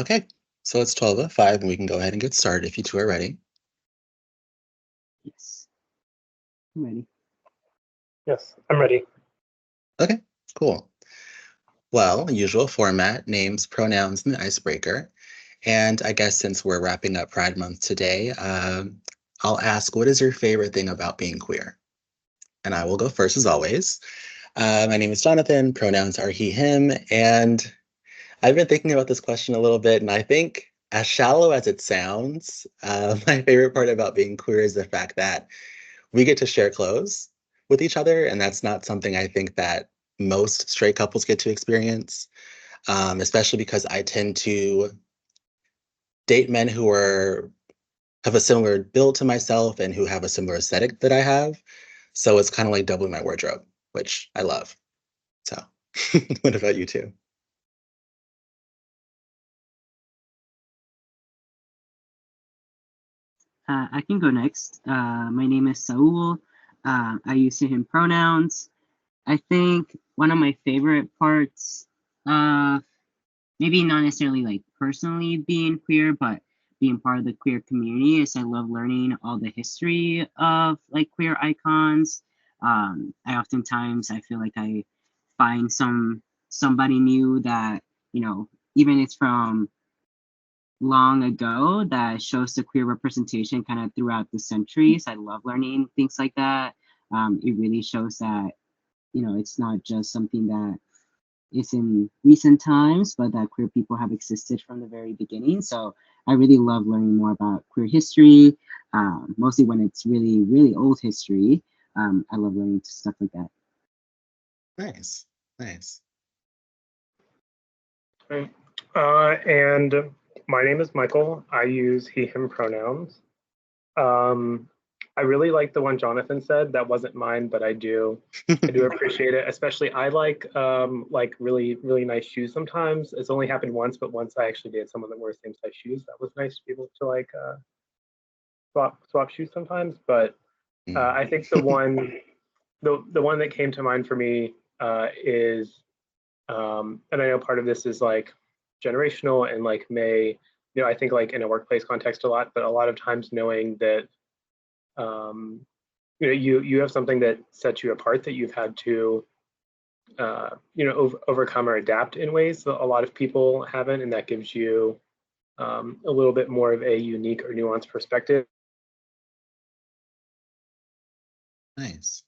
Okay, so it's 12:05 and we can go ahead and get started if you two are ready. Yes, I'm ready. Yes, I'm ready. Okay, cool. Well, usual format, names, pronouns, and the icebreaker. And I guess since we're wrapping up Pride Month today, I'll ask, what is your favorite thing about being queer? And I will go first as always. My name is Jonathan, pronouns are he, him, and I've been thinking about this question a little bit, and I think as shallow as it sounds, my favorite part about being queer is the fact that we get to share clothes with each other, and that's not something I think that most straight couples get to experience, especially because I tend to date men who have a similar build to myself and who have a similar aesthetic that I have. So it's kind of like doubling my wardrobe, which I love. So, what about you two? I can go next. My name is Saul. I use him pronouns. I think one of my favorite parts, uh, maybe not necessarily like personally being queer, but being part of the queer community is I love learning all the history of like queer icons. I oftentimes I feel like I find somebody new that even it's from long ago that shows the queer representation kind of throughout the centuries. I love learning things like that. It really shows that it's not just something that is in recent times, but that queer people have existed from the very beginning. So I really love learning more about queer history, mostly when it's really, really old history. I love learning stuff like that. Nice, nice. Right. And my name is Michael. I use he, him pronouns. Um, I really like the one Jonathan said. That wasn't mine, but I do appreciate it. Especially I like really, really nice shoes sometimes. It's only happened once, but once I actually dated someone that wore same size shoes. That was nice to be able to like swap shoes sometimes. But Mm. I think the one that came to mind for me is and I know part of this is like generational and like I think like in a workplace context a lot, but a lot of times knowing that you have something that sets you apart that you've had to overcome or adapt in ways that a lot of people haven't, and that gives you a little bit more of a unique or nuanced perspective. Nice.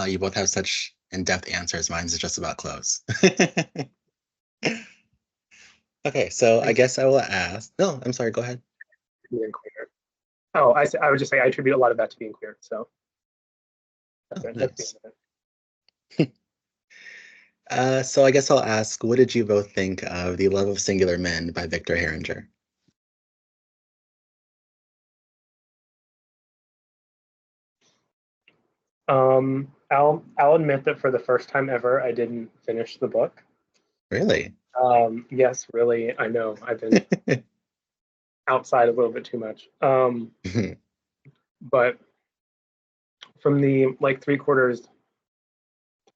You both have such in-depth answers. Mine's is just about clothes. Okay, so I guess I will ask. No, I'm sorry. Go ahead. Being queer. Oh, I would just say I attribute a lot of that to being queer. So Oh, that's it. That's the nice. end of it. So I guess I'll ask, what did you both think of The Love of Singular Men by Victor Heringer? I'll admit that for the first time ever, I didn't finish the book. Really? Yes, really. I know I've been outside a little bit too much. But from the like 3/4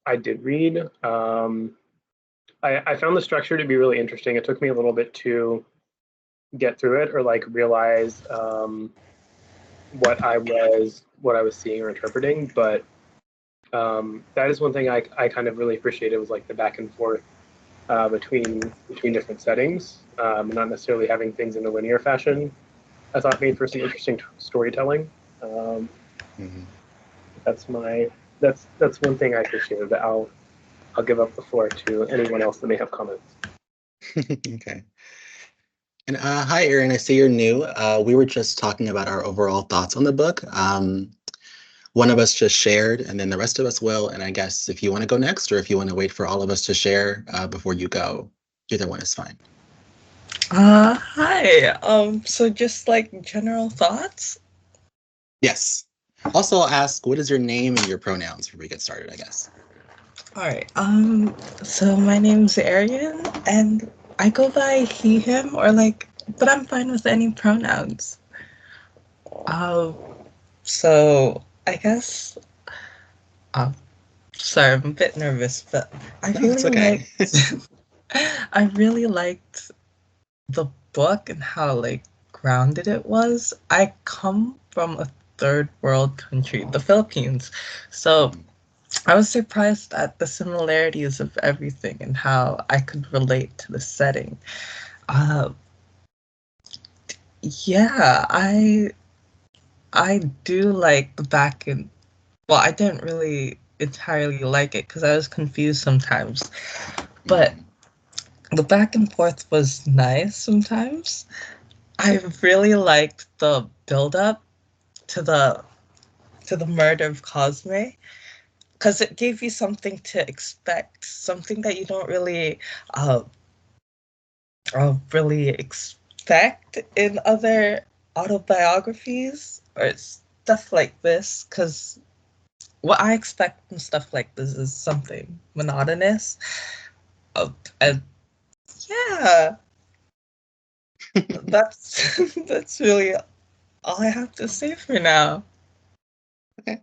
I did read, I found the structure to be really interesting. It took me a little bit to get through it or like realize what I was seeing or interpreting. But that is one thing I kind of really appreciated was like the back and forth between different settings, not necessarily having things in a linear fashion. I thought made for some interesting storytelling. Um, Mhm. that's my that's one thing I appreciated. That I'll give up the floor to anyone else that may have comments. Okay. And hi, Erin. I see you're new. We were just talking about our overall thoughts on the book. One of us just shared, and then the rest of us will. And I guess if you want to go next, or if you want to wait for all of us to share before you go, either one is fine. Hi. So just like general thoughts? Yes. Also, I'll ask, what is your name and your pronouns before we get started, I guess. Alright. So my name's Arian and I go by he, him, or like, but I'm fine with any pronouns. Um, so I guess, um, sorry, I'm a bit nervous, but I No, really it's okay. liked, I really liked the book and how like grounded it was. I come from a third world country, the Philippines. So I was surprised at the similarities of everything and how I could relate to the setting. Uh, yeah, I do like the back and well, I didn't really entirely like it because I was confused sometimes, but the back and forth was nice sometimes. I really liked the build up to the murder of Cosme because it gave you something to expect, something that you don't uh, really expect in other autobiographies or stuff like this. Because what I expect from stuff like this is something monotonous. And yeah, that's that's really all I have to say for now. Okay,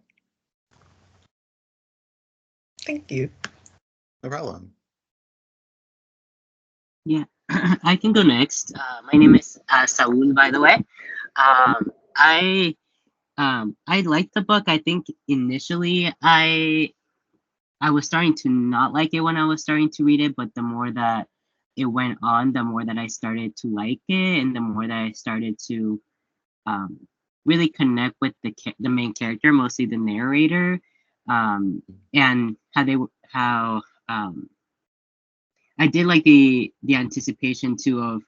Thank you. no problem. Yeah, I can go next. My name is Saul, by the way. Um, I liked the book. I think initially I was starting to not like it when I was starting to read it, but the more that it went on, the more that I started to like it, and the more that I started to um, really connect with the main character, mostly the narrator, and how I did like the anticipation too of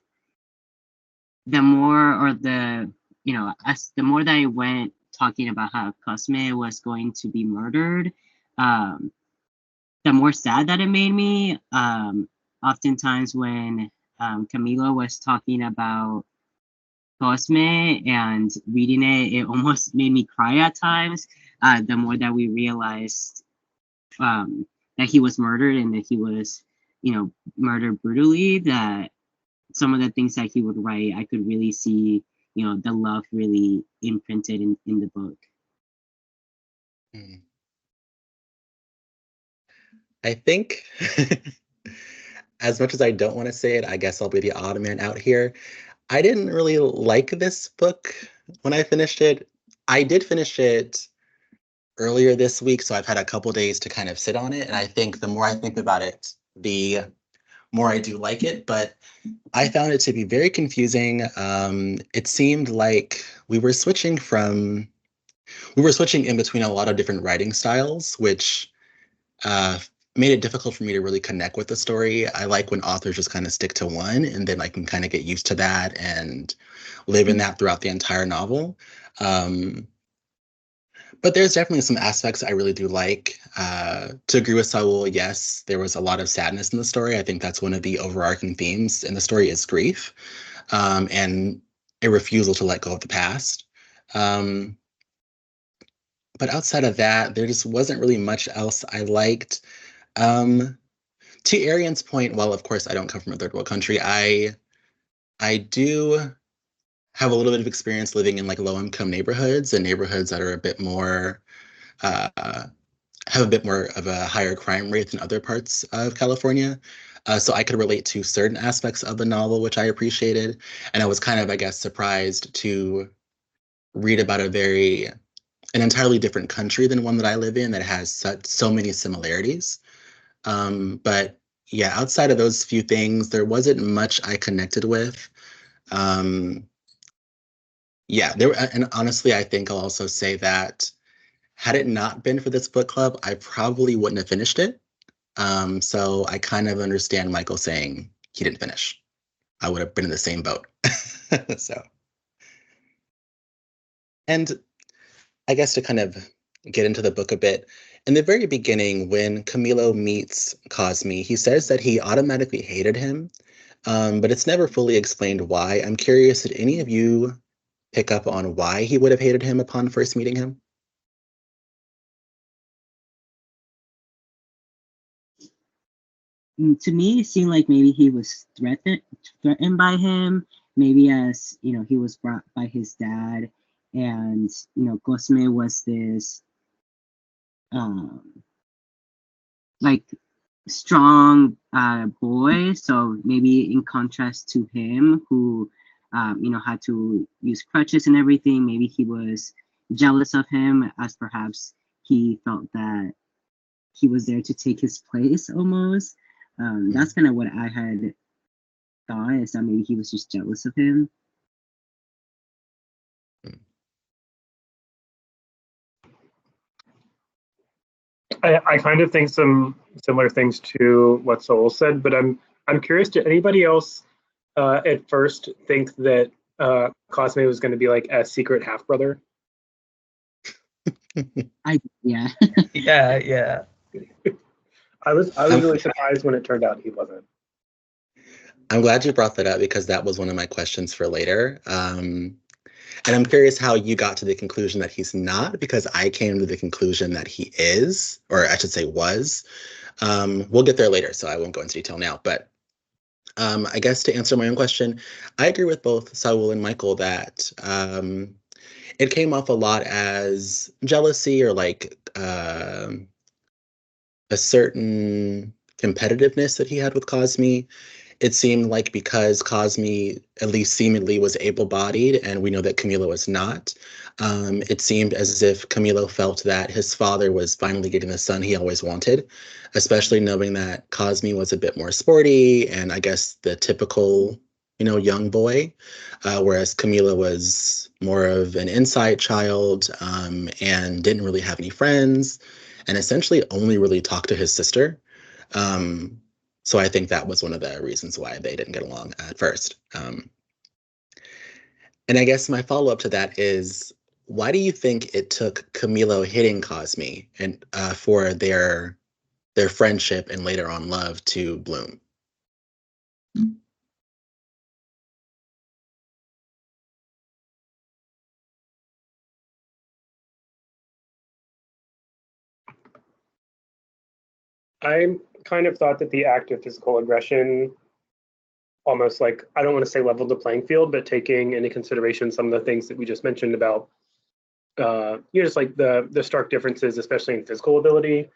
the more or the as the more that I went talking about how Cosme was going to be murdered, um, the more sad that it made me. Oftentimes when Camilo was talking about Cosme and reading it, it almost made me cry at times. The more that we realized that he was murdered and that he was, murdered brutally, that some of the things that he would write, I could really see, the love really imprinted in the book. Mm. I think, as much as I don't want to say it, I guess I'll be the odd man out here. I didn't really like this book when I finished it. I did finish it earlier this week, so I've had a couple days to kind of sit on it. And I think the more I think about it, the more I do like it. But I found it to be very confusing. It seemed like we were switching in between a lot of different writing styles, which uh, made it difficult for me to really connect with the story. I like when authors just kind of stick to one, and then I can kind of get used to that and live in that throughout the entire novel. Um, but there's definitely some aspects I really do like. To agree with Saul, yes, there was a lot of sadness in the story. I think that's one of the overarching themes in the story is grief, and a refusal to let go of the past. Um, but outside of that, there just wasn't really much else I liked. Um, to Arian's point, while of course I don't come from a third world country, I do have a little bit of experience living in like low income neighborhoods and neighborhoods that are a bit more uh, have a bit more of a higher crime rate than other parts of California. So I could relate to certain aspects of the novel, which I appreciated, and I was kind of, I guess, surprised to read about an entirely different country than one that I live in that has so many similarities. But yeah, outside of those few things, there wasn't much I connected with. Um, yeah, and honestly, I think I'll also say that had it not been for this book club, I probably wouldn't have finished it. So I kind of understand Michael saying he didn't finish. I would have been in the same boat. So, and I guess to kind of get into the book a bit, in the very beginning, when Camilo meets Cosme, he says that he automatically hated him, but it's never fully explained why. I'm curious, did any of you pick up on why he would have hated him upon first meeting him? To me, it seemed like maybe he was threatened by him. Maybe as he was brought by his dad, and Cosme was this um like strong boy. So maybe in contrast to him, who had to use crutches and everything, maybe he was jealous of him, as perhaps he felt that he was there to take his place almost. That's kind of what I had thought, is that maybe he was just jealous of him. I kind of think some similar things to what Soul said, but I'm curious. Did anybody else at first think that Cosme was going to be like a secret half brother? Yeah. Yeah. I was really surprised when it turned out he wasn't. I'm glad you brought that up because that was one of my questions for later. And I'm curious how you got to the conclusion that he's not, because I came to the conclusion that he is, or I should say was. We'll get there later, so I won't go into detail now. But I guess to answer my own question, I agree with both Saul and Michael that it came off a lot as jealousy or like a certain competitiveness that he had with Cosme. It seemed like because Cosme, at least seemingly, was able-bodied, and we know that Camilo was not, it seemed as if Camilo felt that his father was finally getting the son he always wanted, especially knowing that Cosme was a bit more sporty and I guess the typical, young boy, whereas Camilo was more of an inside child and didn't really have any friends and essentially only really talked to his sister. So I think that was one of the reasons why they didn't get along at first. And I guess my follow-up to that is, why do you think it took Camilo hitting Cosme and for their friendship and later on love to bloom? I kind of thought that the act of physical aggression almost like, I don't want to say leveled the playing field, but taking into consideration some of the things that we just mentioned about just like the stark differences, especially in physical ability,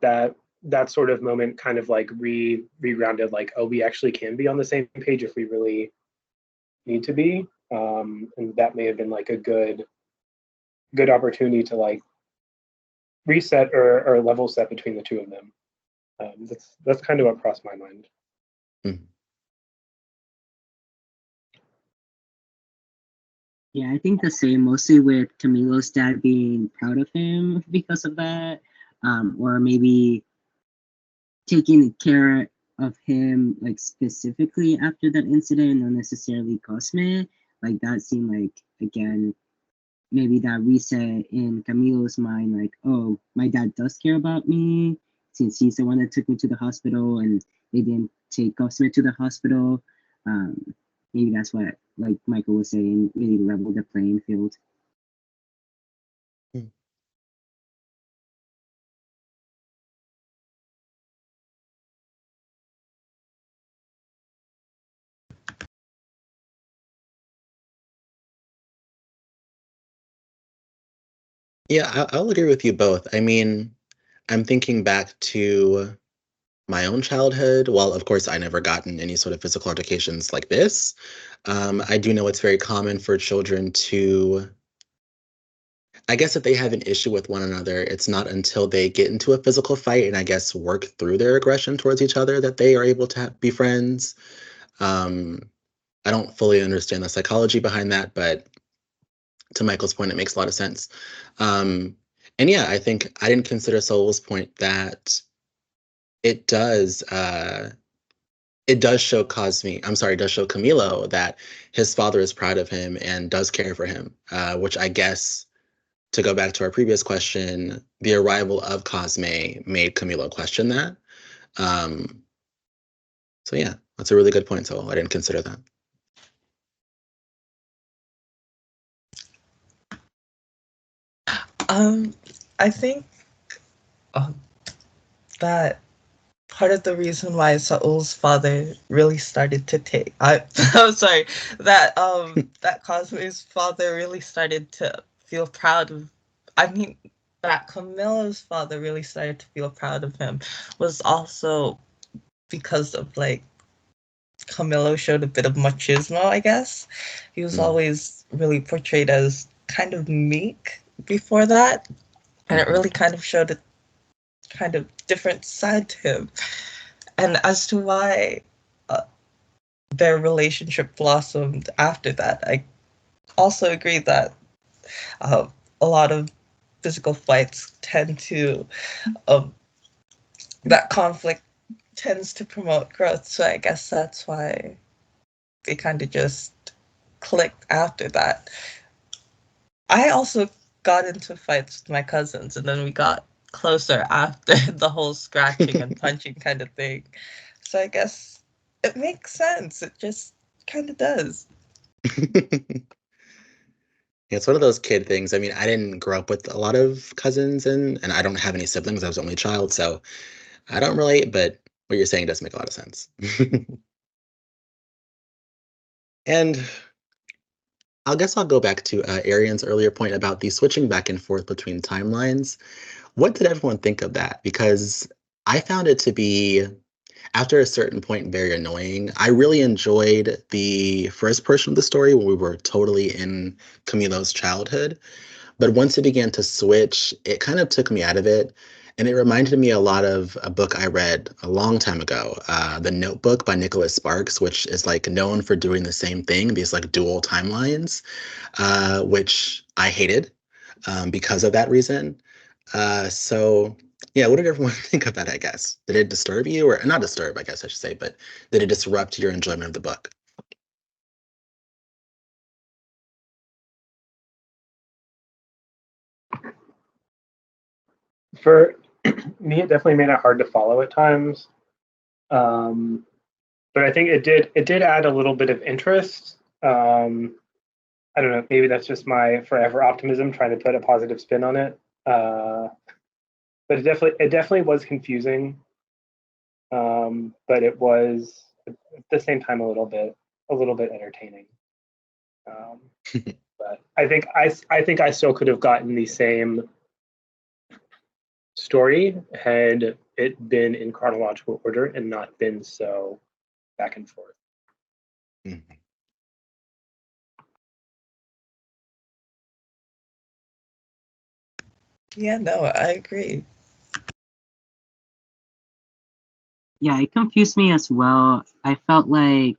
that sort of moment kind of like re-grounded, like, oh, we actually can be on the same page if we really need to be. And that may have been like a good opportunity to like reset or level set between the two of them. That's kind of what crossed my mind. Mm-hmm. Yeah, I think the same, mostly with Camilo's dad being proud of him because of that, or maybe taking care of him like specifically after that incident, not necessarily Cosme. Like that seemed like, again, maybe that reset in Camilo's mind, like, oh, my dad does care about me since he's the one that took me to the hospital and they didn't take Cosme to the hospital. Maybe that's what, like Michael was saying, really leveled the playing field. Yeah, I'll agree with you both. I mean, I'm thinking back to my own childhood. While, of course, I never gotten any sort of physical altercations like this, I do know it's very common for children to, I guess if they have an issue with one another, it's not until they get into a physical fight and I guess work through their aggression towards each other that they are able to be friends. I don't fully understand the psychology behind that, but to Michael's point, it makes a lot of sense. And yeah, I think I didn't consider Soul's point that it does show it does show Camilo that his father is proud of him and does care for him, which I guess, to go back to our previous question, the arrival of Cosme made Camilo question that. So yeah, that's a really good point. So I didn't consider that. I think that part of the reason why Saul's father really started to take I'm sorry, that that Cosme's father really started to feel proud of, I mean, that Camilla's father really started to feel proud of him was also because of like Camilo showed a bit of machismo, I guess. He was always really portrayed as kind of meek before that, and it really kind of showed a kind of different side to him. And as to why their relationship blossomed after that, I also agree that uh, a lot of physical fights tend to, that conflict tends to promote growth. So I guess that's why they kind of just clicked after that. I also got into fights with my cousins, and then we got closer after the whole scratching and punching kind of thing. So I guess it makes sense. It just kind of does. It's one of those kid things. I mean, I didn't grow up with a lot of cousins and I don't have any siblings. I was the only child, so I don't relate, but what you're saying does make a lot of sense. And I guess I'll go back to Arian's earlier point about the switching back and forth between timelines. What did everyone think of that? Because I found it to be, after a certain point, very annoying. I really enjoyed the first portion of the story when we were totally in Camilo's childhood. But once it began to switch, it kind of took me out of it. And it reminded me a lot of a book I read a long time ago, The Notebook by Nicholas Sparks, which is like known for doing the same thing, these like dual timelines, which I hated because of that reason. So yeah, what did everyone think of that, I guess? Did it disturb you? Or not disturb, I guess I should say, but did it disrupt your enjoyment of the book? For me, it definitely made it hard to follow at times. But I think it did add a little bit of interest. I don't know, maybe that's just my forever optimism trying to put a positive spin on it. But it definitely was confusing. But it was at the same time a little bit entertaining. Um, but I think I still could have gotten the same story had it been in chronological order and not been so back and forth. Mhm. Yeah, no, I agree. Yeah, it confused me as well. I felt like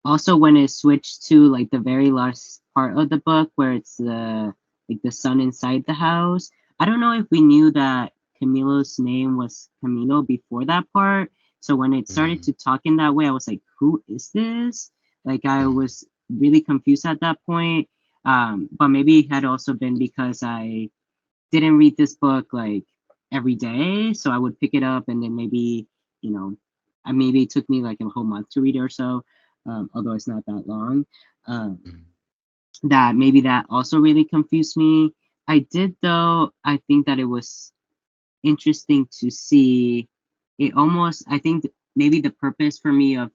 also when it switched to like the very last part of the book where it's the son inside the house. I don't know if we knew that Camilo's name was Camilo before that part. So when it started Mhm. to talk in that way, I was like, who is this? Like I Mhm. was really confused at that point. But maybe it had also been because I didn't read this book like every day. So I would pick it up and then maybe, you know, maybe it took me like a whole month to read it or so, although it's not that long. Um, Mhm. that maybe that also really confused me. I did though. I think that it was interesting to see. It almost. I think maybe the purpose for me of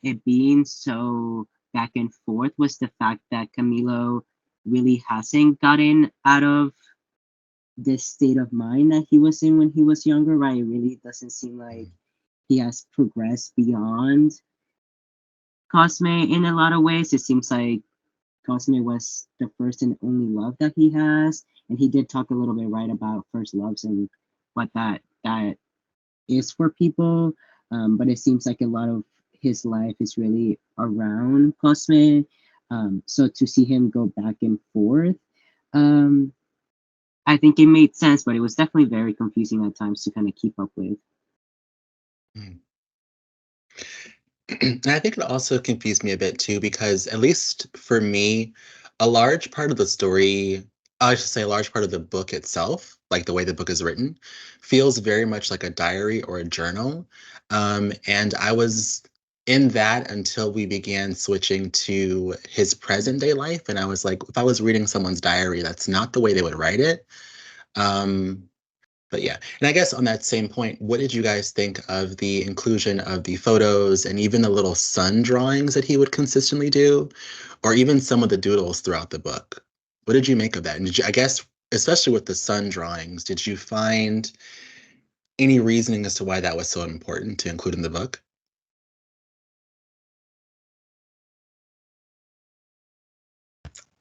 it being so back and forth was the fact that Camilo really hasn't gotten out of this state of mind that he was in when he was younger, right? It really doesn't seem like Mhm. he has progressed beyond Cosme in a lot of ways. It seems like Cosme was the first and only love that he has. And he did talk a little bit right about first loves and what that is for people. But it seems like a lot of his life is really around Cosme. So to see him go back and forth, um, I think it made sense, but it was definitely very confusing at times to kind of keep up with. Mhm. And I think it also confused me a bit too, because at least for me, a large part of the story, I should say a large part of the book itself, like the way the book is written, feels very much like a diary or a journal. And I was in that until we began switching to his present day life. And I was like, if I was reading someone's diary, that's not the way they would write it. Um, but yeah, and I guess on that same point, what did you guys think of the inclusion of the photos and even the little sun drawings that he would consistently do, or even some of the doodles throughout the book? What did you make of that? And did you, I guess, especially with the sun drawings, did you find any reasoning as to why that was so important to include in the book?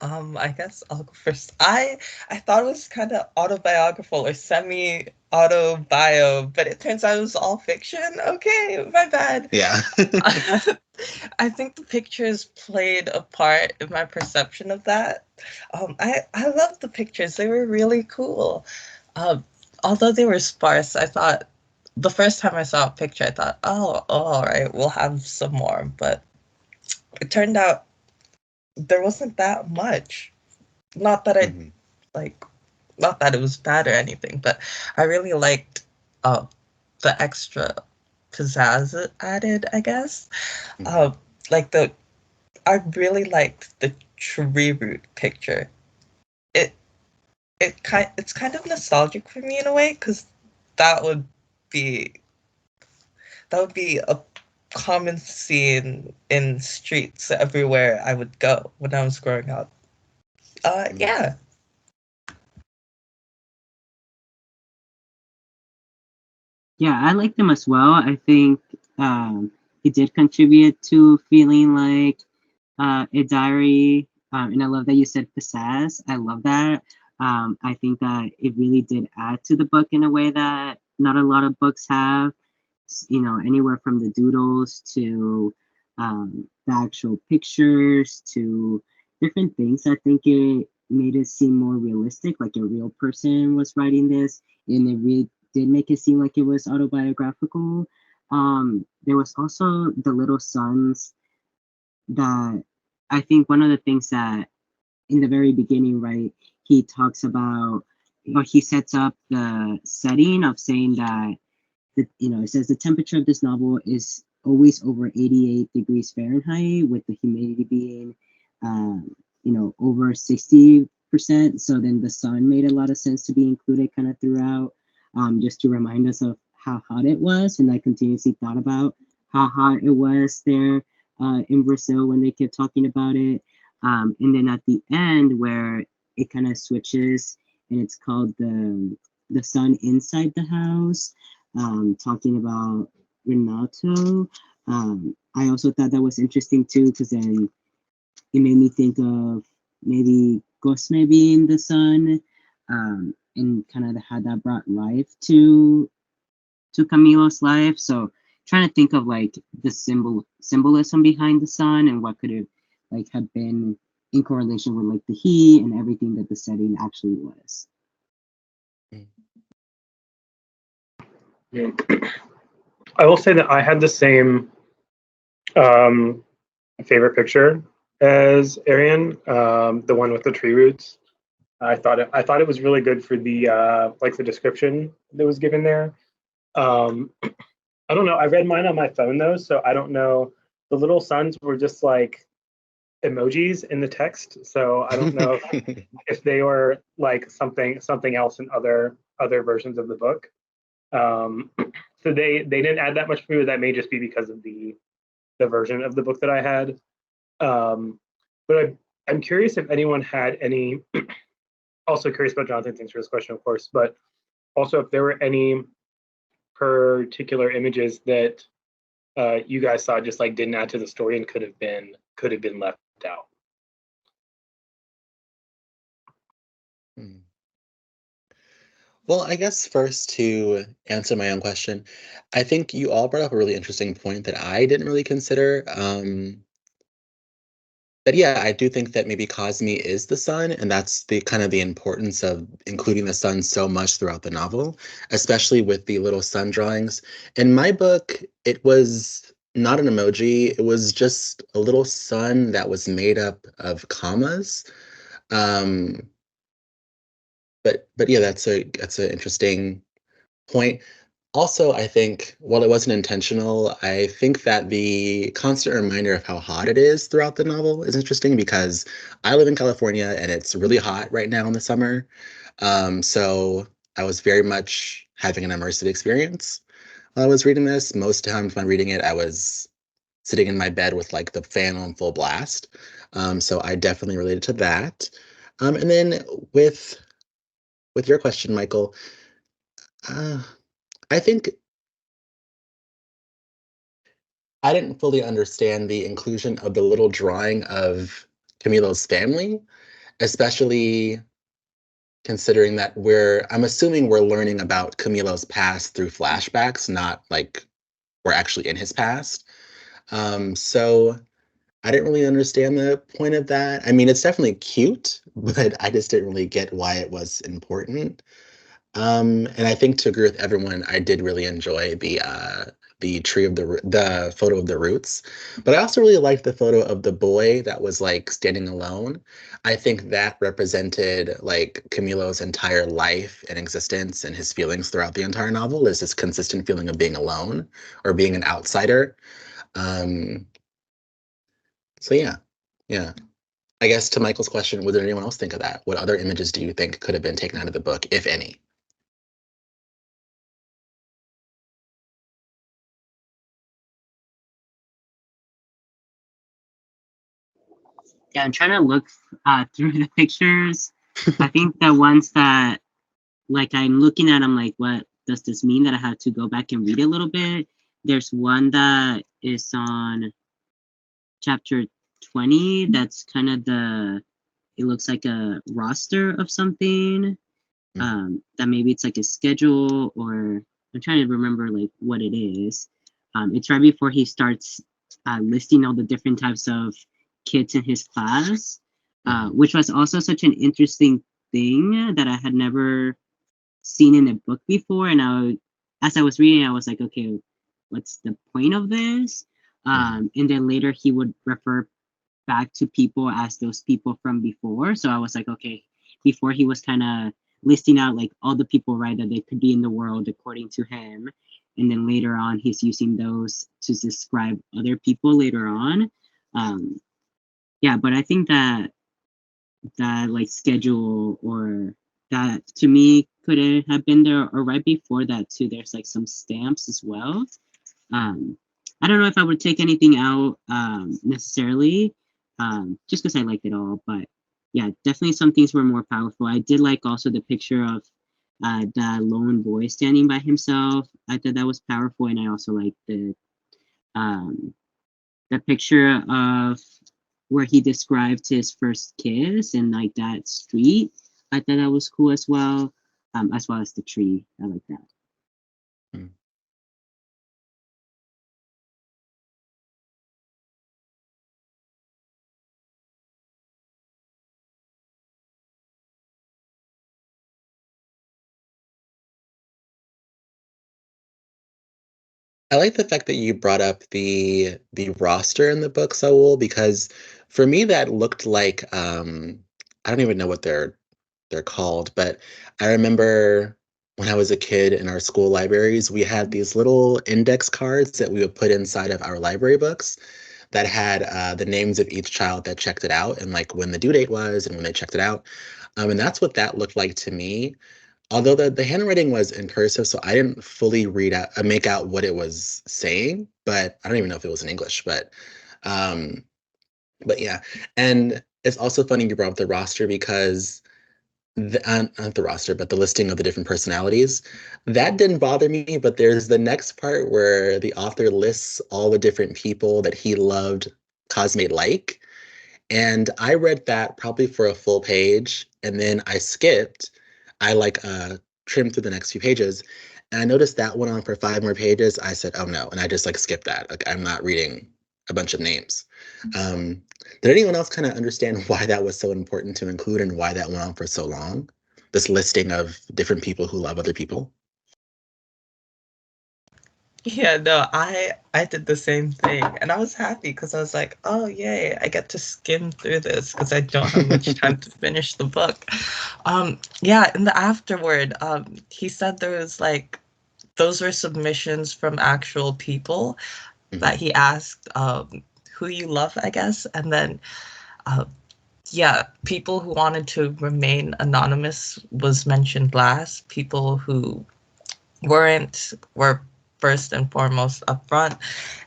I guess I'll go first. I thought it was kind of autobiographical or semi-autobio, but it turns out it was all fiction. Okay, my bad. Yeah. I think the pictures played a part in my perception of that. I loved the pictures. They were really cool. Um, Although they were sparse, I thought the first time I saw a picture, I thought, oh, all right, we'll have some more. But it turned out there wasn't that much. Not that I Mhm. like, not that it was bad or anything, but I really liked uh, the extra pizzazz it added, I guess. Mhm. Like I really liked the tree root picture. It it's kind of nostalgic for me in a way because that would be that would be a common scene in streets everywhere I would go when I was growing up. Mm. Yeah. Yeah, I like them as well. I think he did contribute to feeling like a diary. And I love that you said pizzazz. I love that. I think that it really did add to the book in a way that not a lot of books have. You know, anywhere from the doodles to the actual pictures to different things. I think it made it seem more realistic, like a real person was writing this, and it really did make it seem like it was autobiographical. There was also the little sons that I think one of the things that in the very beginning, right, he talks about, or he sets up the setting of saying that it says the temperature of this novel is always over 88 degrees Fahrenheit, with the humidity being, over 60%. So then the sun made a lot of sense to be included kind of throughout, just to remind us of how hot it was. And I continuously thought about how hot it was there in Brazil when they kept talking about it. And then at the end, where it kind of switches and it's called the sun inside the house, talking about Renato. I also thought that was interesting too, because then it made me think of maybe Cosme being the sun, and kind of how that brought life to Camilo's life. So trying to think of like the symbolism behind the sun and what could it like have been in correlation with like the heat and everything that the setting actually was. Yeah. I will say that I had the same um, favorite picture as Arian, the one with the tree roots. I thought it was really good for the like the description that was given there. I don't know. I read mine on my phone though, so I don't know. The little suns were just like emojis in the text, so I don't know if they were like something else in other versions of the book. Um, so they didn't add that much for me, but that may just be because of the version of the book that I had. Um, but I'm curious if anyone had any. Also curious about Jonathan. Thanks for this question, of course. But also if there were any particular images that you guys saw just like didn't add to the story and could have been left out. Hmm. Well, I guess first to answer my own question, I think you all brought up a really interesting point that I didn't really consider. But yeah, I do think that maybe Cosme is the sun, and that's the kind of the importance of including the sun so much throughout the novel, especially with the little sun drawings. In my book, it was not an emoji, it was just a little sun that was made up of commas. Um, but yeah, that's an interesting point. Also, I think while it wasn't intentional, I think that the constant reminder of how hot it is throughout the novel is interesting because I live in California and it's really hot right now in the summer. So I was very much having an immersive experience while I was reading this. Most times when reading it, I was sitting in my bed with like the fan on full blast. So I definitely related to that. And then with with your question, Michael, I think I didn't fully understand the inclusion of the little drawing of Camilo's family, especially considering that I'm assuming we're learning about Camilo's past through flashbacks, not like we're actually in his past. So I didn't really understand the point of that. I mean, it's definitely cute, but I just didn't really get why it was important. And I think to agree with everyone, I did really enjoy the tree of the photo of the roots, but I also really liked the photo of the boy that was like standing alone. I think that represented like Camilo's entire life and existence and his feelings throughout the entire novel is this consistent feeling of being alone or being an outsider. Um, so yeah. I guess to Michael's question, would anyone else think of that? What other images do you think could have been taken out of the book, if any? Yeah, I'm trying to look through the pictures. I think the ones that like I'm looking at, I'm like, what does this mean? That I have to go back and read it a little bit. There's one that is on chapter 20. That's kind of it looks like a roster of something. That maybe it's like a schedule, or I'm trying to remember like what it is. It's right before he starts listing all the different types of kids in his class, which was also such an interesting thing that I had never seen in a book before. And as I was reading, I was like, okay, what's the point of this? And then later he would refer back to people as those people from before. So I was like, okay, before he was kind of listing out like all the people, right, that they could be in the world according to him. And then later on, he's using those to describe other people later on. Yeah, but I think that like schedule or that to me could have been there, or right before that too. There's like some stamps as well. I don't know if I would take anything out necessarily, just because I liked it all. But yeah, definitely some things were more powerful. I did like also the picture of the lone boy standing by himself. I thought that was powerful, and I also like the picture of where he described his first kiss and like that street. I thought that was cool as well as the tree. I like that. I like the fact that you brought up the roster in the book, Saul, because for me that looked like I don't even know what they're called, but I remember when I was a kid in our school libraries, we had these little index cards that we would put inside of our library books that had the names of each child that checked it out and like when the due date was and when they checked it out. And that's what that looked like to me. Although the handwriting was in cursive, so I didn't fully make out what it was saying, but I don't even know if it was in English, um, but yeah. And it's also funny you brought up the roster because not the roster, but the listing of the different personalities. That didn't bother me, but there's the next part where the author lists all the different people that he loved Cosme like. And I read that probably for a full page, and then I skipped. I like trimmed through the next few pages, and I noticed that went on for 5 more pages. I said, "Oh no," and I just like skipped that. Like I'm not reading a bunch of names. Um, did anyone else kind of understand why that was so important to include and why that went on for so long? This listing of different people who love other people. Yeah, no, I did the same thing, and I was happy because I was like, oh yay, I get to skim through this because I don't have much time to finish the book. Yeah, in the afterword, he said there was like those were submissions from actual people that he asked who you love, I guess, and then yeah, people who wanted to remain anonymous was mentioned last. People who weren't were first and foremost upfront.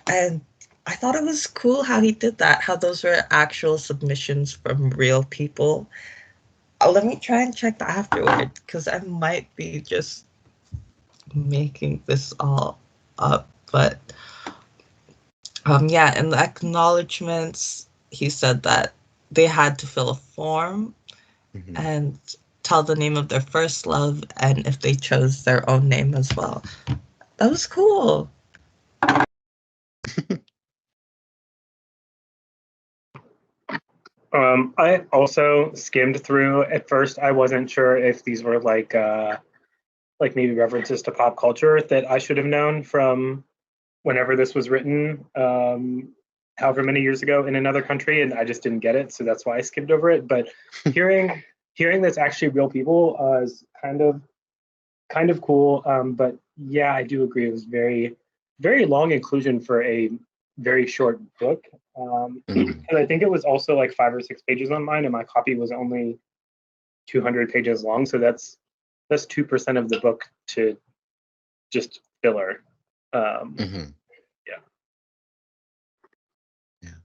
And I thought it was cool how he did that, how those were actual submissions from real people. Let me try and check that afterward, because I might be just making this all up. But yeah, in the acknowledgments, he said that they had to fill a form Mhm. and tell the name of their first love and if they chose their own name as well. That was cool. I also skimmed through. At first, I wasn't sure if these were like maybe references to pop culture that I should have known from whenever this was written, however many years ago in another country, and I just didn't get it, so that's why I skimmed over it. But hearing that's actually real people is kind of cool. But yeah, I do agree. It was very long inclusion for a very short book. Mhm. And I think it was also like 5 or 6 pages on mine, and my copy was only 200 pages long. So that's 2% of the book to just filler. Mhm. Yeah. Yeah.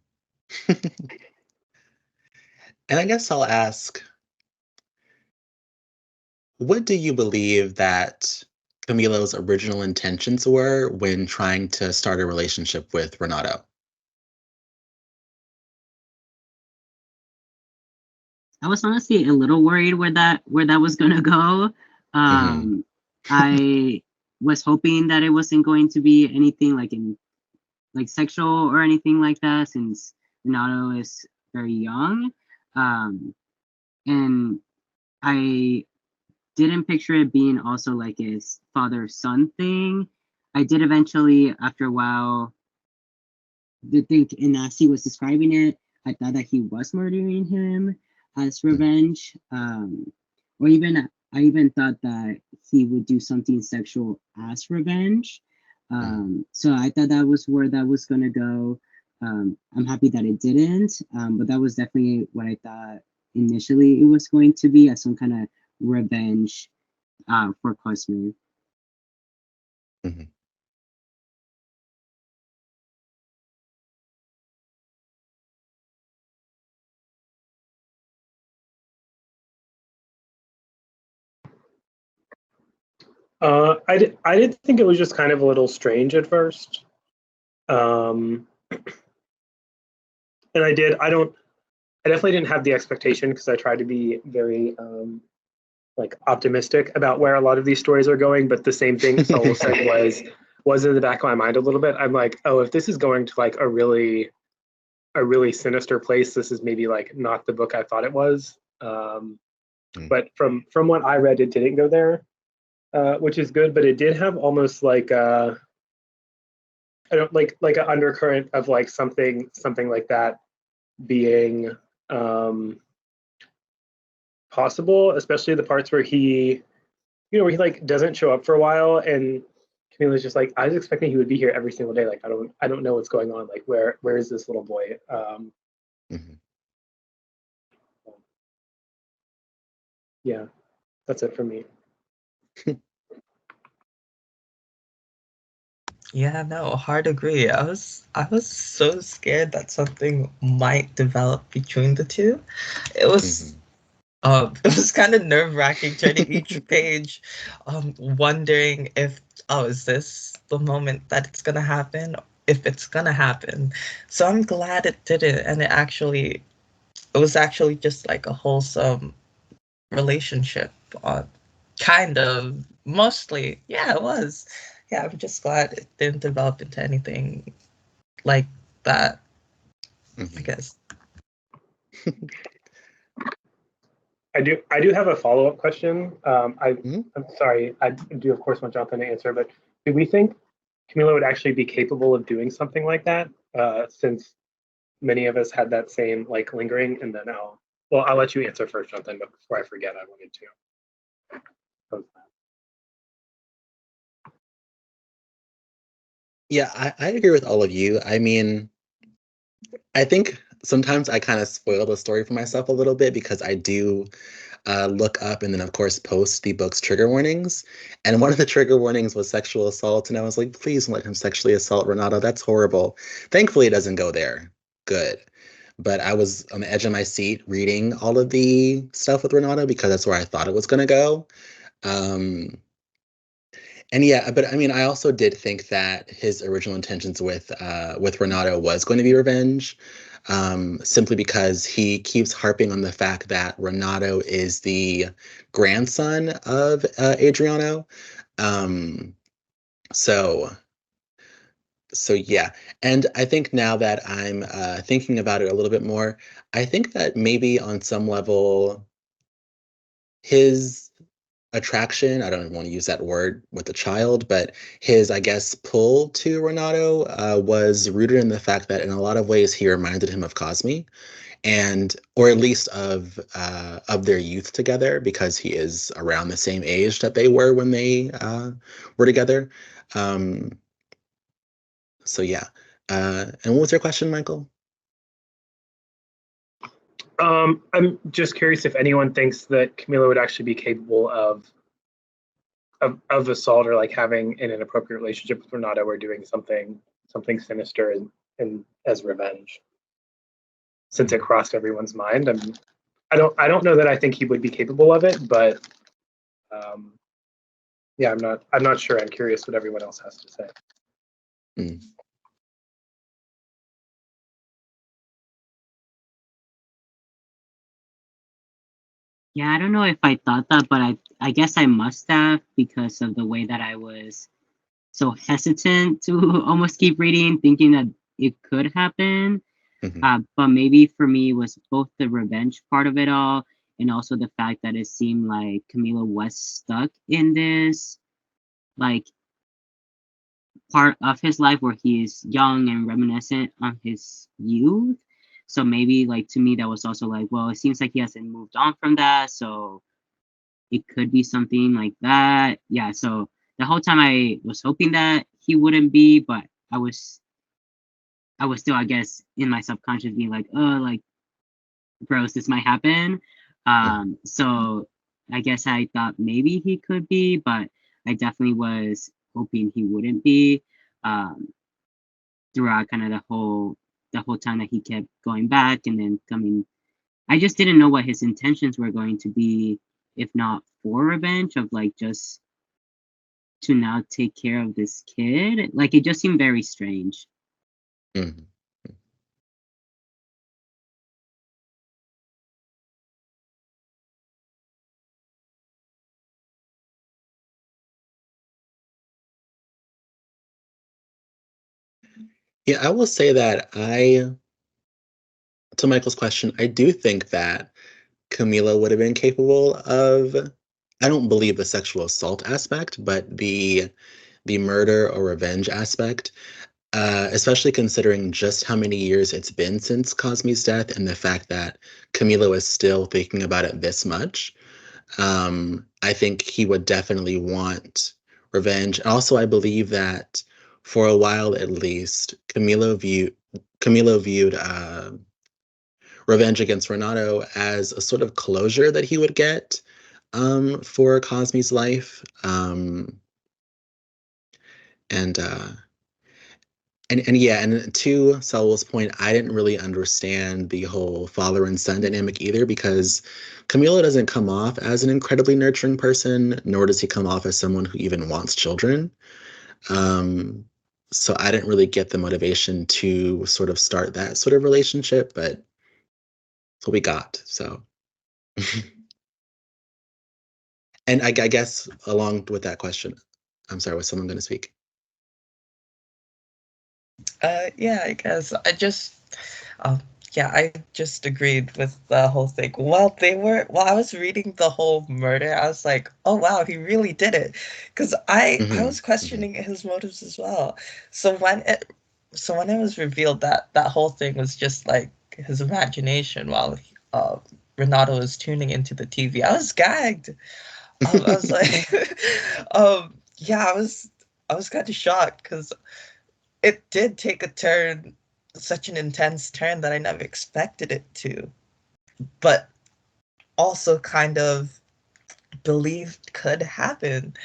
And I guess I'll ask, what do you believe that Camilo's original intentions were when trying to start a relationship with Renato? I was honestly a little worried where that was gonna go. Mhm. I was hoping that it wasn't going to be anything like sexual or anything like that, since Renato is very young. Um, and I didn't picture it being also like his father-son thing. I did eventually, after a while, think, and as he was describing it, I thought that he was murdering him as Mhm. revenge. Or even I even thought that he would do something sexual as revenge. Mhm. So I thought that was where that was gonna go. I'm happy that it didn't, but that was definitely what I thought initially it was going to be, as some kind of revenge for Cosmo. Mhm. I did think it was just kind of a little strange at first. Um, and I definitely didn't have the expectation, because I tried to be very like optimistic about where a lot of these stories are going. But the same thing Saul said was in the back of my mind a little bit. I'm like, oh, if this is going to like a really sinister place, this is maybe like not the book I thought it was. Mhm. But from what I read, it didn't go there, which is good. But it did have almost like I don't like an undercurrent of like something like that being um, possible, especially the parts where where he like doesn't show up for a while, and Camila's just like, I was expecting he would be here every single day. Like I don't know what's going on. Like where is this little boy? Mhm. Yeah, that's it for me. Yeah, no, hard agree. I was so scared that something might develop between the two. It was Mhm. it was kind of nerve-wracking turning each page, wondering if, oh, is this the moment that it's gonna happen? If it's gonna happen. So I'm glad it didn't, and it was actually just like a wholesome relationship, kind of, mostly. Yeah, it was. Yeah, I'm just glad it didn't develop into anything like that, I Mhm. guess. I do have a follow up question. Mhm. I'm sorry. I do of course want Jonathan to answer, but do we think Camila would actually be capable of doing something like that? Since many of us had that same like lingering, and then I'll let you answer first, Jonathan. But before I forget, I wanted to. Yeah, I agree with all of you. I mean, I think sometimes I kind of spoil the story for myself a little bit because I do look up and then, of course, post the book's trigger warnings. And one of the trigger warnings was sexual assault. And I was like, please don't let him sexually assault Renato. That's horrible. Thankfully, it doesn't go there. Good. but I was on the edge of my seat reading all of the stuff with Renato because that's where I thought it was going to go. And yeah, but I mean, I also did think that his original intentions with Renato was going to be revenge, simply because he keeps harping on the fact that Renato is the grandson of Adriano. Um, so so yeah, and I think now that I'm thinking about it a little bit more, I think that maybe on some level, his attraction, I don't want to use that word with a child, but his, I guess, pull to Renato was rooted in the fact that in a lot of ways he reminded him of Cosme, and or at least of their youth together, because he is around the same age that they were when they were together. Um, so yeah. And what was your question, Michael? I'm just curious if anyone thinks that Camila would actually be capable of assault or like having an inappropriate relationship with Renato or doing something sinister and as revenge. Since it crossed everyone's mind, I don't know that I think he would be capable of it, but yeah, I'm not sure. I'm curious what everyone else has to say. Mm. Yeah, I don't know if I thought that, but I guess I must have, because of the way that I was so hesitant to almost keep reading, thinking that it could happen. But maybe for me, it was both the revenge part of it all, and also the fact that it seemed like Camilo was stuck in this like part of his life where he is young and reminiscent of his youth. So maybe like to me that was also like, well, it seems like he hasn't moved on from that, so it could be something like that. Yeah, so the whole time I was hoping that he wouldn't be, but I was still, I guess, in my subconscious being like, oh, like, gross, this might happen. So I guess I thought maybe he could be, but I definitely was hoping he wouldn't be. Throughout kind of the whole time that he kept going back and then coming. I just didn't know what his intentions were going to be, if not for revenge, of like just to now take care of this kid. Like it just seemed very strange. Mm-hmm. Yeah, I will say that to Michael's question, I do think that Camila would have been capable of, I don't believe the sexual assault aspect, but the murder or revenge aspect, especially considering just how many years it's been since Cosme's death and the fact that Camilo is still thinking about it this much. I think he would definitely want revenge. And also, I believe that for a while at least, Camilo viewed revenge against Renato as a sort of closure that he would get for Cosme's life. And and yeah, and to Saul's point, I didn't really understand the whole father and son dynamic either, because Camilo doesn't come off as an incredibly nurturing person, nor does he come off as someone who even wants children. So I didn't really get the motivation to sort of start that sort of relationship, but that's what we got. So, and I guess along with that question, I'm sorry, was someone going to speak? Yeah, I guess um, yeah, I just agreed with the whole thing. While I was reading the whole murder, I was like, oh wow, he really did it, because I was questioning his motives as well. So when it was revealed that that whole thing was just like his imagination while Renato was tuning into the TV, I was gagged. I was like, yeah, I was kind of shocked because it did take a turn, such an intense turn that I never expected it to, but also kind of believed could happen.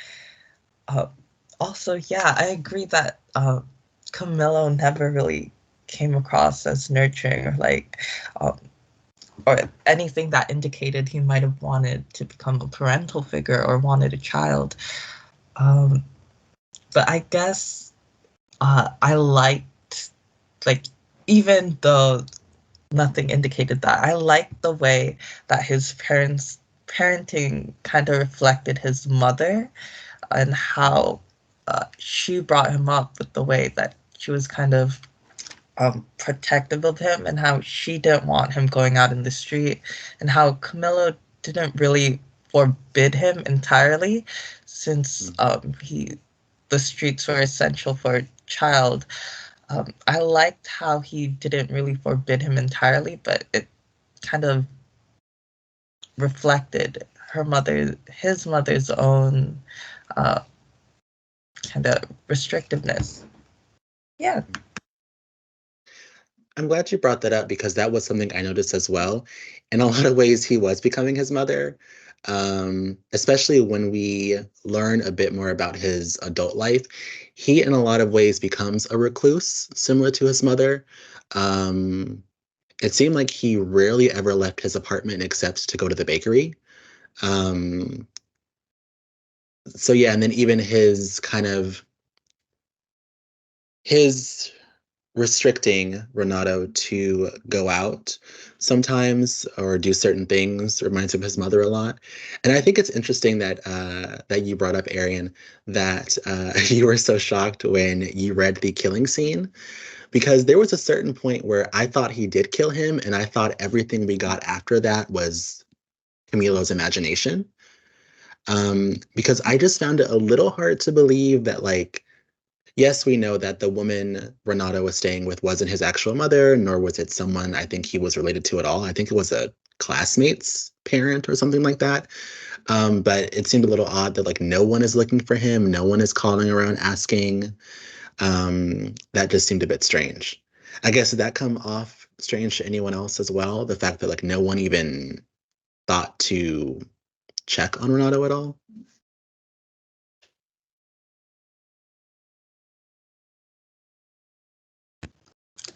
Also, yeah, I agree that Camilo never really came across as nurturing or anything that indicated he might have wanted to become a parental figure or wanted a child. But I guess I liked, like, even though nothing indicated that, I liked the way that his parenting kind of reflected his mother and how she brought him up with the way that she was kind of protective of him and how she didn't want him going out in the street and how Camilo didn't really forbid him entirely since the streets were essential for a child. I liked how he didn't really forbid him entirely, but it kind of reflected his mother's own kind of restrictiveness. Yeah. I'm glad you brought that up because that was something I noticed as well. In a lot of ways, he was becoming his mother, especially when we learn a bit more about his adult life. He, in a lot of ways, becomes a recluse, similar to his mother. It seemed like he rarely ever left his apartment except to go to the bakery. So yeah, and then even his restricting Renato to go out sometimes or do certain things reminds him of his mother a lot. And I think it's interesting that that you brought up, Arian, that you were so shocked when you read the killing scene, because there was a certain point where I thought he did kill him, and I thought everything we got after that was Camilo's imagination. Because I just found it a little hard to believe that, like, yes, we know that the woman Renato was staying with wasn't his actual mother, nor was it someone I think he was related to at all. I think it was a classmate's parent or something like that. But it seemed a little odd that, like, no one is looking for him, no one is calling around asking. That just seemed a bit strange. I guess, did that come off strange to anyone else as well? The fact that, like, no one even thought to check on Renato at all?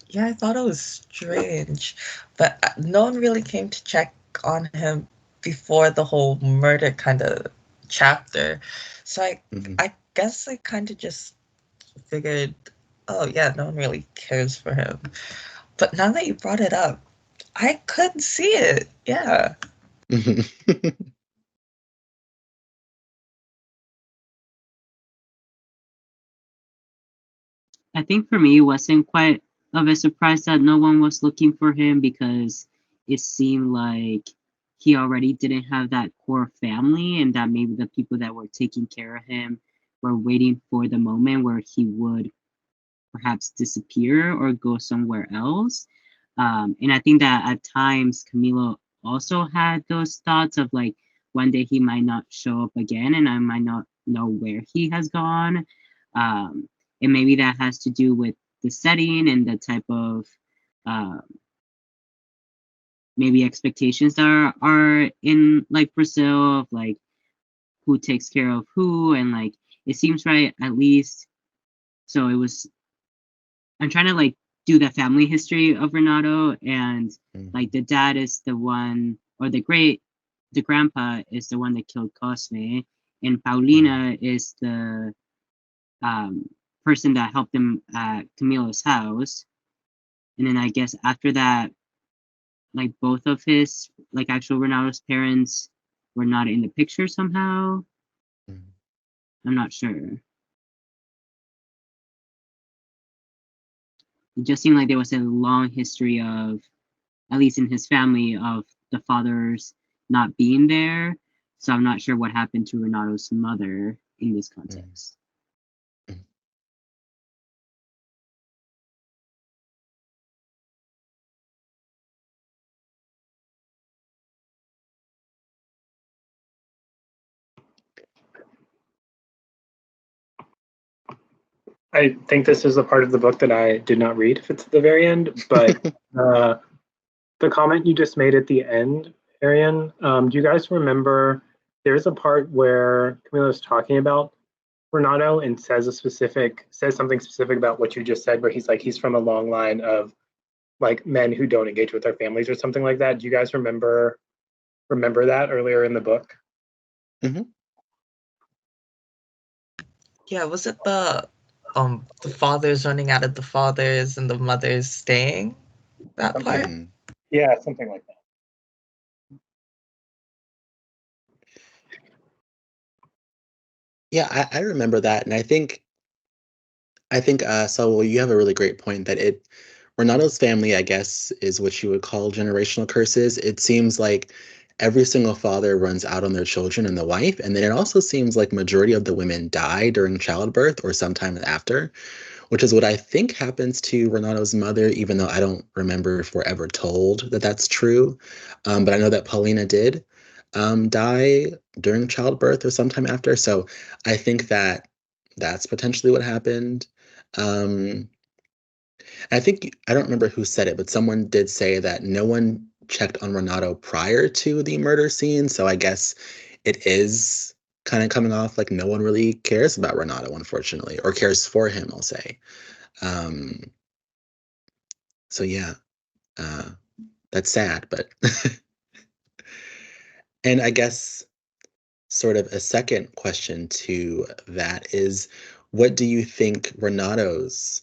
Yeah, I thought it was strange, but no one really came to check on him before the whole murder kind of chapter. So I guess I kind of just figured, oh yeah, no one really cares for him. But now that you brought it up, I could see it. Yeah. I think for me, it wasn't quite of a surprise that no one was looking for him because it seemed like he already didn't have that core family, and that maybe the people that were taking care of him were waiting for the moment where he would perhaps disappear or go somewhere else. And I think that at times Camilo also had those thoughts of, like, one day he might not show up again and I might not know where he has gone. And maybe that has to do with the setting and the type of uh, maybe expectations that are in, like, Brazil, of, like, who takes care of who, and, like, it seems right, at least. So it was, I'm trying to, like, do the family history of Renato, and like the dad is the one, or the grandpa is the one that killed Cosme, and Paulina is the person that helped him at Camilo's house. And then I guess after that, like, both of his, like, actual Renato's parents were not in the picture somehow. I'm not sure. It just seemed like there was a long history of, at least in his family, of the fathers not being there. So I'm not sure what happened to Renato's mother in this context. I think this is the part of the book that I did not read if it's at the very end, but the comment you just made at the end, Arian, do you guys remember there's a part where Camilo's talking about Renato and says something specific about what you just said, where he's like he's from a long line of like men who don't engage with their families or something like that. Do you guys remember that earlier in the book? Mm-hmm. Yeah, was it the fathers running out of the fathers and the mothers staying? That part? Mm-hmm. Yeah, something like that. Yeah, I remember that, and I think so. You have a really great point that Renato's family, I guess, is what you would call generational curses. It seems like every single father runs out on their children and the wife, and then it also seems like majority of the women die during childbirth or sometime after, which is what I think happens to Renato's mother, even though I don't remember if we're ever told that that's true. But I know that Paulina did die during childbirth or sometime after. So I think that that's potentially what happened. Um, I think I don't remember who said it, but someone did say that no one checked on Renato prior to the murder scene. So I guess it is kind of coming off like no one really cares about Renato, unfortunately, or cares for him, I'll say. Um, so yeah, uh, that's sad, but and I guess sort of a second question to that is, what do you think Renato's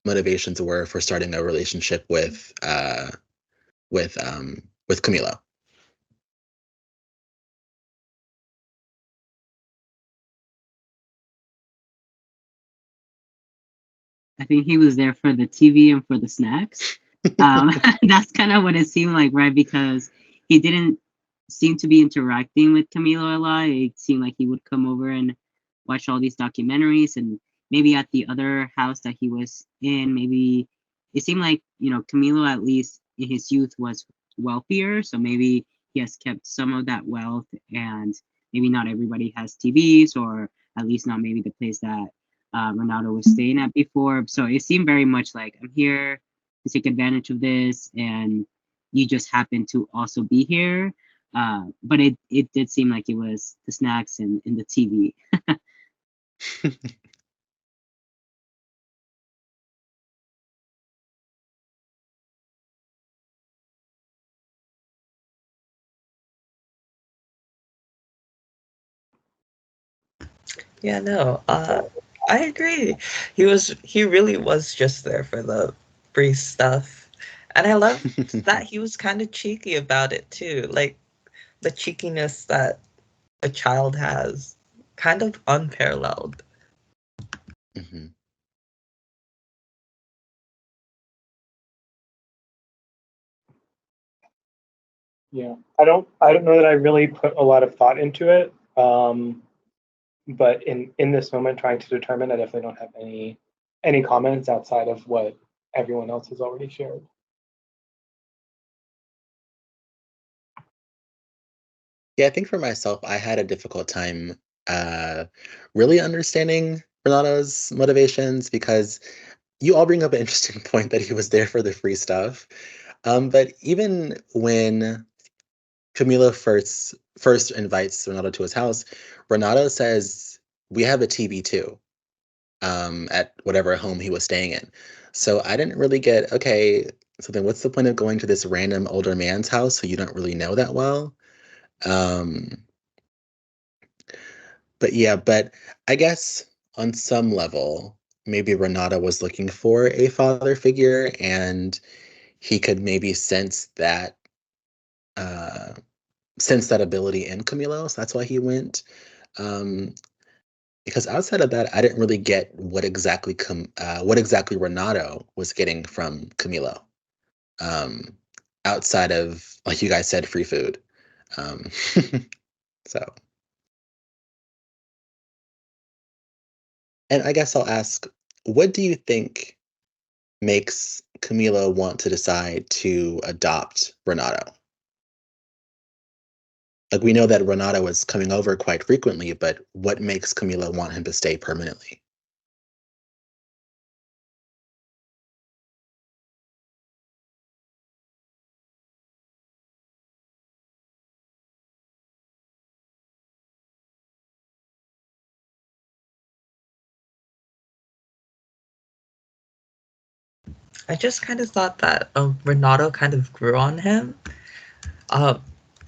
motivations were for starting a relationship with Camilo? I think he was there for the TV and for the snacks. That's kind of what it seemed like, right? Because he didn't seem to be interacting with Camilo a lot. It seemed like he would come over and watch all these documentaries, and maybe at the other house that he was in, maybe it seemed like, Camilo, at least in his youth, was wealthier. So maybe he has kept some of that wealth, and maybe not everybody has TVs, or at least not maybe the place that Ronaldo was staying at before. So it seemed very much like, I'm here to take advantage of this, and you just happen to also be here. But it did seem like it was the snacks and the TV. Yeah, no, I agree. He really was just there for the free stuff. And I love that he was kind of cheeky about it too. Like the cheekiness that a child has, kind of unparalleled. Mhm. Yeah, I don't know that I really put a lot of thought into it. But in this moment, trying to determine, I definitely don't have any comments outside of what everyone else has already shared. Yeah, I think for myself, I had a difficult time uh, really understanding Renato's motivations because you all bring up an interesting point that he was there for the free stuff. But even when Camilo first invites Renato to his house, Renato says, "We have a TV too," at whatever home he was staying in. So I didn't really get, okay, so then what's the point of going to this random older man's house who you don't really know that well? Um, but yeah, but I guess on some level, maybe Renata was looking for a father figure and he could maybe uh sense that ability in Camilo. So that's why he went. Um, because outside of that, I didn't really get what exactly Renato was getting from Camilo. Um, outside of, like you guys said, free food. Um, so, and I guess I'll ask, what do you think makes Camilo want to decide to adopt Renato? Like we know that Renato was coming over quite frequently, but what makes Camilo want him to stay permanently? I just kind of thought that Renato kind of grew on him. Uh,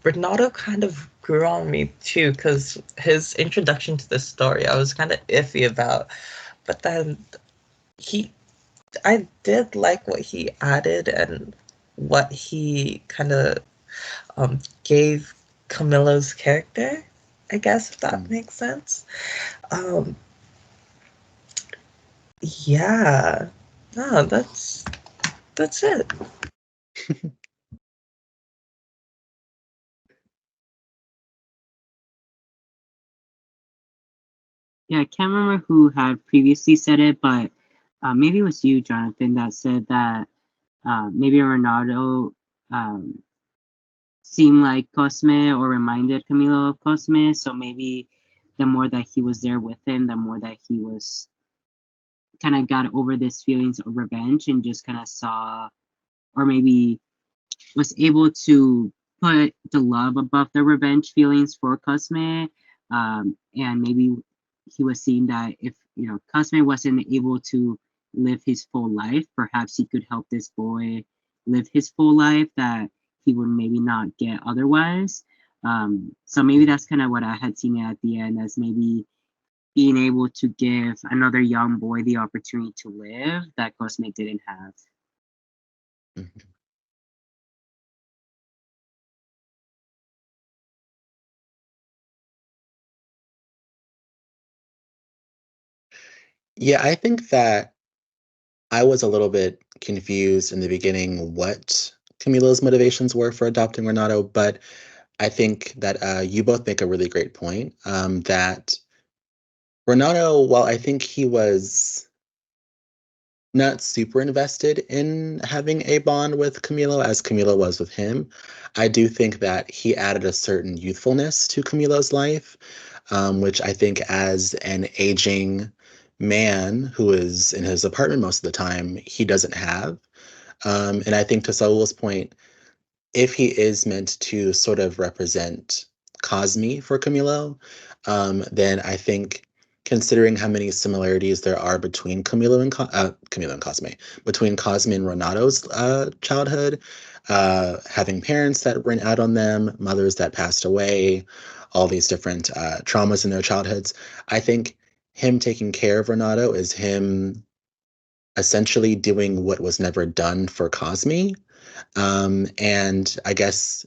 Renato kind of grew on me too, because his introduction to the story I was kind of iffy about, but then he, I did like what he added and what he kind of gave Camilo's character, I guess, if that makes sense. Um, yeah, no, that's it. Yeah, I can't remember who had previously said it, but maybe it was you, Jonathan, that said that maybe Ronaldo seemed like Cosme or reminded Camilo of Cosme. So maybe the more that he was there with him, the more that he was kind of got over this feelings of revenge and just kind of saw, or maybe was able to put the love above the revenge feelings for Cosme. And maybe he was seeing that if Cosme wasn't able to live his full life, perhaps he could help this boy live his full life that he would maybe not get otherwise. So maybe that's kind of what I had seen at the end as maybe being able to give another young boy the opportunity to live that Cosme didn't have. Mhm. Yeah, I think that I was a little bit confused in the beginning what Camilo's motivations were for adopting Renato, but I think that you both make a really great point, that Renato, while I think he was not super invested in having a bond with Camilo as Camilo was with him, I do think that he added a certain youthfulness to Camilo's life, which I think as an aging man who is in his apartment most of the time, he doesn't have. And I think to Saul's point, if he is meant to sort of represent Cosme for Camilo, then I think considering how many similarities there are between Camilo and Cosme, between Cosme and Renato's childhood, having parents that went out on them, mothers that passed away, all these different traumas in their childhoods, I think him taking care of Renato is him essentially doing what was never done for Cosme. And I guess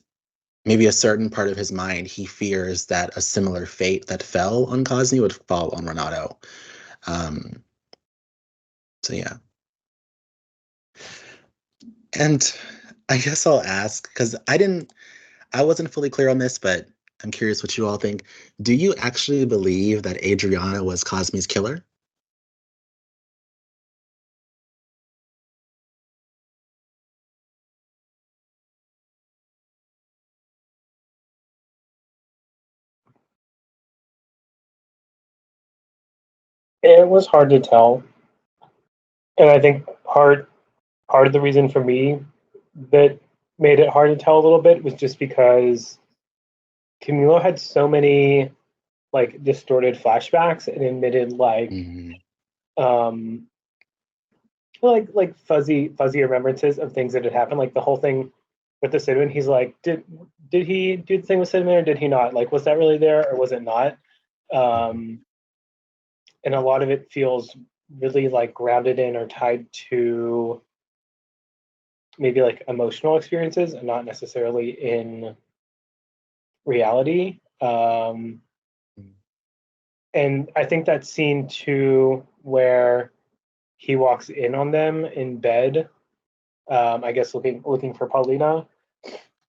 maybe a certain part of his mind, he fears that a similar fate that fell on Cosme would fall on Renato. Um, so yeah. And I guess I'll ask, because I wasn't fully clear on this, but I'm curious what you all think. Do you actually believe that Adriana was Cosme's killer? It was hard to tell, and I think part of the reason for me that made it hard to tell a little bit was just because Camilo had so many like distorted flashbacks and admitted Mhm. um like fuzzy remembrances of things that had happened. Like the whole thing with the cinnamon, he's like, did he do the thing with cinnamon or did he not? Like, was that really there or was it not? Um, and a lot of it feels really like grounded in or tied to maybe like emotional experiences and not necessarily in reality. And I think that scene too, where he walks in on them in bed, I guess looking for Paulina,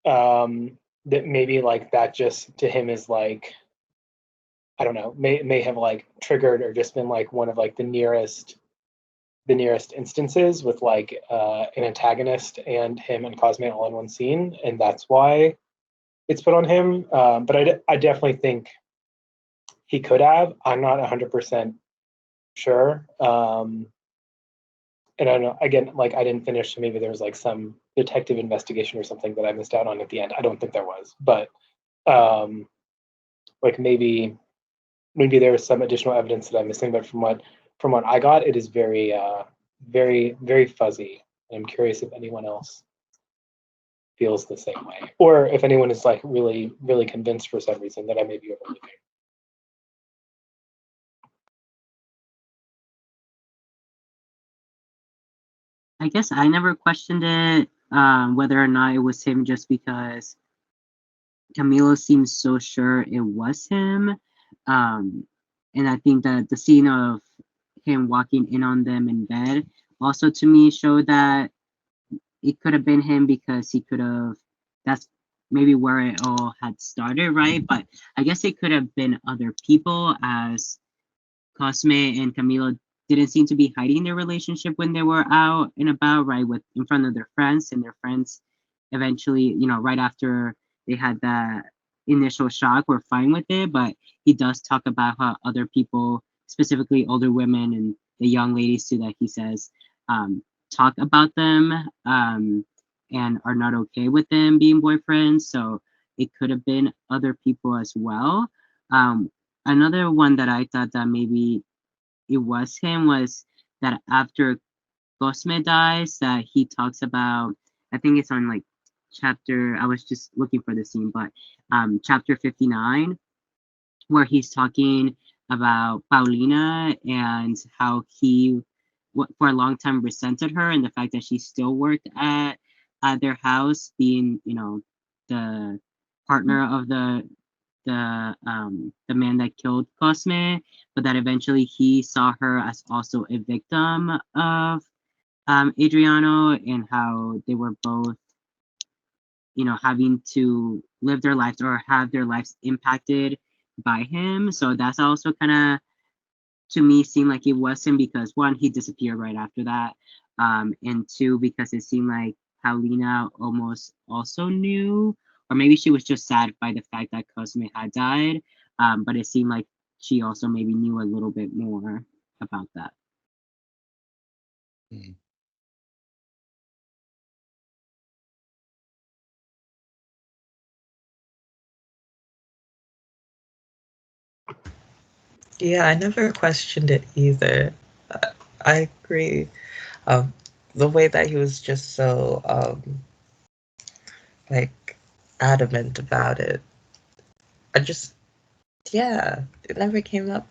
that maybe like that just to him is like, I don't know, may have like triggered or just been like one of like the nearest instances with like an antagonist and him and Cosme all in one scene, and that's why it's put on him. But I definitely think he could have. I'm not 100% sure. And I don't know. Again, like I didn't finish, so maybe there was like some detective investigation or something that I missed out on at the end. I don't think there was, but um, like maybe there was some additional evidence that I'm missing. But from what I got, it is very very fuzzy I'm curious if anyone else feels the same way, or if anyone is like really, really convinced for some reason that I may be overlooking. I guess I never questioned it, whether or not it was him, just because Camilo seems so sure it was him. And I think that the scene of him walking in on them in bed also to me showed that it could have been him, because he could have, that's maybe where it all had started, right? But I guess it could have been other people, as Cosme and Camilo didn't seem to be hiding their relationship when they were out and about, right, with in front of their friends, and their friends eventually, right after they had that initial shock, were fine with it. But he does talk about how other people, specifically older women and the young ladies too, that he says talk about them, and are not okay with them being boyfriends. So it could have been other people as well. Another one that I thought that maybe it was him was that after Cosme dies, that he talks about, I think it's on like chapter, I was just looking for the scene, but chapter 59, where he's talking about Paulina and how he for a long time resented her, and the fact that she still worked at their house, being the partner of the man that killed Cosme, but that eventually he saw her as also a victim of Adriano, and how they were both having to live their lives or have their lives impacted by him. So that's also kind of, to me, seemed like it was him, because one, he disappeared right after that, and two, because it seemed like Paulina almost also knew, or maybe she was just sad by the fact that Cosme had died, but it seemed like she also maybe knew a little bit more about that. Mm. Yeah, I never questioned it either. I agree. The way that he was just so like adamant about it. I just, yeah, it never came up.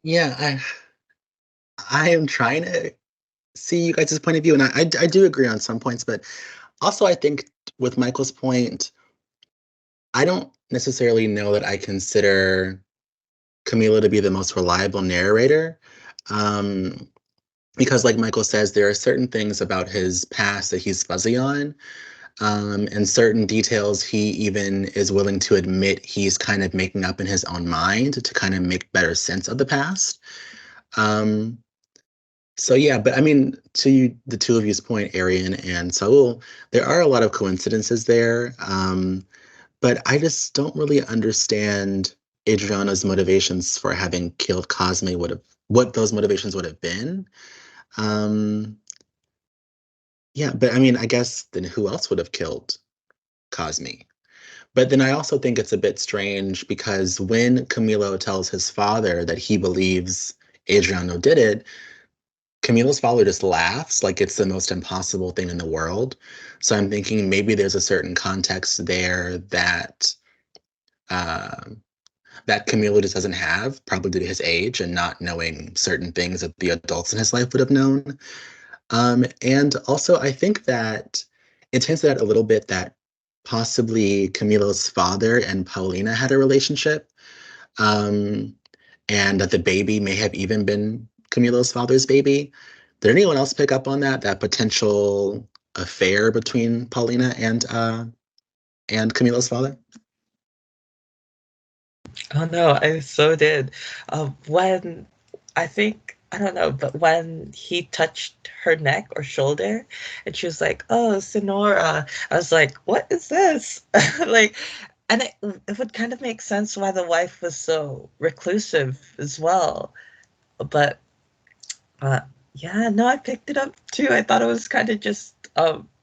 Yeah, I am trying to see you guys' point of view, and I do agree on some points, but also I think with Michael's point, I don't necessarily know that I consider Camila to be the most reliable narrator. Um, because like Michael says, there are certain things about his past that he's fuzzy on, and certain details he even is willing to admit he's kind of making up in his own mind to kind of make better sense of the past. Um, so yeah, but I mean, to you, the two of you's point, Arian and Saul, there are a lot of coincidences there. But I just don't really understand Adriana's motivations for having killed Cosme, what those motivations would have been. Um, yeah, but I mean, I guess then who else would have killed Cosme? But then I also think it's a bit strange because when Camilo tells his father that he believes Adriano did it, Camilo's father just laughs like it's the most impossible thing in the world. So I'm thinking maybe there's a certain context there uh, that Camilo just doesn't have, probably due to his age and not knowing certain things that the adults in his life would have known. And also, I think that it hints at a little bit that possibly Camilo's father and Paulina had a relationship, um, and that the baby may have even been Camilo's father's baby. Did anyone else pick up on that potential affair between Paulina and Camilo's father? Oh no, I so did. When I think, I don't know, but when he touched her neck or shoulder, and she was like, "Oh, Sonora," I was like, "What is this?" Like, and it would kind of make sense why the wife was so reclusive as well. But yeah, no, I picked it up too. I thought it was kind of just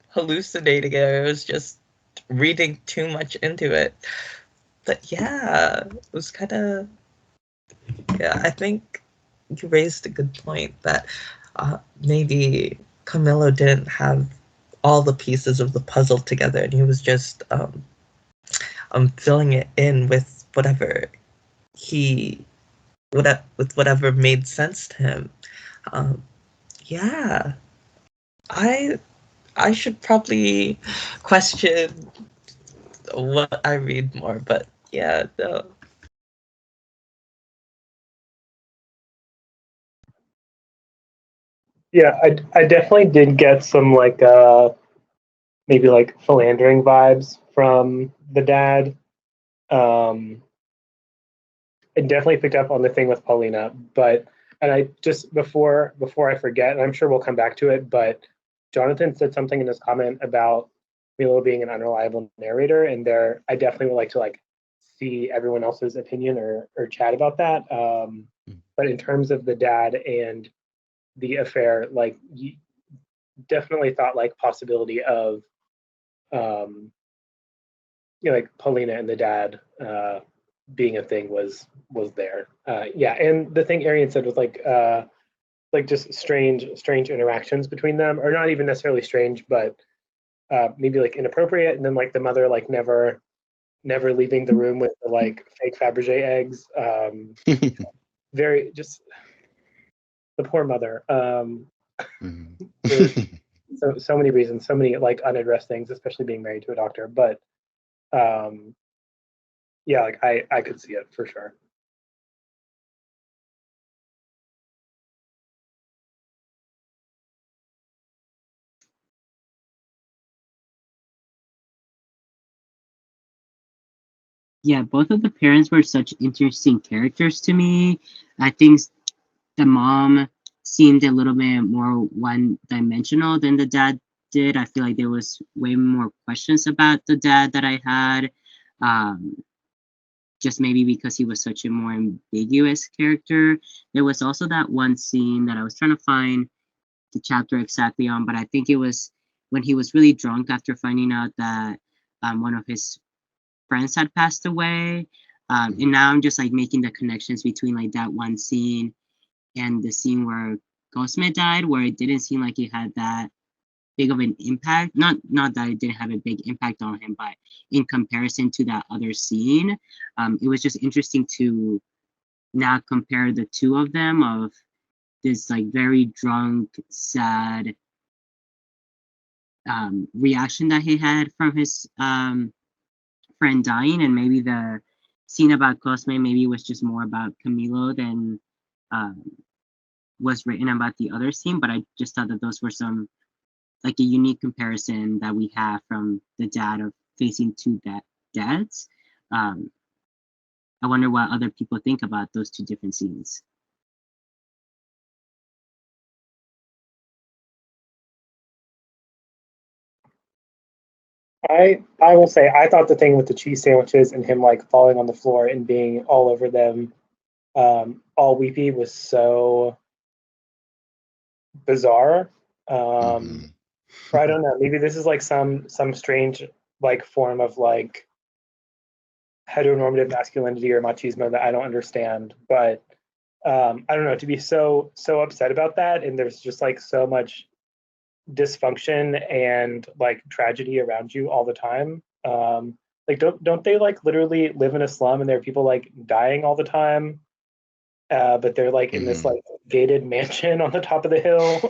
hallucinating it. It was just reading too much into it. But yeah, it was kind of, yeah, I think you raised a good point that maybe Camilo didn't have all the pieces of the puzzle together, and he was just filling it in with whatever he with whatever made sense to him. Um, yeah, I I should probably question what I read more, but yeah, no. Yeah, I definitely did get some like maybe like philandering vibes from the dad. Um, I definitely picked up on the thing with Paulina, but and I just before I forget, and I'm sure we'll come back to it, but Johnathan said something in his comment about Milo being an unreliable narrator, and there I definitely would like to like see everyone else's opinion or chat about that. But in terms of the dad and the affair, like definitely thought like possibility of you know, like Paulina and the dad being a thing was there. Yeah, and the thing Arian said was like just strange interactions between them, or not even necessarily strange, but maybe like inappropriate. And then like the mother like never leaving the room with the like fake Fabergé eggs. Very just the poor mother. There's so many reasons, so many like unaddressed things, especially being married to a doctor. But um, yeah, like I could see it for sure. Yeah, both of the parents were such interesting characters to me. I think the mom seemed a little bit more one-dimensional than the dad did. I feel like there was way more questions about the dad that I had. Um, just maybe because he was such a more ambiguous character. There was also that one scene that I was trying to find the chapter exactly on, but I think it was when he was really drunk after finding out that one of his friends had passed away. And now I'm just like making the connections between like that one scene and the scene where Cosme died, where it didn't seem like it had that big of an impact. Not that it didn't have a big impact on him, but in comparison to that other scene, it was just interesting to now compare the two of them of this like very drunk, sad reaction that he had from his friend dying, and maybe the scene about Cosme maybe was just more about Camilo than um, was written about the other scene. But I just thought that those were some like a unique comparison that we have from the dad of facing two dads. Um, I wonder what other people think about those two different scenes. I will say I thought the thing with the cheese sandwiches and him like falling on the floor and being all over them, all weepy was so bizarre. Or I don't know. Maybe this is like some strange like form of like heteronormative masculinity or machismo that I don't understand. But I don't know. To be so upset about that, and there's just like so much dysfunction and like tragedy around you all the time. Like don't they like literally live in a slum and there are people like dying all the time? But they're like in this like gated mansion on the top of the hill.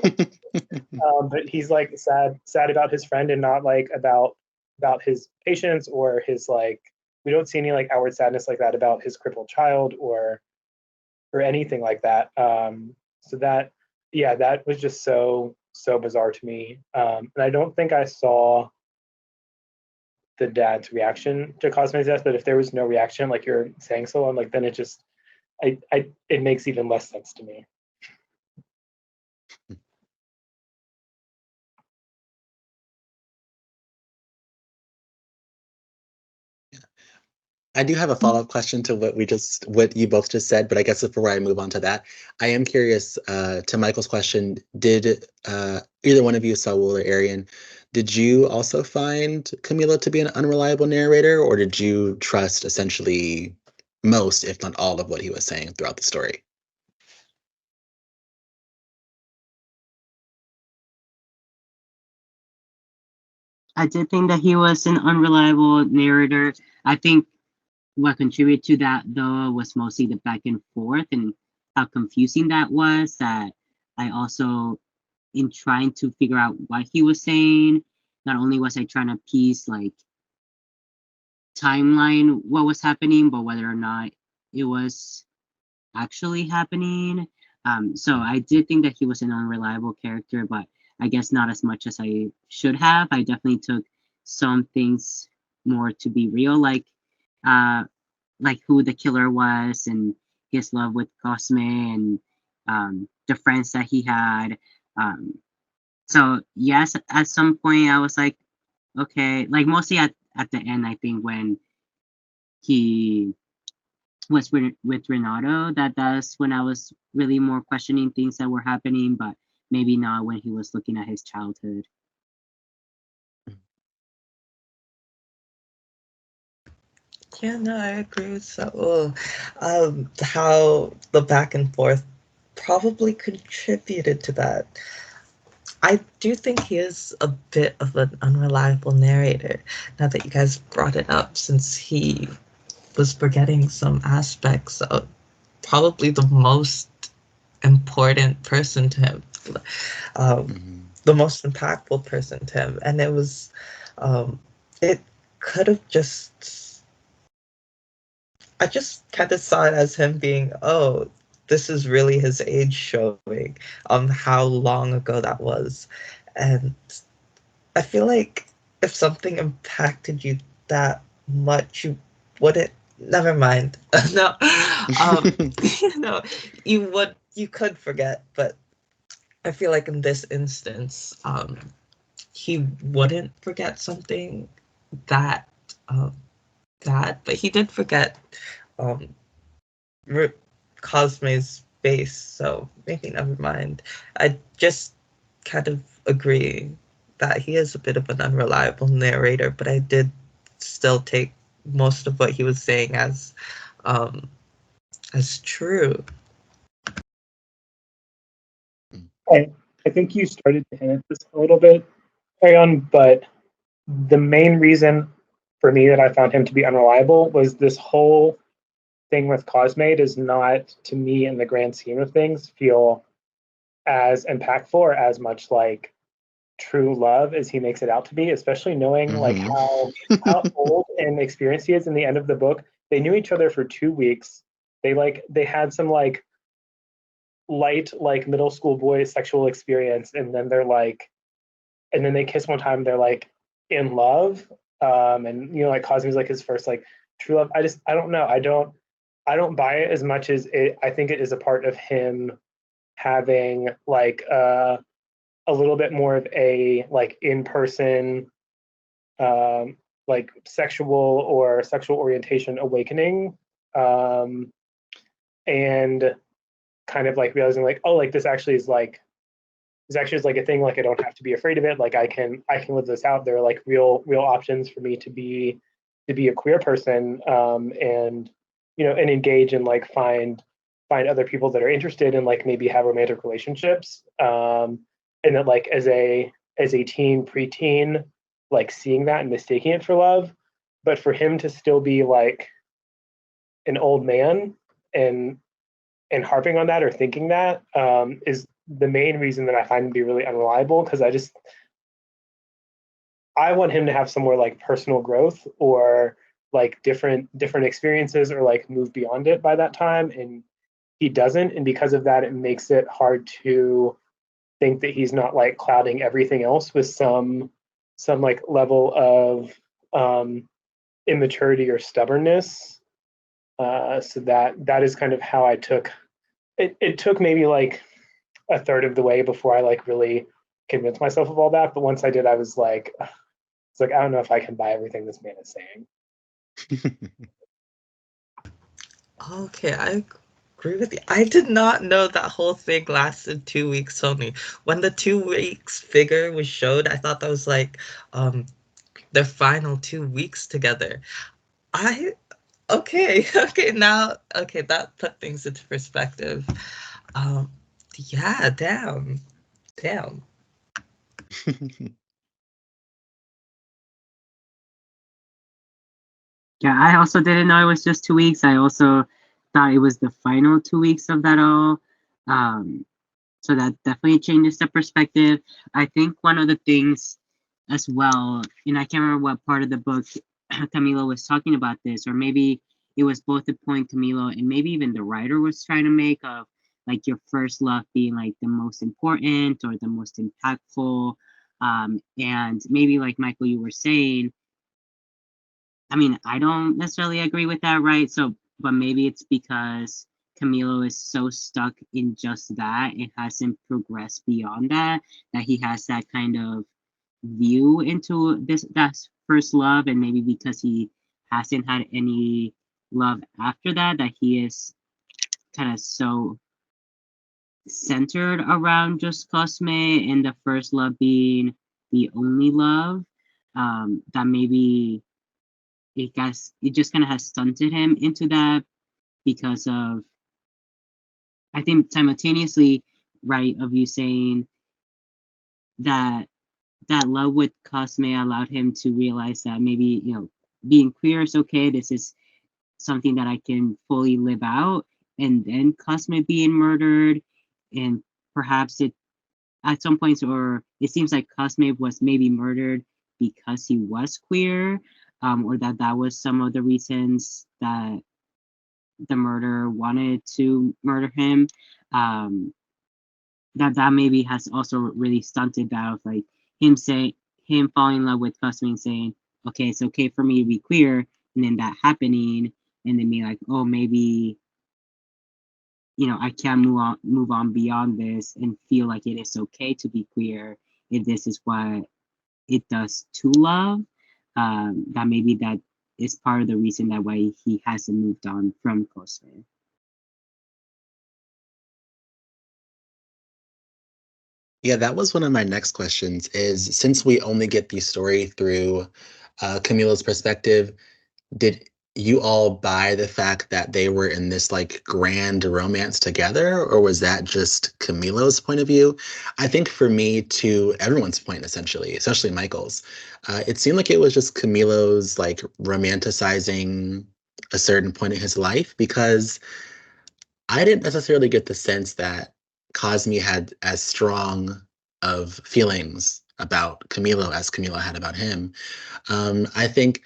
But he's like sad about his friend and not like about his patients or his like we don't see any like outward sadness like that about his crippled child or anything like that. So that yeah, that was just so bizarre to me. And I don't think I saw the dad's reaction to Cosme's death, but if there was no reaction, like you're saying so on, like then it just it makes even less sense to me. I do have a follow-up question to what you both just said, but I guess before I move on to that, I am curious to Michael's question. Did either one of you, Saul or Arian, did you also find Camila to be an unreliable narrator, or did you trust essentially most, if not all, of what he was saying throughout the story? I did think that he was an unreliable narrator. I think what contributed to that though was mostly the back and forth and how confusing that was. That I also, in trying to figure out what he was saying, not only was I trying to piece like timeline what was happening, but whether or not it was actually happening. So I did think that he was an unreliable character, but I guess not as much as I should have. I definitely took some things more to be real, uh, like who the killer was and his love with Cosme and the friends that he had. Um, so yes, at some point I was like, okay, like mostly at the end, I think when he was with Renato, that's when I was really more questioning things that were happening, but maybe not when he was looking at his childhood. Yeah, no, I agree with Saul. How the back and forth probably contributed to that. I do think he is a bit of an unreliable narrator. Now that you guys brought it up, since he was forgetting some aspects of probably the most important person to him, the most impactful person to him, and it could have just. I just kind of saw it as him being, oh, this is really his age showing, how long ago that was, and I feel like if something impacted you that much, you wouldn't. Never mind. No, no, you could forget, but I feel like in this instance, he wouldn't forget something that um, that, but he did forget um, Cosme's face, so maybe never mind. I just kind of agree that he is a bit of an unreliable narrator, but I did still take most of what he was saying um, as true. I think you started to hint at this a little bit, Arion, but the main reason for me that I found him to be unreliable was this whole thing with Cosme does not, to me, in the grand scheme of things, feel as impactful or as much like true love as he makes it out to be, especially knowing like how old and experienced he is in the end of the book. They knew each other for 2 weeks. They had some like light like middle school boy sexual experience, and then and then they kiss one time. They're like in love, and like Cosme's like his first like true love. I don't know. I don't buy it as much as it. I think it is a part of him having like a little bit more of a like in person like sexual orientation awakening, um, and kind of like realizing like, oh, like this actually is like a thing. Like I don't have to be afraid of it. Like I can live this out. There are like real options for me to be a queer person, and and engage and like find other people that are interested and like maybe have romantic relationships. And that like as a teen preteen, like seeing that and mistaking it for love, but for him to still be like an old man and harping on that or thinking that, is the main reason that I find him to be really unreliable, because I want him to have some more like personal growth or like different experiences or like move beyond it by that time, and he doesn't, and because of that it makes it hard to think that he's not like clouding everything else with some like level of immaturity or stubbornness. So that is kind of how I took it. It took maybe like a third of the way before I like really convinced myself of all that. But once I did, I was like, it's like I don't know if I can buy everything this man is saying. Okay, I agree with you. I did not know that whole thing lasted 2 weeks only. When the 2 weeks figure was showed, I thought that was like um their final 2 weeks together. I okay, okay, now okay, that put things into perspective. Um yeah, damn. Damn. Yeah, I also didn't know it was just 2 weeks. I also thought it was the final 2 weeks of that all. Um, so that definitely changes the perspective. I think one of the things as well, and I can't remember what part of the book Camilo was talking about this, or maybe it was both the point Camilo and maybe even the writer was trying to make of like your first love being like the most important or the most impactful. And maybe like Michael, you were saying, I mean, I don't necessarily agree with that, right? So, but maybe it's because Camilo is so stuck in just that and hasn't progressed beyond that, that he has that kind of view into this that's first love, and maybe because he hasn't had any love after that, that he is kind of so centered around just Cosme and the first love being the only love, that maybe it just kind of has stunted him into that because of, I think, simultaneously, right, of you saying that that love with Cosme allowed him to realize that maybe, being queer is okay, this is something that I can fully live out. And then Cosme being murdered, and perhaps it at some points, or it seems like Cosme was maybe murdered because he was queer, or that was some of the reasons that the murderer wanted to murder him. Um, that maybe has also really stunted that of like him falling in love with Cosme and saying, okay, it's okay for me to be queer, and then that happening, and then be like, oh, maybe I can move on beyond this and feel like it is okay to be queer if this is what it does to love. That maybe that is part of the reason that why he hasn't moved on from Cosme. Yeah, that was one of my next questions is since we only get the story through Camilo's perspective, did you all buy the fact that they were in this like grand romance together, or was that just Camilo's point of view? I think for me, to everyone's point, essentially, especially Michael's, it seemed like it was just Camilo's like romanticizing a certain point in his life because I didn't necessarily get the sense that Cosme had as strong of feelings about Camilo as Camilo had about him. I think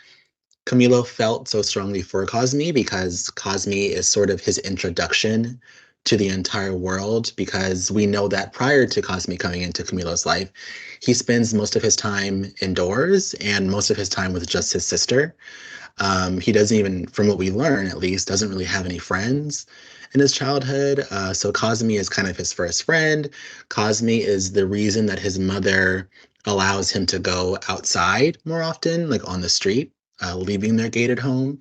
Camilo felt so strongly for Cosme because Cosme is sort of his introduction to the entire world, because we know that prior to Cosme coming into Camilo's life, he spends most of his time indoors and most of his time with just his sister. He doesn't even, from what we learn at least, doesn't really have any friends in his childhood. So Cosme is kind of his first friend. Cosme is the reason that his mother allows him to go outside more often, like on the street, leaving their gated home,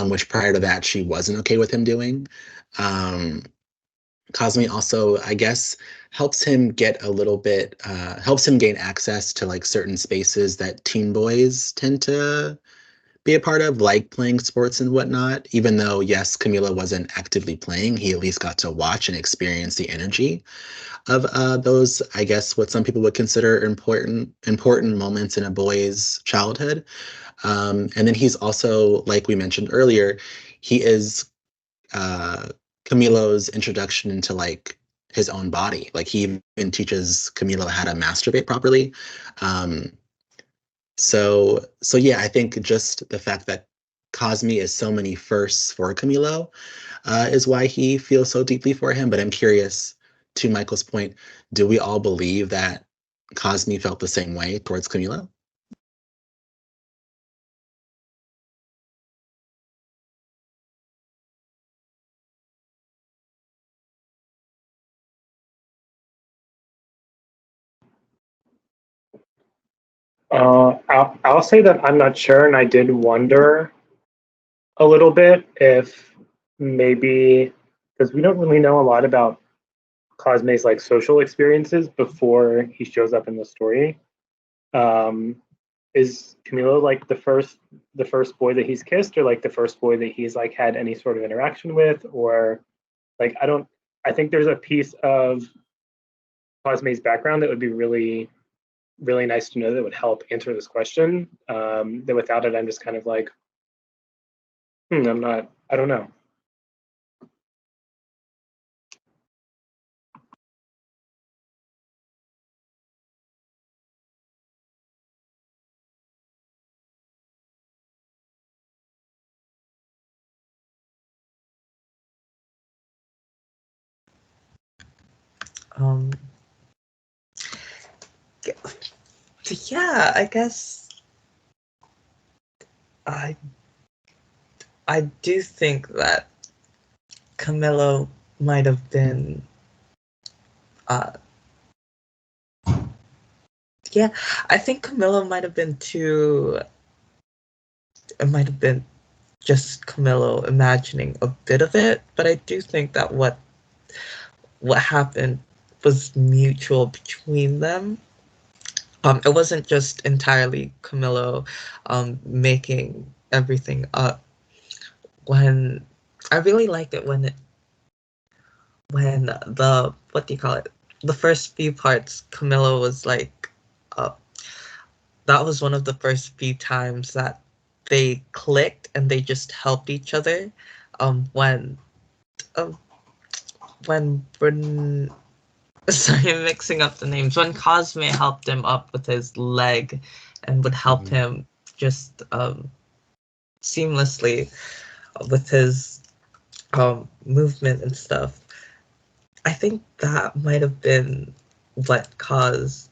which prior to that she wasn't okay with him doing. Um, Cosme also, I guess, helps him get a little bit, helps him gain access to like certain spaces that teen boys tend to be a part of, like playing sports and whatnot. Even though, yes, Camila wasn't actively playing, he at least got to watch and experience the energy of those, I guess, what some people would consider important moments in a boy's childhood. And then he's also, like we mentioned earlier, he is uh, Camilo's introduction into like his own body. Like he even teaches Camilo how to masturbate properly. Um, so yeah, I think just the fact that Cosme is so many firsts for Camilo is why he feels so deeply for him. But I'm curious, to Michael's point, do we all believe that Cosme felt the same way towards Camilo? I'll say that I'm not sure, and I did wonder a little bit if maybe because we don't really know a lot about Cosme's like social experiences before he shows up in the story. Um, is Camilo like the first boy that he's kissed, or like the first boy that he's like had any sort of interaction with, or like I don't. I think there's a piece of Cosme's background that would be really really nice to know that would help answer this question. That without it, I'm just kind of like I'm not. I don't know. Um, yeah, I guess I I do think that Camilo might have been uh yeah, I think Camilo might have been too it might have been just Camilo imagining a bit of it, but I do think that what happened was mutual between them. It wasn't just entirely Camilo making everything up. When I really liked it when the what do you call it? The first few parts, Camilo was like, uh, that was one of the first few times that they clicked and they just helped each other. When um, when sorry, I'm mixing up the names. When Cosme helped him up with his leg and would help Mhm. him just seamlessly with his movement and stuff. I think that might have been what caused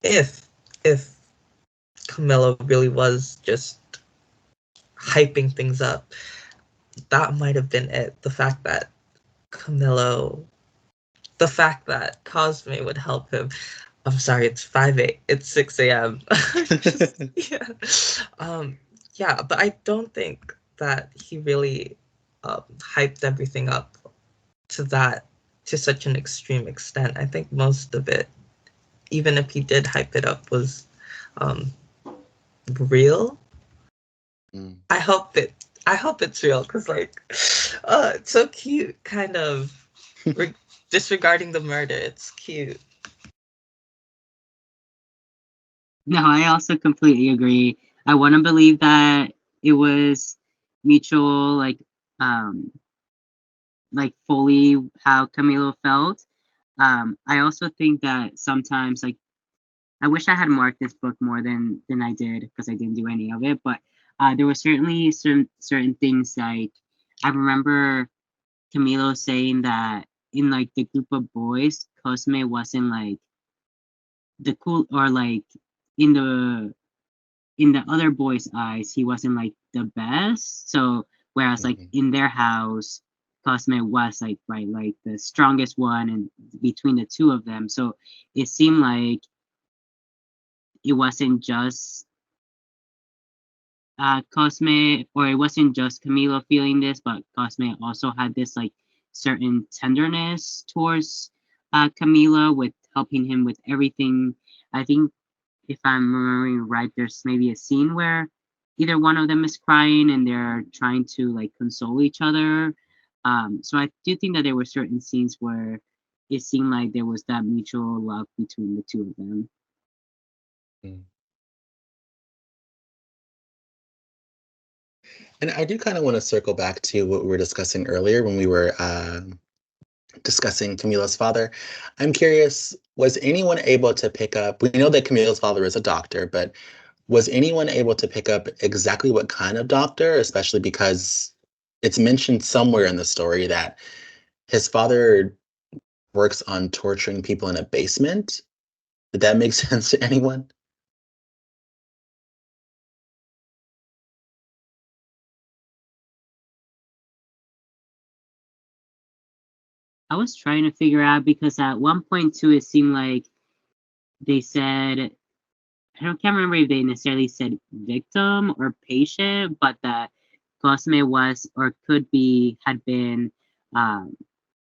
if if Camilla really was just hyping things up. That might have been it. Camilo, the fact that Cosme would help him. I'm sorry, it's 5 it's 6 a.m. Just yeah. Um yeah, but I don't think that he really hyped everything up to that to such an extreme extent. I think most of it, even if he did hype it up, was um real. Mm. I hope it's real because like it's so cute kind of re- disregarding the murder. It's cute. No, I also completely agree. I want to believe that it was mutual, um, like fully how Camilo felt. I also think that sometimes, like, I wish I had marked this book more than I did because I didn't do any of it. But there were certainly certain things like I remember Camilo saying that in like the group of boys, Cosme wasn't like the cool or like in the in the other boys' eyes, he wasn't like the best. So whereas like Mhm. in their house, Cosme was like right like the strongest one and between the two of them. So it seemed like it wasn't just Cosme, or it wasn't just Camilo feeling this, but Cosme also had this like certain tenderness towards Camilo with helping him with everything. I think if I'm remembering right, there's maybe a scene where either one of them is crying and they're trying to like console each other. So I do think that there were certain scenes where it seemed like there was that mutual love between the two of them. Mm. And I do kind of want to circle back to what we were discussing earlier when we were discussing Camila's father. I'm curious, was anyone able to pick up? We know that Camila's father is a doctor, but was anyone able to pick up exactly what kind of doctor, especially because it's mentioned somewhere in the story that his father works on torturing people in a basement? Did that make sense to anyone? I was trying to figure out because at one point too, it seemed like they said can't remember if they necessarily said victim or patient, but that Cosme was or could be had been um,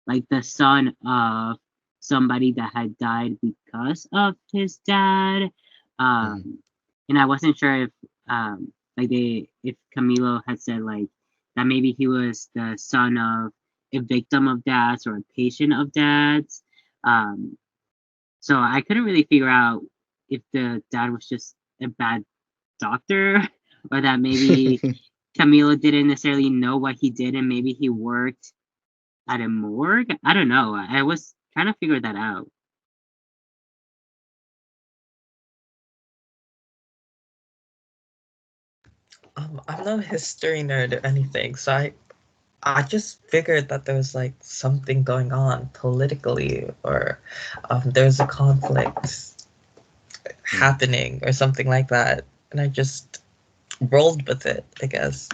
like the son of somebody that had died because of his dad. Mm. Um, and I wasn't sure like if Camilo had said like that maybe he was the son of a victim of dads or a patient of dads. Um, so I couldn't really figure out if the dad was just a bad doctor or that maybe Camilo didn't necessarily know what he did and maybe he worked at a morgue. I don't know. I was trying to figure that out. I'm no history nerd or anything, so I just figured that there was like something going on politically, or there's a conflict happening or something like that, and I just rolled with it, I guess.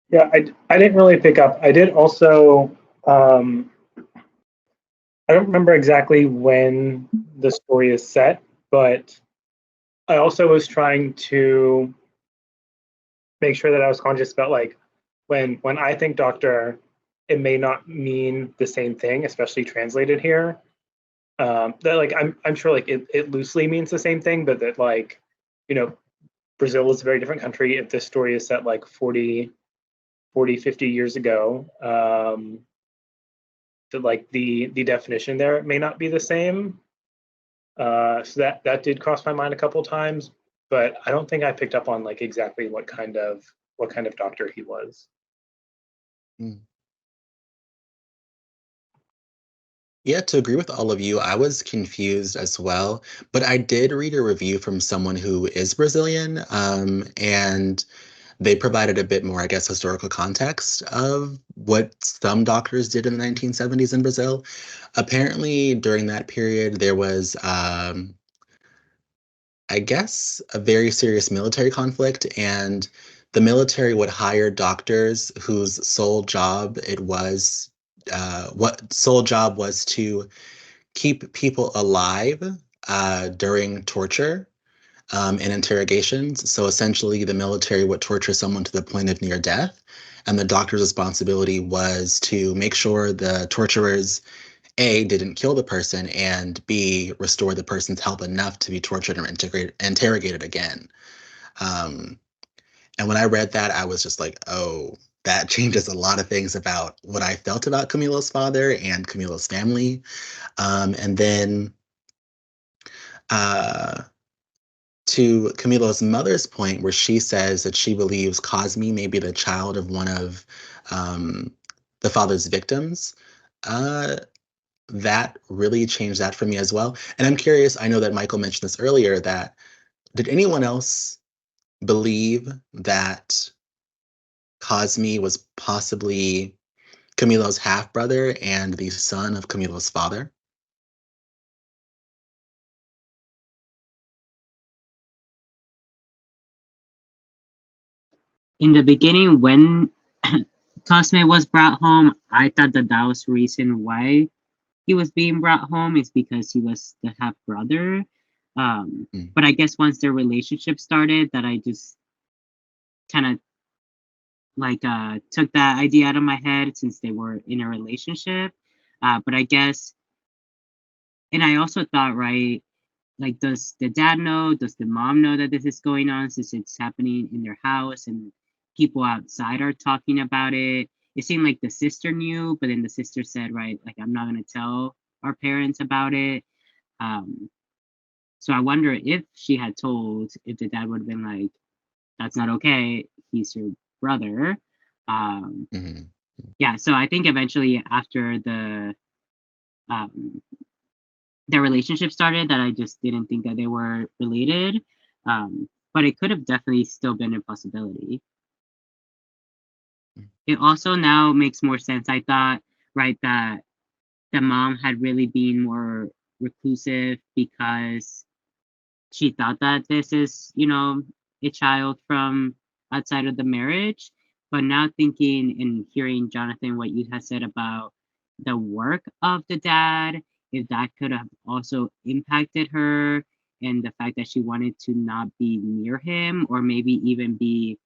Yeah, I didn't really pick up. I did also, um, I don't remember exactly when the story is set, but I also was trying to make sure that I was conscious about like when I think doctor, it may not mean the same thing, especially translated here. That like I'm sure like it loosely means the same thing, but that like, you know, Brazil is a very different country. If this story is set like 50 years ago, that like the definition there may not be the same. So that did cross my mind a couple times, but I don't think I picked up on like exactly what kind of doctor he was. Mm. Yeah, to agree with all of you, I was confused as well, but I did read a review from someone who is Brazilian, and they provided a bit more, I guess, historical context of what some doctors did in the 1970s in Brazil. Apparently, during that period, there was, I guess, a very serious military conflict, and the military would hire doctors whose sole job it was, what sole job was to keep people alive during torture and interrogations. So essentially, the military would torture someone to the point of near death, and the doctor's responsibility was to make sure the torturers A, didn't kill the person, and B, restore the person's health enough to be tortured or interrogated again. Um, and when I read that, I was just like, oh, that changes a lot of things about what I felt about Camilo's father and Camilo's family. And then uh, to Camilo's mother's point, where she says that she believes Cosme may be the child of one of um, the father's victims. Uh, that really changed that for me as well. And I'm curious, I know that Michael mentioned this earlier, that did anyone else believe that Cosme was possibly Camilo's half brother and the son of Camilo's father? In the beginning, when Cosme was brought home, I thought that that was the reason why he was being brought home is because he was the half brother. Mm. But I guess once their relationship started, that I just kind of like took that idea out of my head since they were in a relationship. But I guess, and I also thought, right, like, does the dad know? Does the mom know that this is going on since it's happening in their house and people outside are talking about it? It seemed like the sister knew, but then the sister said, right, like, I'm not going to tell our parents about it. Um, so I wonder if she had told, if the dad would have been like, that's not okay. He's your brother. Um, Mhm. yeah, so I think eventually after um, their relationship started, that I just didn't think that they were related. But it could have definitely still been a possibility. It also now makes more sense. I thought, right, that the mom had really been more reclusive because she thought that this is, a child from outside of the marriage. But now thinking and hearing, Jonathan, what you had said about the work of the dad, if that could have also impacted her, and the fact that she wanted to not be near him or maybe even be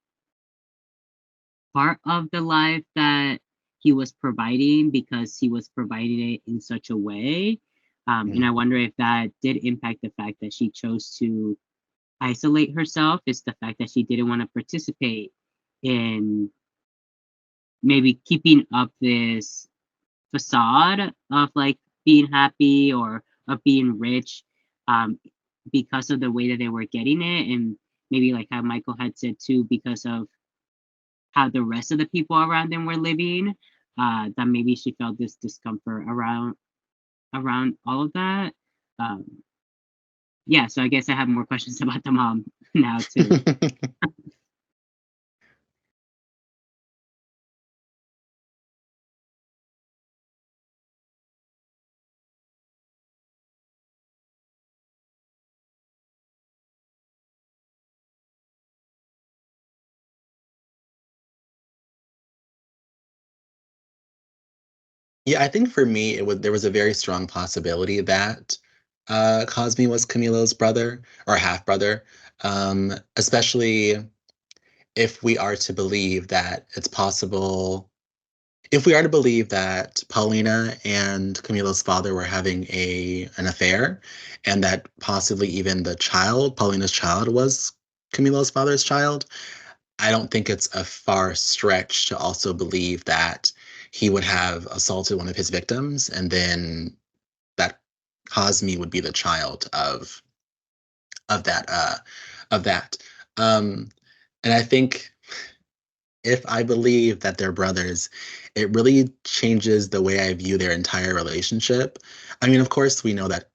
part of the life that he was providing because he was providing it in such a way. And I Mm. wonder if that did impact the fact that she chose to isolate herself, is the fact that she didn't want to participate in maybe keeping up this facade of like being happy or of being rich, because of the way that they were getting it, and maybe like how Michael had said too, because of how the rest of the people around them were living, that maybe she felt this discomfort around all of that. Um, yeah, so I guess I have more questions about the mom now too. Yeah, I think for me, there was a very strong possibility that Cosme was Camilo's brother or half brother, especially if we are to believe that it's possible. If we are to believe that Paulina and Camilo's father were having an affair, and that possibly even the child, Paulina's child, was Camilo's father's child, I don't think it's a far stretch to also believe that he would have assaulted one of his victims, and then that Cosme would be the child of that of that. Um, and I think if I believe that they're brothers, it really changes the way I view their entire relationship. I mean, of course, we know that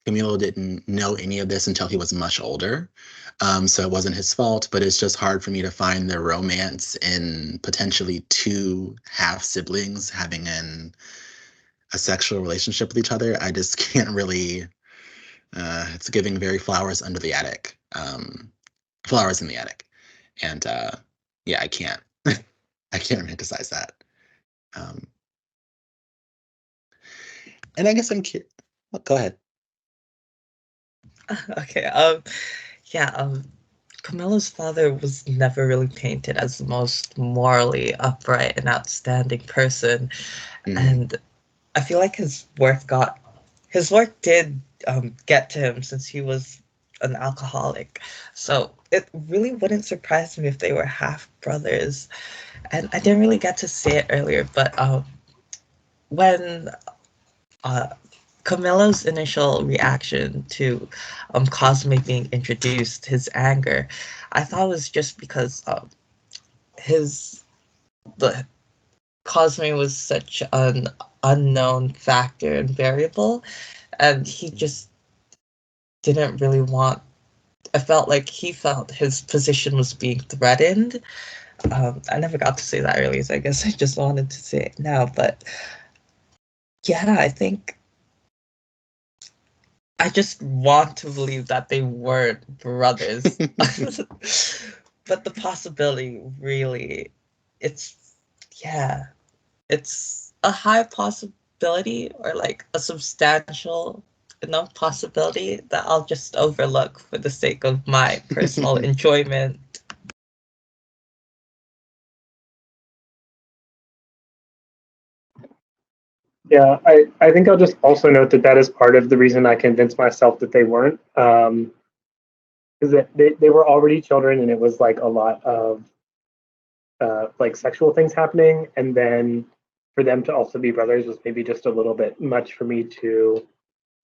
Camilo didn't know any of this until he was much older. So it wasn't his fault, but it's just hard for me to find the romance in potentially two half siblings having a sexual relationship with each other. I just can't really, it's giving very flowers under the attic, flowers in the attic. And yeah, I can't, I can't romanticize that. Um, and I guess I'm curious. Go ahead. Okay. Yeah. Camilla's father was never really painted as the most morally upright and outstanding person, and I feel like his work did get to him since he was an alcoholic. So it really wouldn't surprise me if they were half brothers. And I didn't really get to say it earlier, but when uh, Camilo's initial reaction to Cosme being introduced, his anger, I thought it was just because his the Cosme was such an unknown factor and variable, and he just didn't really want. I felt like he felt his position was being threatened. I never got to say that earlier, so I guess I just wanted to say it now. But yeah, I think I just want to believe that they weren't brothers. But the possibility really, it's, yeah, it's a high possibility or like a substantial enough possibility that I'll just overlook for the sake of my personal enjoyment. Yeah, I think I'll just also note that that is part of the reason I convinced myself that they weren't. Because they were already children and it was like a lot of like sexual things happening. And then for them to also be brothers was maybe just a little bit much for me to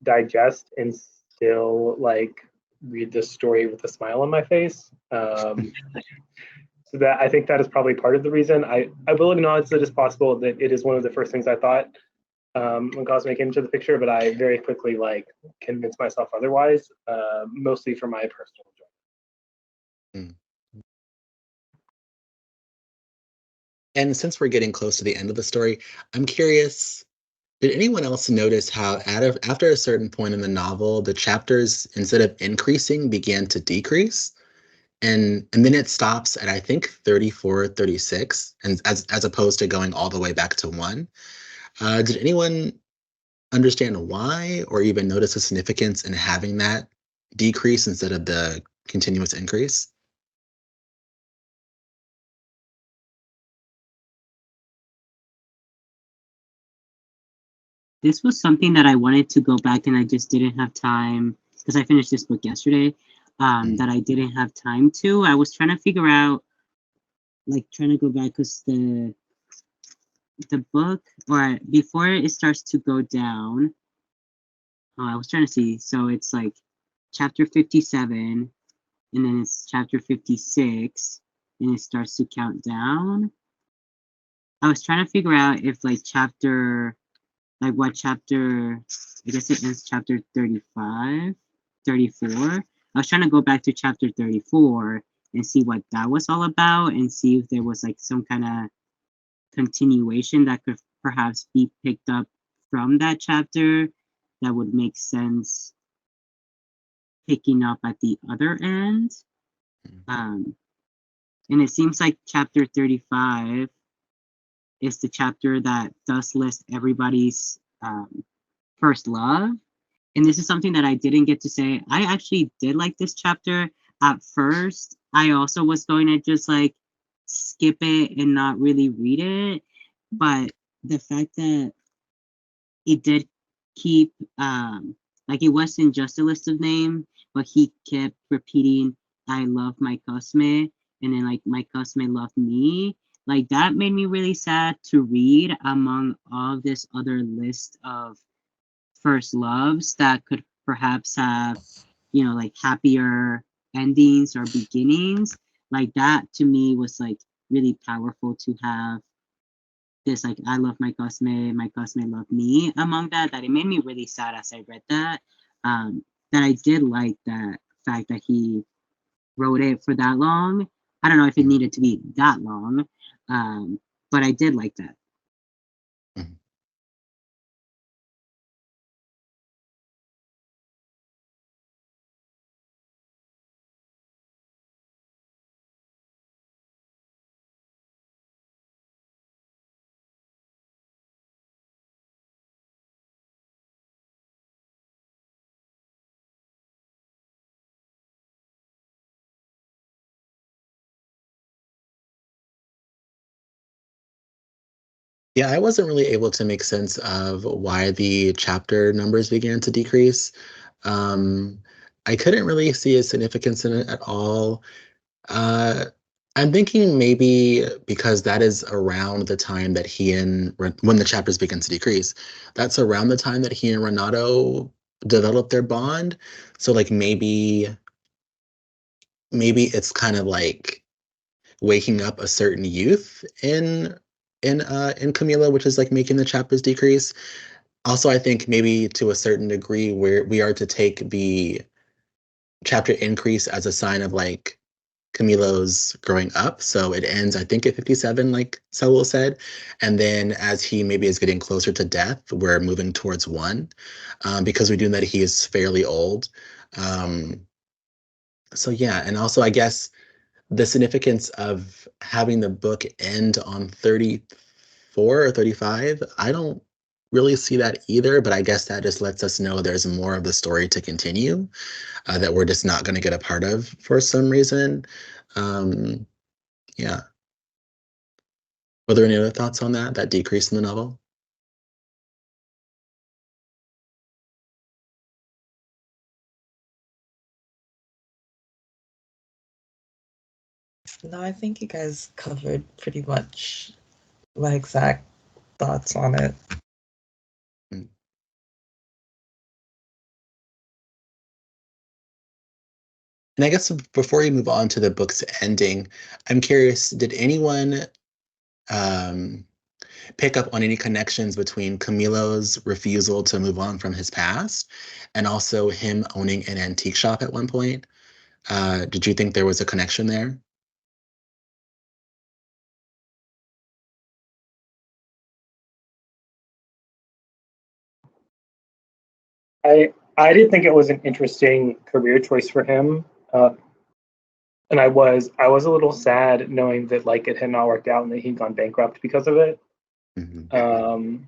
digest and still like read this story with a smile on my face. So that I think that is probably part of the reason. I will acknowledge that it's possible that it is one of the first things I thought when Cosme came into the picture, but I very quickly like convinced myself otherwise, mostly for my personal enjoyment. And since we're getting close to the end of the story, I'm curious, did anyone else notice how after a certain point in the novel, the chapters, instead of increasing, began to decrease? And then it stops at I think 34, 36, and as opposed to going all the way back to one. Did anyone understand why or even notice the significance in having that decrease instead of the continuous increase? This was something that I wanted to go back and I just didn't have time because I finished this book yesterday. That I didn't have time to. I was trying to figure out, like, trying to go back because the book, or before it starts to go down, I was trying to see. So it's like chapter 57, and then it's chapter 56, and it starts to count down. I was trying to figure out if like what chapter, I guess it is chapter 35, 34. I was trying to go back to chapter 34 and see what that was all about and see if there was like some kind of continuation that could perhaps be picked up from that chapter that would make sense picking up at the other end. Um, and it seems like chapter 35 is the chapter that does list everybody's first love. And this is something that I didn't get to say. I actually did like this chapter at first. I also was going to just like skip it and not really read it. But the fact that it did keep like it wasn't just a list of names, but he kept repeating, I love my Cosme, and then like my Cosme loved me. Like that made me really sad to read among all this other list of first loves that could perhaps have, like happier endings or beginnings. Like that to me was like really powerful to have this like I love my Cosme love me among that it made me really sad as I read that. That I did like that fact that he wrote it for that long. I don't know if it needed to be that long, but I did like that. Mhm. Yeah, I wasn't really able to make sense of why the chapter numbers began to decrease. Um, I couldn't really see a significance in it at all. Uh, I'm thinking maybe because that is around the time that when the chapters begin to decrease, that's around the time that he and Renato develop their bond. So like maybe it's kind of like waking up a certain youth in Camila, which is like making the chapters decrease. Also, I think maybe to a certain degree where we are to take the chapter increase as a sign of like Camilo's growing up. So it ends, I think, at 57, like Saul said. And then as he maybe is getting closer to death, we're moving towards one, because we do know that he is fairly old. Um, so yeah, and also I guess the significance of having the book end on 34 or 35, I don't really see that either, but I guess that just lets us know there's more of the story to continue, that we're just not going to get a part of for some reason. Um, yeah. Were there any other thoughts on that decrease in the novel? No, I think you guys covered pretty much my exact thoughts on it. Mm. And I guess before you move on to the book's ending, I'm curious, did anyone um, pick up on any connections between Camilo's refusal to move on from his past and also him owning an antique shop at one point? Did you think there was a connection there? I did think it was an interesting career choice for him, and I was a little sad knowing that like it had not worked out and that he'd gone bankrupt because of it. Mhm. Um,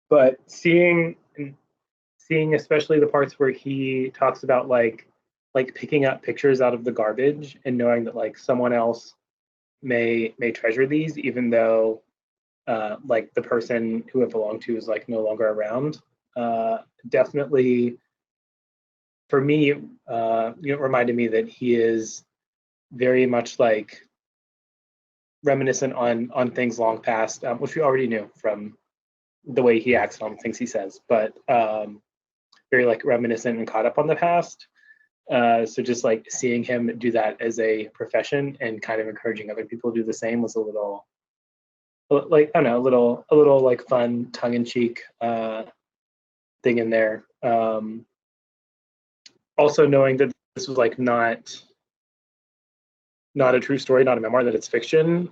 but seeing especially the parts where he talks about like picking up pictures out of the garbage and knowing that like someone else may treasure these even though like the person who it belonged to is like no longer around. Definitely for me, reminded me that he is very much like reminiscent on things long past, which we already knew from the way he acts on things he says, but very like reminiscent and caught up on the past. So just like seeing him do that as a profession and kind of encouraging other people to do the same was a little, like, I don't know, a little like fun tongue in cheek thing in there. Also knowing that this was like not a true story, not a memoir, that it's fiction,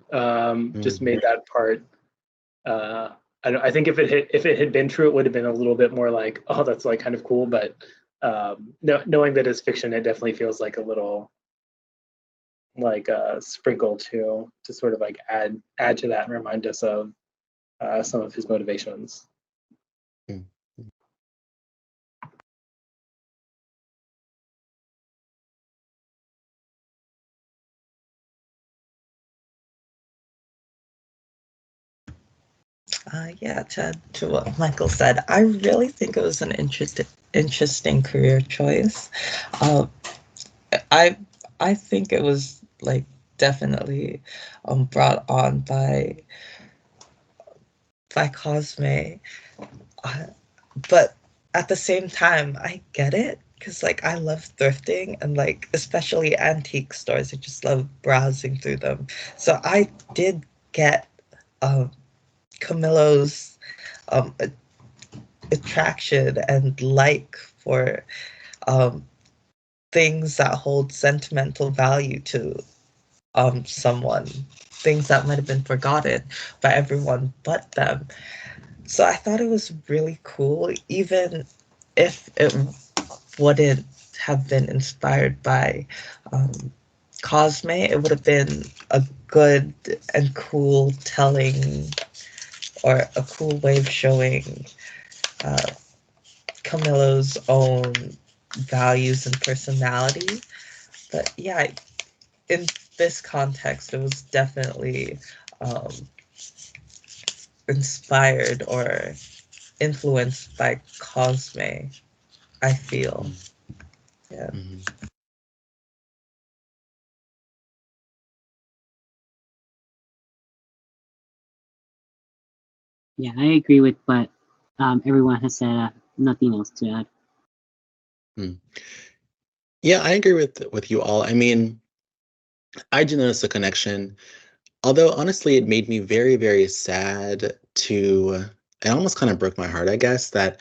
just made that part. I think if it had been true, it would have been a little bit more like, oh, that's like kind of cool. But knowing that it's fiction, it definitely feels like a little like a sprinkle to sort of like add to that and remind us of some of his motivations. Mm. Yeah, to add to what Michael said, I really think it was an interesting career choice. Uh, I think it was like definitely brought on by Cosme, but at the same time, I get it because like I love thrifting and like especially antique stores. I just love browsing through them. So I did get Camilo's attraction and like for um, things that hold sentimental value to someone, things that might have been forgotten by everyone but them. So I thought it was really cool, even if it wouldn't have been inspired by um, Cosme, it would have been a good and cool telling or a cool way of showing uh, Camilo's own values and personality. But yeah, in this context, it was definitely um, inspired or influenced by Cosme, I feel. Yeah. Mm-hmm. Yeah, I agree with what everyone has said. Nothing else to add. Mm. Yeah, I agree with you all. I mean, I do notice a connection. Although honestly, it made me very, very sad to, it almost kind of broke my heart, I guess, that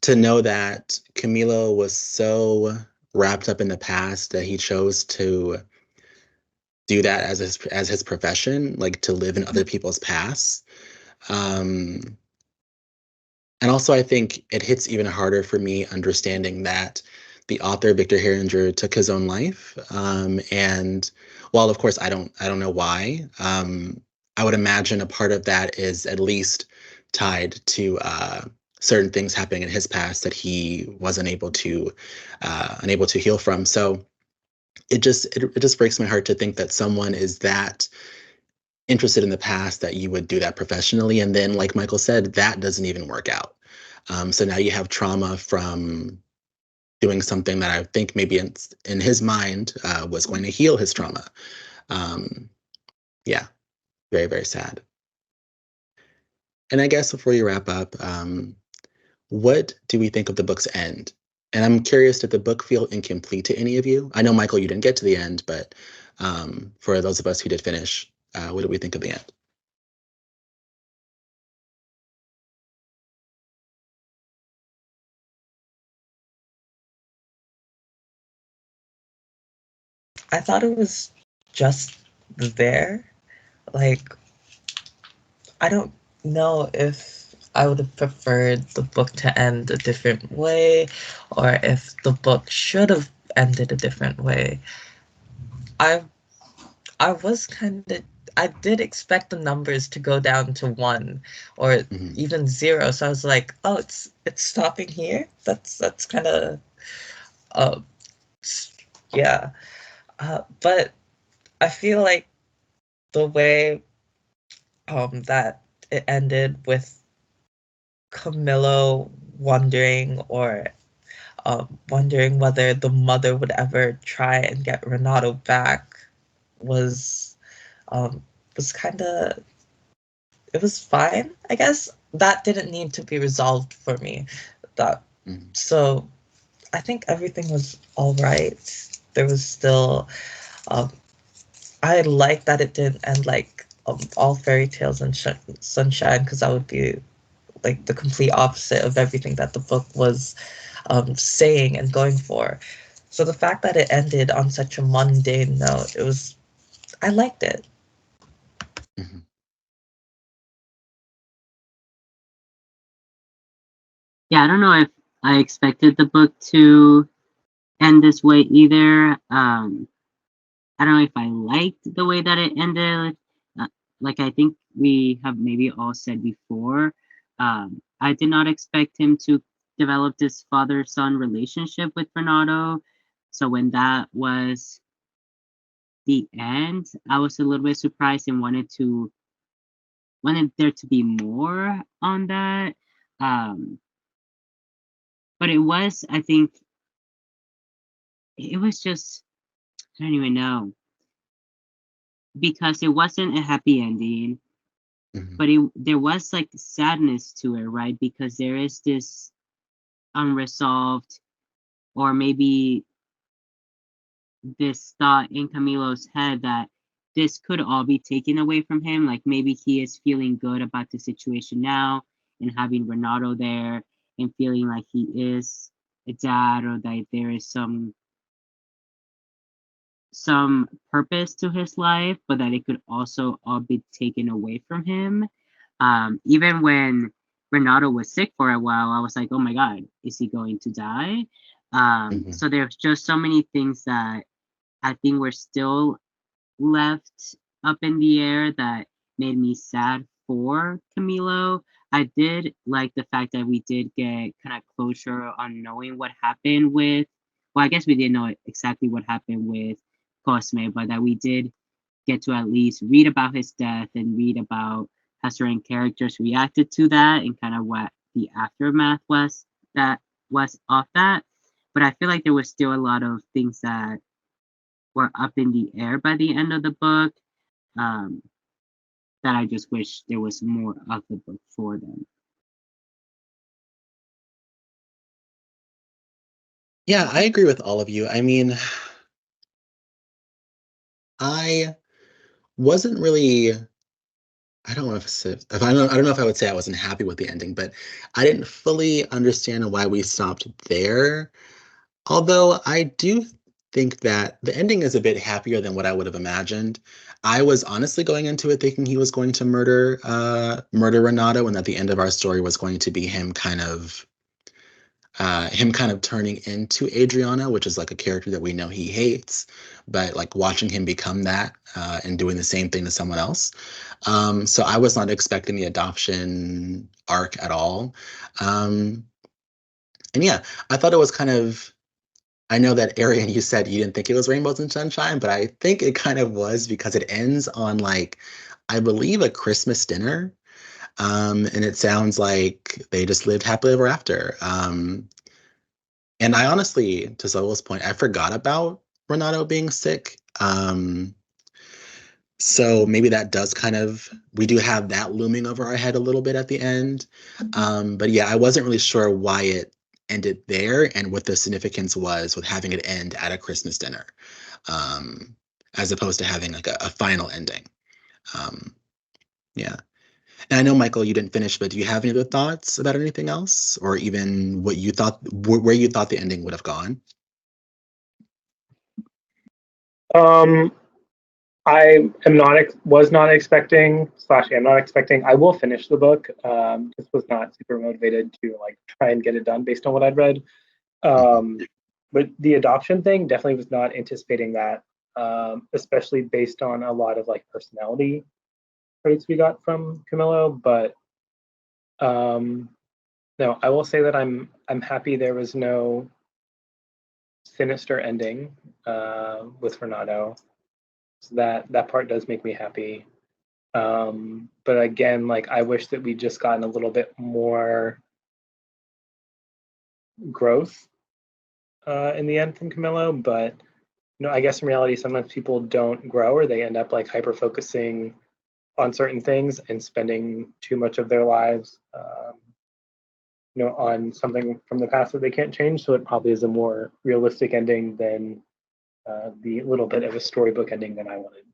to know that Camilo was so wrapped up in the past that he chose to do that as his profession, like to live in other people's pasts. Um, and also, I think it hits even harder for me understanding that the author Victor Heringer took his own life. And while of course I don't know why, I would imagine a part of that is at least tied to certain things happening in his past that he wasn't unable to heal from. So it just breaks my heart to think that someone is that interested in the past that you would do that professionally, and then like Michael said, that doesn't even work out. So now you have trauma from doing something that I think maybe in his mind was going to heal his trauma. Yeah, very, very sad. And I guess before you wrap up, what do we think of the book's end? And I'm curious, did the book feel incomplete to any of you? I know, Michael, you didn't get to the end, but for those of us who did finish, what did we think of the end? I thought it was just there. Like, I don't know if I would have preferred the book to end a different way or if the book should have ended a different way. I I was kind of I did expect the numbers to go down to 1 or Mhm. even 0. So I was like, oh, it's stopping here. That's kind of uh yeah. But I feel like the way that it ended with Camillo wondering whether the mother would ever try and get Renato back was um was kind of, it was fine, I guess. that didn't need to be resolved for me. That so I think everything was all right. There was still um, I like that it didn't end like all fairy tales and sunshine, because that would be like the complete opposite of everything that the book was saying and going for. So the fact that it ended on such a mundane note, I liked it. Mhm. Yeah, I don't know if I expected the book to end this way either. I don't know if I liked the way that it ended. Uh, like I think we have maybe all said before, I did not expect him to develop this father-son relationship with Renato. So when that was the end, I was a little bit surprised and wanted there to be more on that. Um, but it was, I think, it was just I don't even know because it wasn't a happy ending, Mhm. but there was like sadness to it, right? Because there is this unresolved, or maybe this thought in Camilo's head that this could all be taken away from him. Like maybe he is feeling good about the situation now and having Renato there and feeling like he is a dad, or that there is some purpose to his life, but that it could also all be taken away from him. Even when Renato was sick for a while, I was like, oh my God, is he going to die? Mhm. So there's just so many things that I think were still left up in the air that made me sad for Camilo. I did like the fact that we did get kind of closure on knowing what happened with, well, I guess we didn't know exactly what happened with Cosme, but that we did get to at least read about his death and read about how certain characters reacted to that and kind of what the aftermath was that was off that. But I feel like there was still a lot of things that were up in the air by the end of the book, um, that I just wish there was more of the book for them. Yeah, I agree with all of you. I mean, I wasn't really. I don't know if I don't know if I would say I wasn't happy with the ending, but I didn't fully understand why we stopped there. Although I do think that the ending is a bit happier than what I would have imagined. I was honestly going into it thinking he was going to murder Renato, and that the end of our story was going to be him kind of turning into Adriana, which is like a character that we know he hates, but like watching him become that and doing the same thing to someone else. So I was not expecting the adoption arc at all. Um, and yeah, I thought it was kind of. I know that Arian, you said you didn't think it was Rainbows and Sunshine, but I think it kind of was because it ends on like, I believe a Christmas dinner. And it sounds like they just lived happily ever after. And I honestly, to Zoel's point, I forgot about Renato being sick. So maybe that does kind of, we do have that looming over our head a little bit at the end. But yeah, I wasn't really sure why it ended there and what the significance was with having it end at a Christmas dinner, um, as opposed to having like a final ending. Um, yeah. And I know, Michael, you didn't finish, but do you have any other thoughts about anything else, or even what you thought, where you thought the ending would have gone? Um, I am not was not expecting slash am not expecting. I will finish the book. Just was not super motivated to like try and get it done based on what I'd read. Mhm. But the adoption thing definitely was not anticipating that, especially based on a lot of like personality traits we got from Camillo. But um, no, I will say that I'm happy there was no sinister ending with Renato. So that part does make me happy. But again, like I wish that we'd just gotten a little bit more growth in the end from Camillo. But I guess in reality, sometimes people don't grow, or they end up like hyper focusing on certain things and spending too much of their lives, on something from the past that they can't change. So it probably is a more realistic ending than the little bit of a storybook ending that I wanted.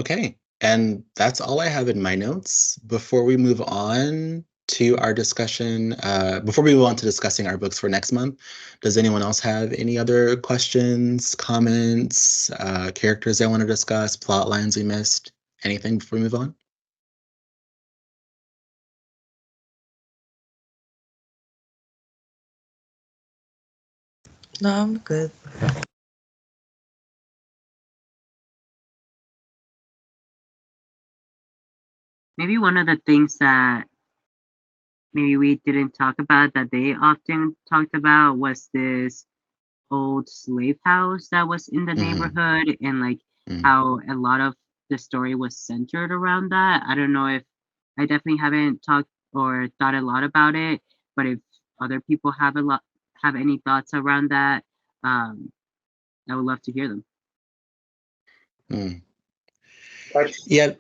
Okay, and that's all I have in my notes. Before we move on to our discussion, before we move on to discussing our books for next month, does anyone else have any other questions, comments, characters they want to discuss, plot lines we missed, anything before we move on? No, I'm good. Maybe one of the things that maybe we didn't talk about that they often talked about was this old slave house that was in the neighborhood, and like how a lot of the story was centered around that. I don't know if I definitely haven't talked or thought a lot about it, but if other people have any thoughts around that, I would love to hear them. Yeah.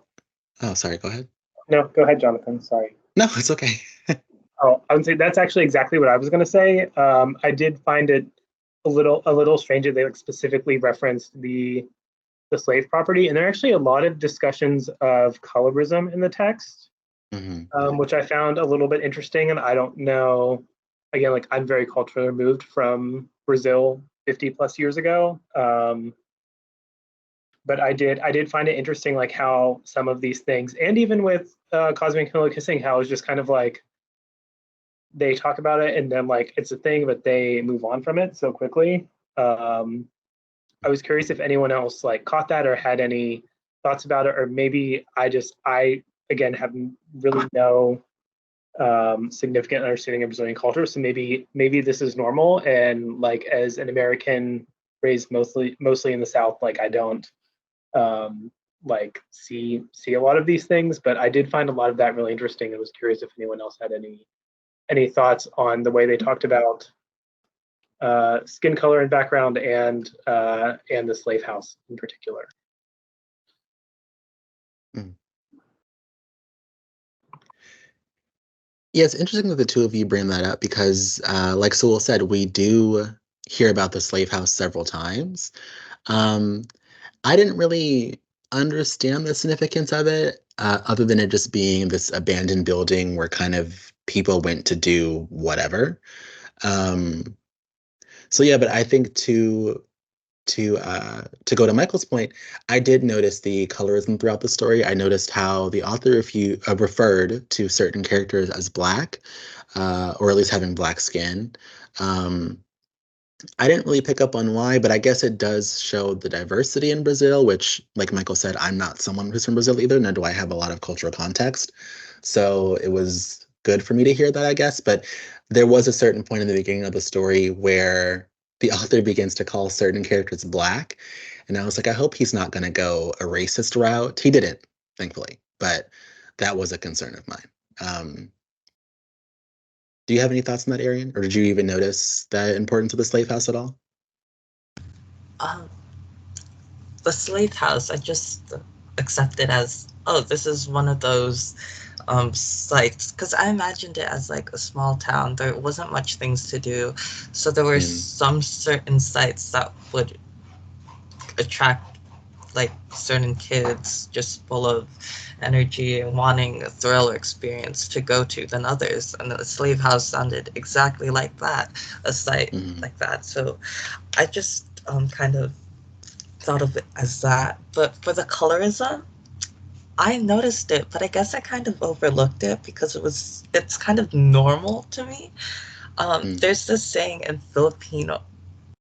Oh, sorry. Go ahead. No, go ahead, Jonathan. Sorry. No, it's okay. Oh, I would say that's actually exactly what I was going to say. I did find it a little strange that they specifically referenced the slave property, and there are actually a lot of discussions of colorism in the text, which I found a little bit interesting. And I don't know, again, like I'm very culturally removed from Brazil 50 plus years ago, but I did find it interesting, like how some of these things, and even with Cosmic and Camilla kissing, how it's just kind of like they talk about it and then like it's a thing, but they move on from it so quickly. I was curious if anyone else like caught that or had any thoughts about it, or maybe I again have really no significant understanding of Brazilian culture, so maybe this is normal, and like as an American raised mostly in the South, like I don't like see a lot of these things, but I did find a lot of that really interesting and was curious if anyone else had any thoughts on the way they talked about skin color and background, and the slave house in particular. Yeah, it's interesting that the two of you bring that up because, like Sewell said, we do hear about the slave house several times. I didn't really understand the significance of it, other than it just being this abandoned building where kind of people went to do whatever. So yeah, but I think to go to Michael's point, I did notice the colorism throughout the story. I noticed how the author, if you referred to certain characters as black, or at least having black skin. I didn't really pick up on why, but I guess it does show the diversity in Brazil, which, like Michael said, I'm not someone who's from Brazil either, nor do I have a lot of cultural context. So it was good for me to hear that, I guess. But there was a certain point in the beginning of the story where the author begins to call certain characters black. And I was like, I hope he's not going to go a racist route. He didn't, thankfully, but that was a concern of mine. Do you have any thoughts on that, Arian? Or did you even notice the importance of the slave house at all? The slave house, I just accepted as, oh, this is one of those sites, because I imagined it as like a small town. There wasn't much things to do, so there were some certain sites that would attract like certain kids just full of energy and wanting a thrill or experience to go to than others, and the slave house sounded exactly like that, a site like that. So I just kind of thought of it as that. But for the colorism, I noticed it, but I guess I kind of overlooked it because it's kind of normal to me. There's this saying in Filipino,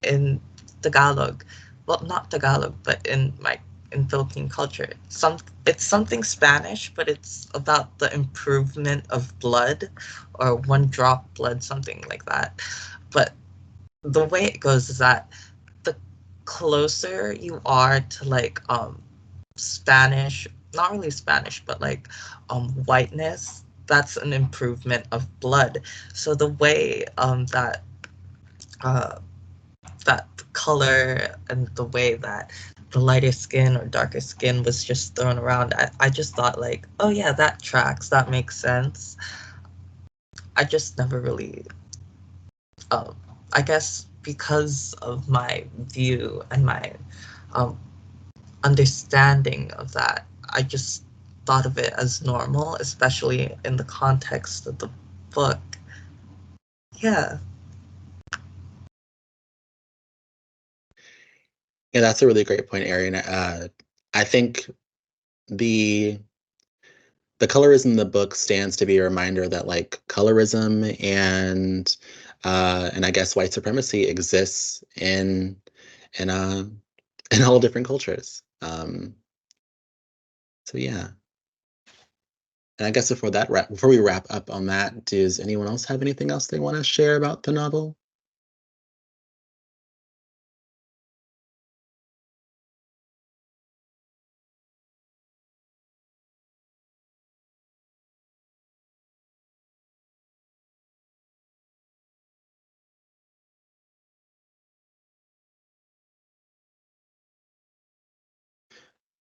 in Tagalog, well, not Tagalog, but in Philippine culture, it's something Spanish, but it's about the improvement of blood, or one drop blood, something like that. But the way it goes is that the closer you are to like Spanish, not really Spanish, but like whiteness, that's an improvement of blood. So the way that that color and the way that the lighter skin or darker skin was just thrown around, I just thought like, oh yeah, that tracks, that makes sense. I just never really, um, I guess because of my view and my um, understanding of that, I just thought of it as normal, especially in the context of the book. Yeah. Yeah, that's a really great point, Arian. I think the colorism in the book stands to be a reminder that like colorism and I guess white supremacy exists in in all different cultures. So yeah. And I guess before we wrap up on that, does anyone else have anything else they want to share about the novel?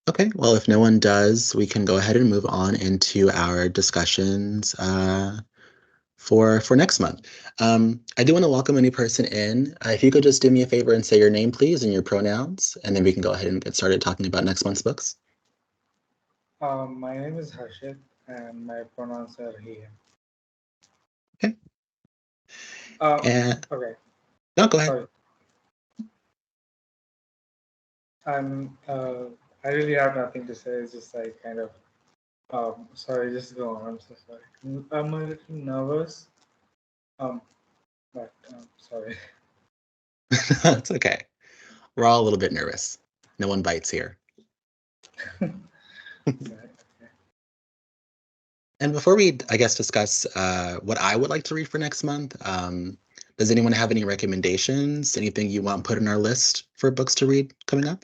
Okay, well, if no one does, we can go ahead and move on into our discussions for next month. I do want to welcome any person in. If you could just do me a favor and say your name, please, and your pronouns, and then we can go ahead and get started talking about next month's books. My name is Harshit, and my pronouns are he, him. Okay. And Okay, no, go ahead. sorry. I'm. I really have nothing to say. It's just like kind of. Sorry, just go on. I'm so sorry. I'm a little nervous. But sorry. It's okay. We're all a little bit nervous. No one bites here. And before we, I guess, discuss what I would like to read for next month, does anyone have any recommendations? Anything you want put in our list for books to read coming up?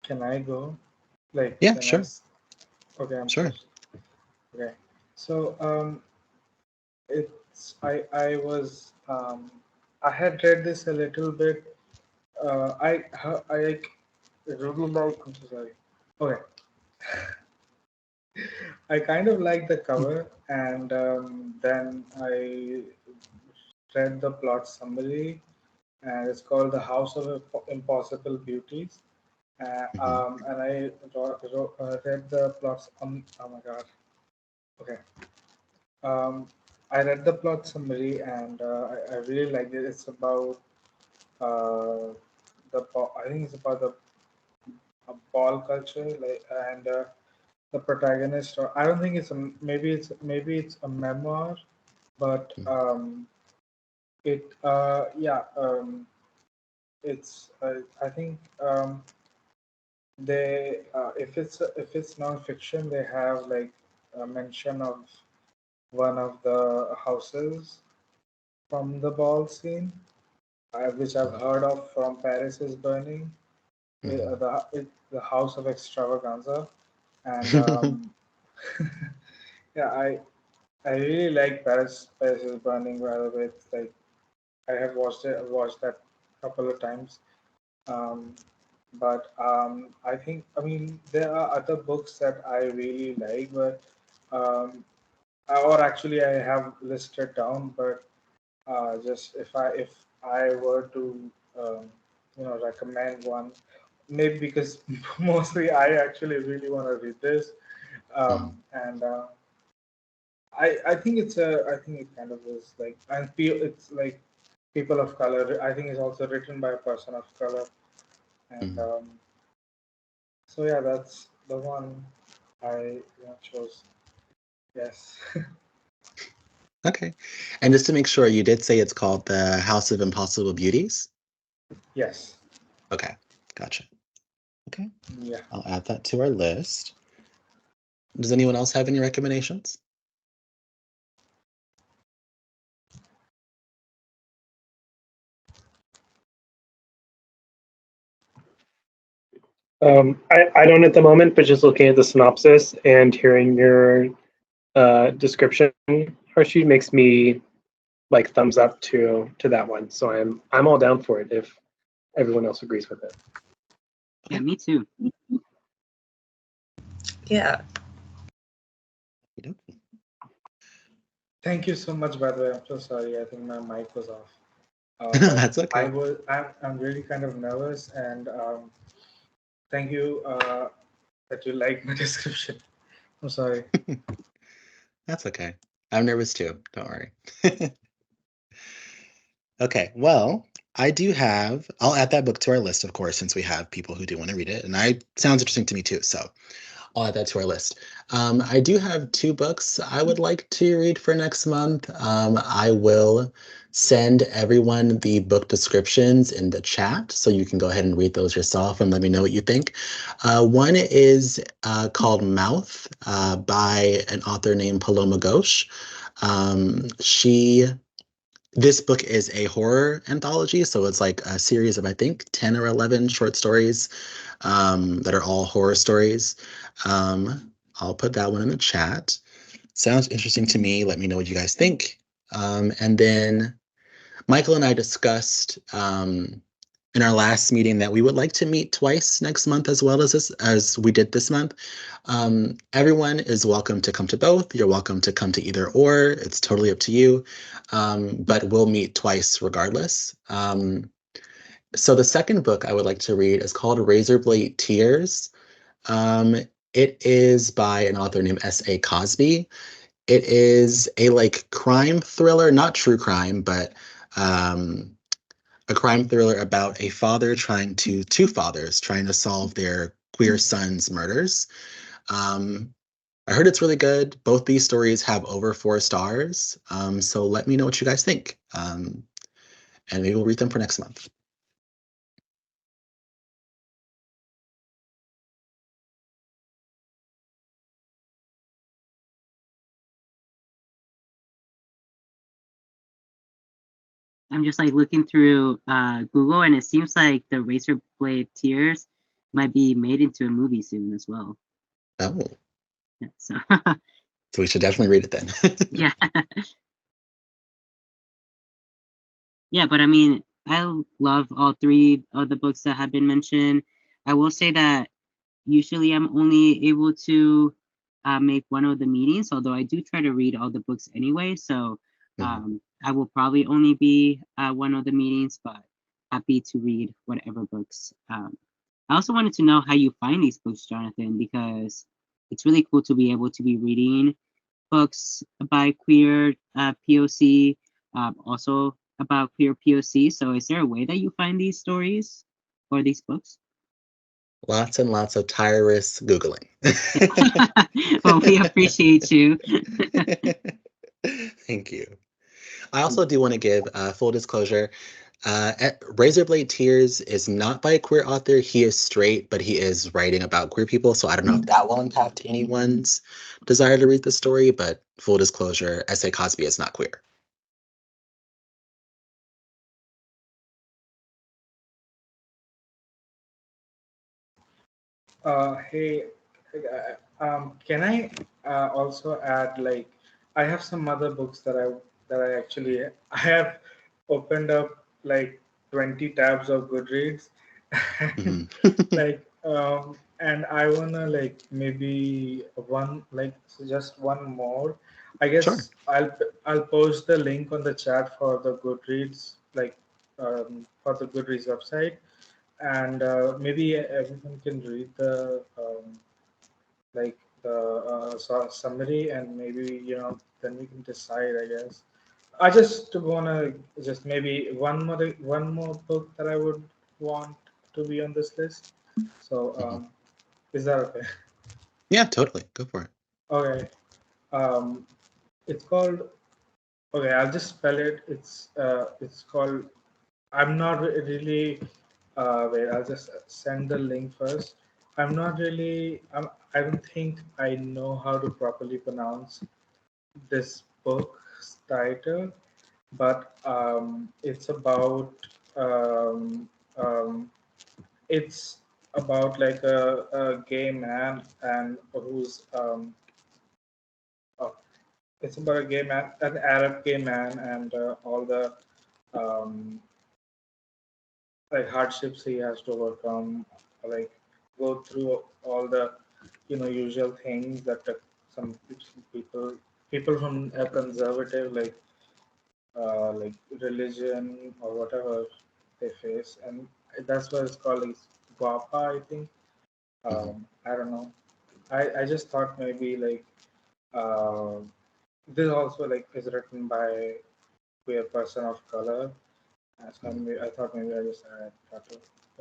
Can I go? Like, Yeah, can sure. Okay, I'm Sure. first. Okay. So it's I had read this a little bit. I like really like. I'm so sorry. Okay. I kind of like the cover, and then I read the plot summary, and it's called The House of Impossible Beauties. Mhm. And I read the plots. Oh my god. Okay. Um, I read the plot summary, and I really liked it. It's about uh, I think it's about the ball culture, like, and the protagonist. Or I don't think it's a maybe it's a memoir, but Mhm. yeah, it's I think they if it's non-fiction, they have like a mention of one of the houses from the ball scene, which I've heard of from Paris is Burning, Mhm. the House of Extravaganza, and yeah, I really like Paris is Burning. By the way, it's like I have watched that a couple of times. Um, but I mean there are other books that I really like, but um, or actually I have listed down, but just if I were to recommend one, maybe because mostly I actually really want to read this, Mhm. and I think I think it kind of is like and it's like people of color. I think it's also written by a person of color, and Mhm. so yeah, that's the one I chose. Yes. Okay. And just to make sure, you did say it's called The House of Impossible Beauties? Yes. Okay, gotcha. Okay, Yeah. I'll add that to our list. Does anyone else have any recommendations? I don't at the moment, but just looking at the synopsis and hearing your description, Harshit, makes me like thumbs up to that one. So I'm all down for it if everyone else agrees with it. Yeah, me too. Yeah. Thank you so much, by the way. I'm so sorry. I think my mic was off. That's okay. I'm really kind of nervous, and thank you that you like my description. I'm sorry. That's okay. I'm nervous too. Don't worry. Okay, well, I'll add that book to our list, of course, since we have people who do want to read it. And sounds interesting to me too. So I'll add that to our list. I do have 2 books I would like to read for next month. I will send everyone the book descriptions in the chat so you can go ahead and read those yourself and let me know what you think. One is called Mouth by an author named Paloma Ghosh. This book is a horror anthology, so it's like a series of, I think, 10 or 11 short stories that are all horror stories. I'll put that one in the chat. Sounds interesting to me. Let me know what you guys think. And then Michael and I discussed in our last meeting that we would like to meet twice next month as well as we did this month. Everyone is welcome to come to both. You're welcome to come to either or. It's totally up to you. But we'll meet twice regardless. So the second book I would like to read is called Razorblade Tears. It is by an author named S.A. Cosby. It is a like crime thriller, not true crime, but a crime thriller about two fathers trying to solve their queer son's murders. I heard it's really good. Both these stories have over 4 stars. So let me know what you guys think. And maybe we'll read them for next month. I'm just like looking through Google, and it seems like the Razorblade Tears might be made into a movie soon as well. Oh, Yeah, so so we should definitely read it then. yeah, yeah. But I mean, I love all 3 of the books that have been mentioned. I will say that usually I'm only able to make one of the meetings, although I do try to read all the books anyway. So I will probably only be one of the meetings, but happy to read whatever books. I also wanted to know how you find these books, Jonathan, because it's really cool to be able to be reading books by queer POC, also about queer POC. So is there a way that you find these stories or these books? Lots and lots of tireless Googling. Well, we appreciate you. Thank you. I also do want to give full disclosure. Razorblade Tears is not by a queer author. He is straight, but he is writing about queer people. So I don't know if that will impact anyone's desire to read the story, but full disclosure, S.A. Cosby is not queer. Hey, can I also add, like, I have some other books that I actually I have opened up like 20 tabs of Goodreads, Mhm. like and I wanna like maybe one like just one more. I Sure. guess I'll post the link on the chat for the Goodreads, like for the Goodreads website, and maybe everyone can read the like the summary, and maybe then we can decide, I guess. I just want to just maybe one more book that I would want to be on this list. So is that okay? Yeah, totally. Go for it. Okay. It's called Okay, I'll just spell it. It's called. I'm not really. Wait, I'll just send the link first. I'm not really. I don't think I know how to properly pronounce this book's title, but it's about it's about like a gay man and who's uh, it's about a gay man, an Arab gay man, and all the um, like hardships he has to overcome, like go through all the usual things that some people from a conservative like religion or whatever they face, and that's what it's called, is guapa, I think. Mhm. I don't know. I just thought maybe like uh, this also like is written by a person of color. So Mhm. I thought maybe I just had to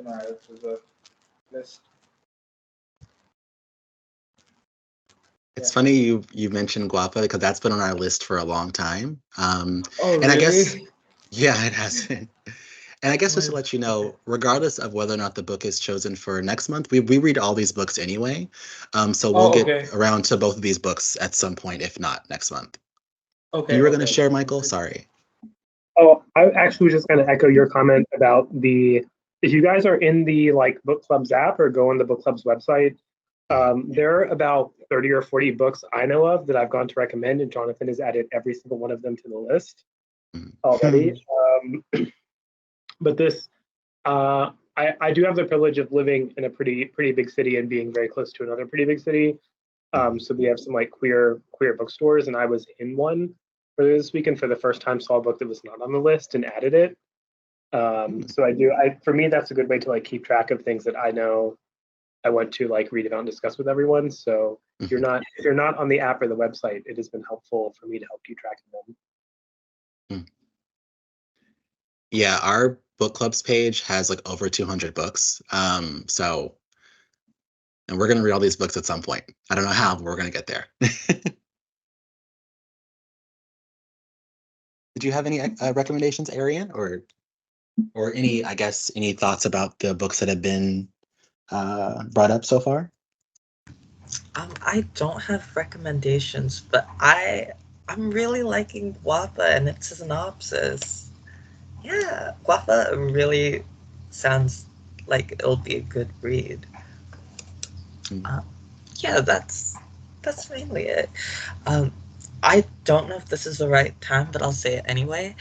add it to the list. It's Yeah. funny you mentioned Guapa because that's been on our list for a long time. Oh And I guess, really? yeah, it has been. And I Oh guess just my. to let you Okay. know, regardless of whether or not the book is chosen for next month, we read all these books anyway. So we'll Oh get okay. around to both of these books at some point, if not next month. Okay. You were going to Okay. share, Sounds Michael? good. Sorry. Oh, I actually was just going to echo your comment about the. If you guys are in the like book clubs app or go on the book club's website, Mhm. there are about 30 or 40 books I know of that I've gone to recommend, and Jonathan has added every single one of them to the list already. But this, I do have the privilege of living in a pretty big city and being very close to another pretty big city. Mhm. So we have some like queer bookstores, and I was in one for this weekend for the first time. Saw a book that was not on the list and added it. Mhm. So I do. For me, that's a good way to like keep track of things that I know I want to like read about and discuss with everyone. So Mhm. if you're not on the app or the website, it has been helpful for me to help keep track of them. Mhm. Yeah, our book clubs page has like over 200 books. And we're going to read all these books at some point. I don't know how, but we're going to get there. Did you have any recommendations, Arian, or any, I guess, any thoughts about the books that have been brought up so far? I don't have recommendations, but I'm really liking Guapa and its synopsis. Yeah, Guapa really sounds like it'll be a good read. Mm. Uh, yeah, that's mainly it. Um, I don't know if this is the right time, but I'll say it anyway.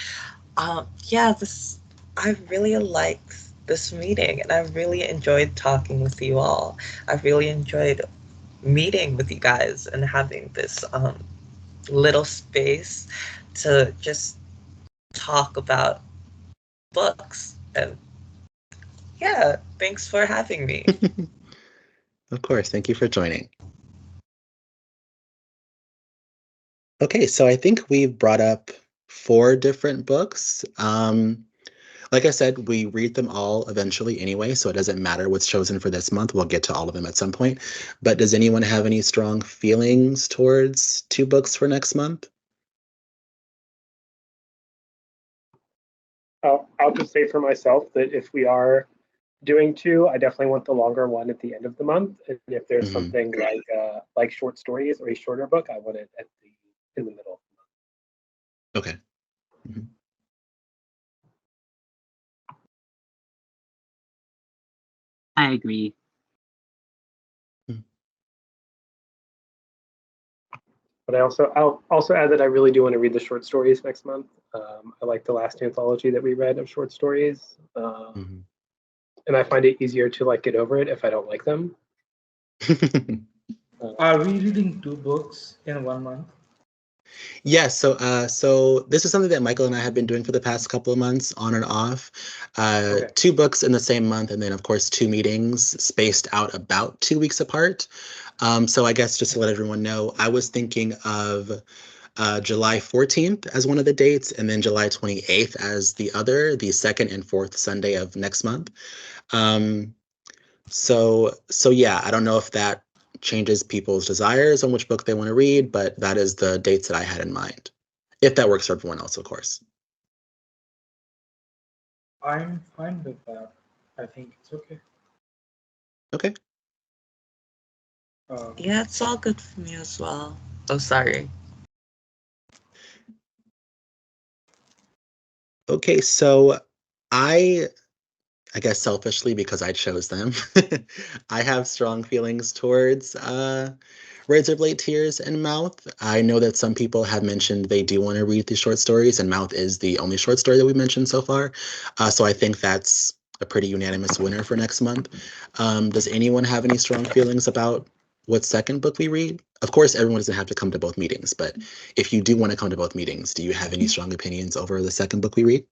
Yeah, this I really liked this meeting, and I really enjoyed talking with you all. I really enjoyed meeting with you guys and having this little space to just talk about books. And yeah, thanks for having me. Of course. Thank you for joining. Okay, so I think we've brought up 4 different books. Like I said, we read them all eventually anyway, so it doesn't matter what's chosen for this month. We'll get to all of them at some point. But does anyone have any strong feelings towards 2 books for next month? I'll just say for myself that if we are doing two, I definitely want the longer one at the end of the month. And if there's Mhm. something like short stories or a shorter book, I want it at the in the middle. Okay. Mhm. I agree. But I'll also add that I really do want to read the short stories next month. I like the last anthology that we read of short stories, Mhm. and I find it easier to like get over it if I don't like them. Uh, Are we reading 2 books in 1 month? Yes, so this is something that Michael and I have been doing for the past couple of months, on and off. Okay. 2 books in the same month, and then of course 2 meetings spaced out about 2 weeks apart. So I guess just to let everyone know, I was thinking of July 14th as one of the dates, and then July 28th as the other, the second and fourth Sunday of next month. Um, so yeah, I don't know if that changes people's desires on which book they want to read, but that is the dates that I had in mind. if that works for everyone else, of course. I'm fine with that. I think it's okay. Okay. Yeah, it's all good for me as well. Oh, sorry. Okay, so I guess selfishly, because I chose them, I have strong feelings towards Razorblade Tears and Mouth. I know that some people have mentioned they do want to read the short stories, and Mouth is the only short story that we mentioned so far. So I think that's a pretty unanimous winner for next month. Does anyone have any strong feelings about what second book we read? Of course, everyone doesn't have to come to both meetings, but if you do want to come to both meetings, do you have any strong opinions over the second book we read?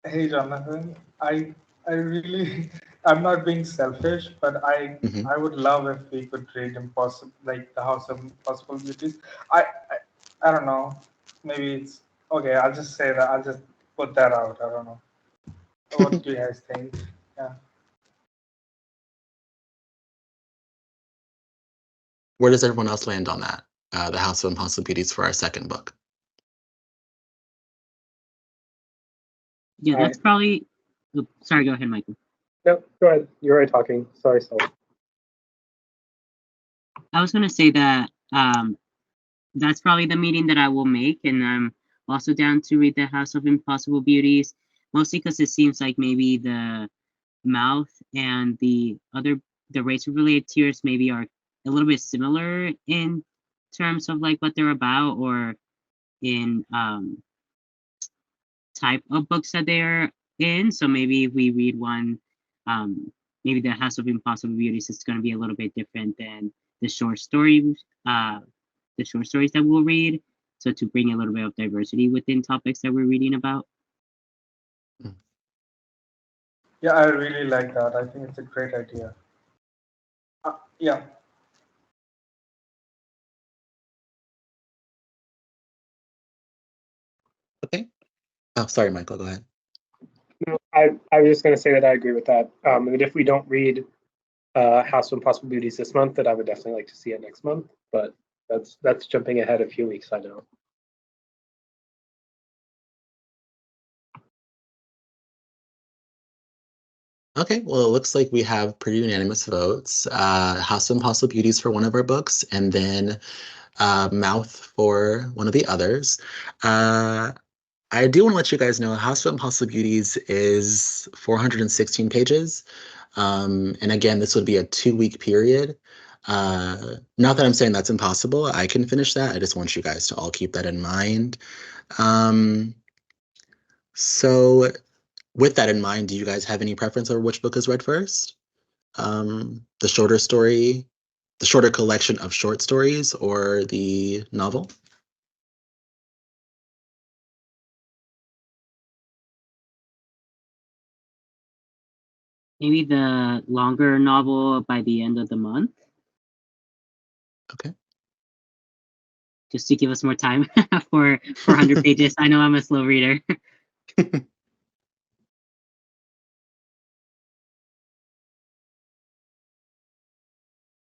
Hey Jonathan, I really I'm not being selfish, but Mhm. I would love if we could read Impossible, like the House of Impossible Beauties. I don't know. Maybe it's okay. I'll just say that. I'll just put that out. I don't know. What do you guys think? Yeah. Where does everyone else land on that? The House of Impossible Beauties for our second book. Yeah, I, that's probably. Oh, sorry, go ahead, Michael. no, go ahead. You're already talking. Sorry, Saul. I was gonna say that that's probably the meeting that I will make, and I'm also down to read the House of Impossible Beauties, mostly because it seems like maybe the Mouth and the race-related tears maybe are a little bit similar in terms of like what they're about, or in type of books that they're in. So maybe if we read one, maybe the House of Impossible Beauties is going to be a little bit different than the short stories, the short stories that we'll read. So to bring a little bit of diversity within topics that we're reading about. Yeah, I really like that. I think it's a great idea. Yeah. Okay. Oh, sorry, Michael, go ahead. No, I was just going to say that I agree with that. And if we don't read House of Impossible Beauties this month, that I would definitely like to see it next month. But that's jumping ahead a few weeks, I know. Okay, well, it looks like we have pretty unanimous votes. House of Impossible Beauties for one of our books, and then Mouth for one of the others. I do want to let you guys know House of Impossible Beauties is 416 pages. And again, this would be a 2-week period. Not that I'm saying that's impossible. I can finish that. I just want you guys to all keep that in mind. So with that in mind, do you guys have any preference over which book is read first? The shorter story, the shorter collection of short stories, or the novel? Maybe the longer novel by the end of the month. Okay. Just to give us more time for 400 pages. I know I'm a slow reader.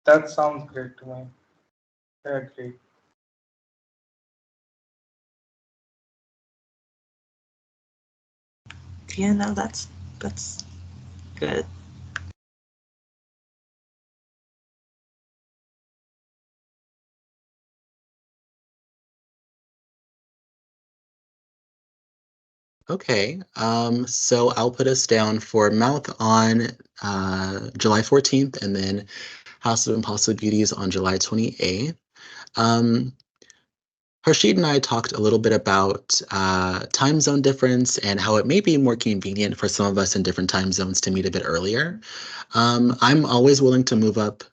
That sounds great to me. I agree. Yeah, no, that's good. Okay, so I'll put us down for Mouth on July 14th, and then House of Impossible Beauties on July 28th. Harshid and I talked a little bit about time zone difference and how it may be more convenient for some of us in different time zones to meet a bit earlier. I'm always willing to move up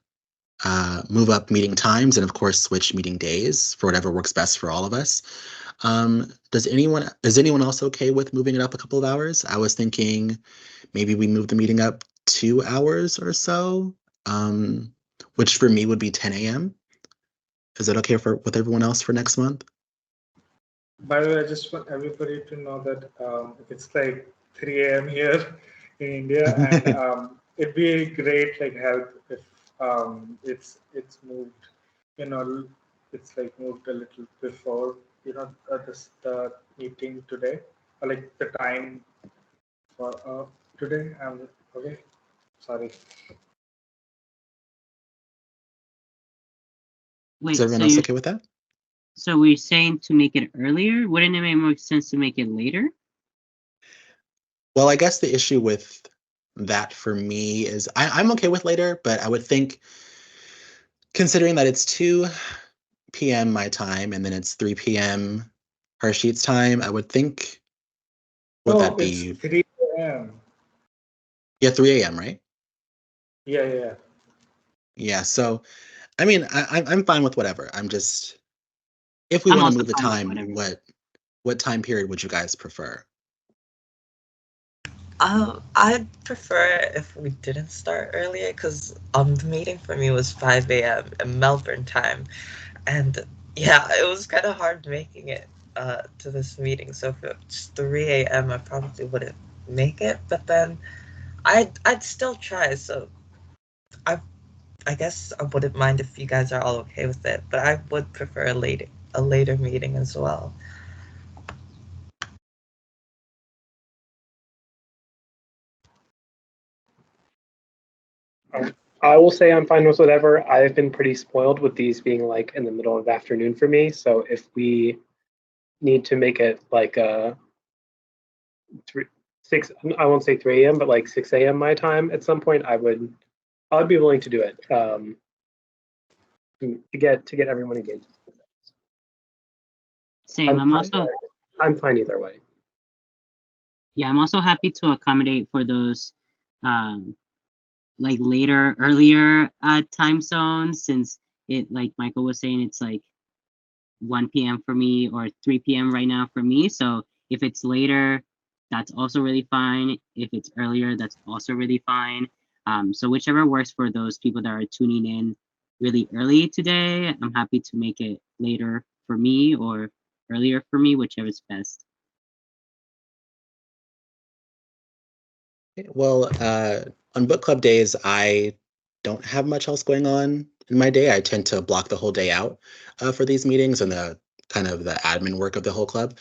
meeting times, and of course switch meeting days for whatever works best for all of us. Is anyone else okay with moving it up a couple of hours? I was thinking maybe we move the meeting up 2 hours or so, which for me would be 10 a.m. Is that okay with everyone else for next month? By the way, I just want everybody to know that it's like 3 a.m. here in India, and it'd be a great like help if it's moved. You know, it's like moved a little before the meeting today, or like the time for today. Okay. Sorry. Wait, Is everyone else okay with that? So we're saying to make it earlier? Wouldn't it make more sense to make it later? Well, I guess the issue with that for me is I'm okay with later, but I would think, considering that it's 2 p.m. my time and then it's 3 p.m. Harshit's time, I would think, would No, that it's be 3 a.m. 3 a.m., right? Yeah. Yeah, so I mean, I'm fine with whatever. I'm just, if we I'm want to also move the fine with time, whatever. what time period would you guys prefer? I'd prefer if we didn't start earlier because the meeting for me was 5 a.m. in Melbourne time, and yeah, it was kind of hard making it to this meeting. So if it's 3 a.m., I probably wouldn't make it, but then I'd still try. So I guess I wouldn't mind if you guys are all okay with it, but I would prefer a later meeting as well. I will say I'm fine with whatever. I've been pretty spoiled with these being like in the middle of the afternoon for me. So if we need to make it like three, 6, I won't say 3 a.m., but like 6 a.m. my time at some point, I'd be willing to do it to get everyone engaged. Same. I'm fine either way. Yeah, I'm also happy to accommodate for those like earlier time zones, since it, like Michael was saying, it's like 1 p.m. for me or 3 p.m. right now for me. So if it's later, that's also really fine. If it's earlier, that's also really fine. So whichever works for those people that are tuning in really early today, I'm happy to make it later for me or earlier for me, whichever is best. Well, on book club days, I don't have much else going on in my day. I tend to block the whole day out for these meetings and the kind of the admin work of the whole club.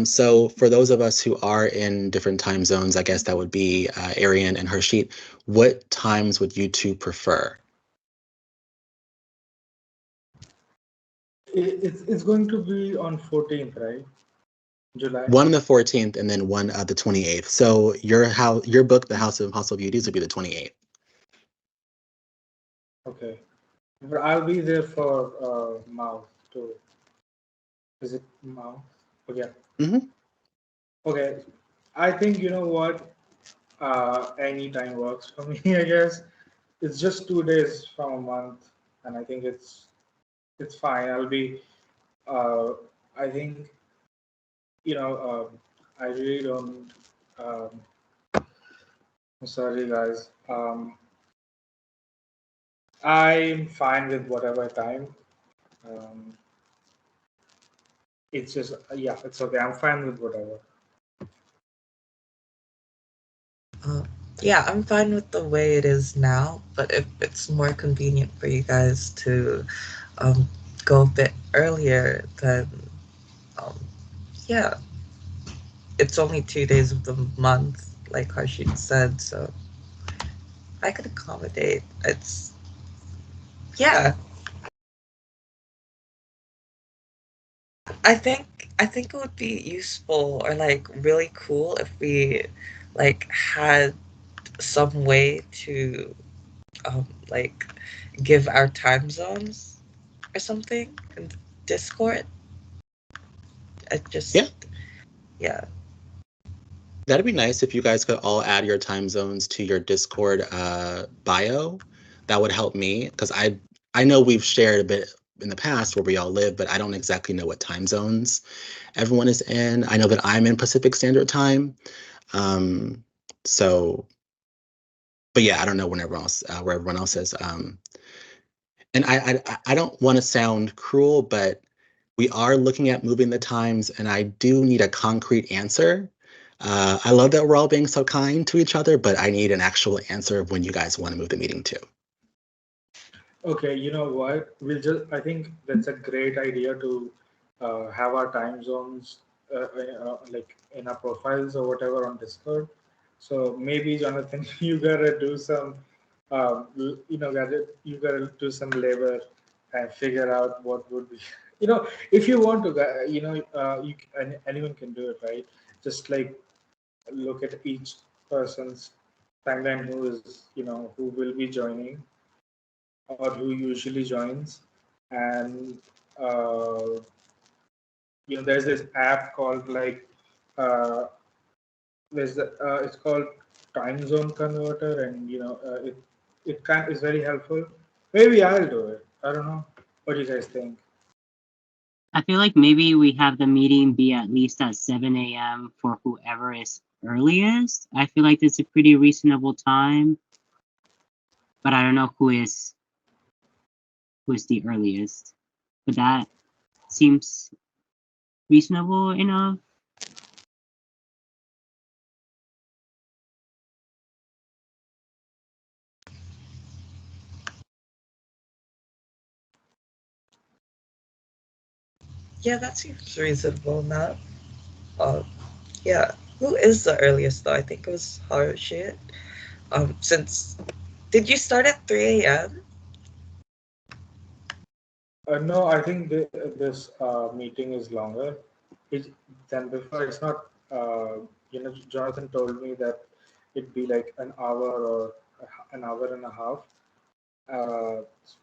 So for those of us who are in different time zones, I guess that would be Arian and Harshit. What times would you two prefer? It's going to be on 14th, right? July. One on the 14th and then one the 28th. So your book, The House of Impossible Beauties, would be the 28th. Okay. But I'll be there for mouth too. Is it mouth? Okay. Mm-hmm. Okay. I think you know what? Any time works for me, I guess. It's just 2 days from a month, and I think it's fine. I'll be I think I really don't I'm sorry guys. I'm fine with whatever time. Um, it's just yeah, it's okay. I'm fine with whatever. Yeah, I'm fine with the way it is now, but if it's more convenient for you guys to um, go a bit earlier, then um, yeah, it's only 2 days of the month, like Harshit said, so I could accommodate. Yeah, I think it would be useful or like really cool if we like had some way to like give our time zones or something in Discord. I just Yeah, yeah. that'd be nice if you guys could all add your time zones to your Discord bio. That would help me because I know we've shared a bit in the past where we all live, but I don't exactly know what time zones everyone is in. I know that I'm in Pacific Standard Time. Um, so, but yeah, I don't know when everyone else where everyone else is. And I don't want to sound cruel, but we are looking at moving the times, and I do need a concrete answer. I love that we're all being so kind to each other, but I need an actual answer of when you guys want to move the meeting to. Okay, you know what? I think that's a great idea to have our time zones like in our profiles or whatever on Discord. So maybe Jonathan, you gotta do some, you gotta do some labor and figure out what would be, if you want to, anyone can do it, right? Just like look at each person's timeline who is, who will be joining or who usually joins, and uh, there's this app called like uh, it's called time zone converter, and it can is very helpful. Maybe I'll do it. I don't know. What do you guys think? I feel like maybe we have the meeting be at least at 7 a.m. for whoever is earliest. I feel like it's a pretty reasonable time, but I don't know who is the earliest. But that seems reasonable enough. Yeah, that seems reasonable. Not, yeah. Who is the earliest though? I think it was Harshit. Since did you start at 3 a.m.? No, I think this meeting is longer than before. It's not. Jonathan told me that it'd be like an hour or an hour and a half.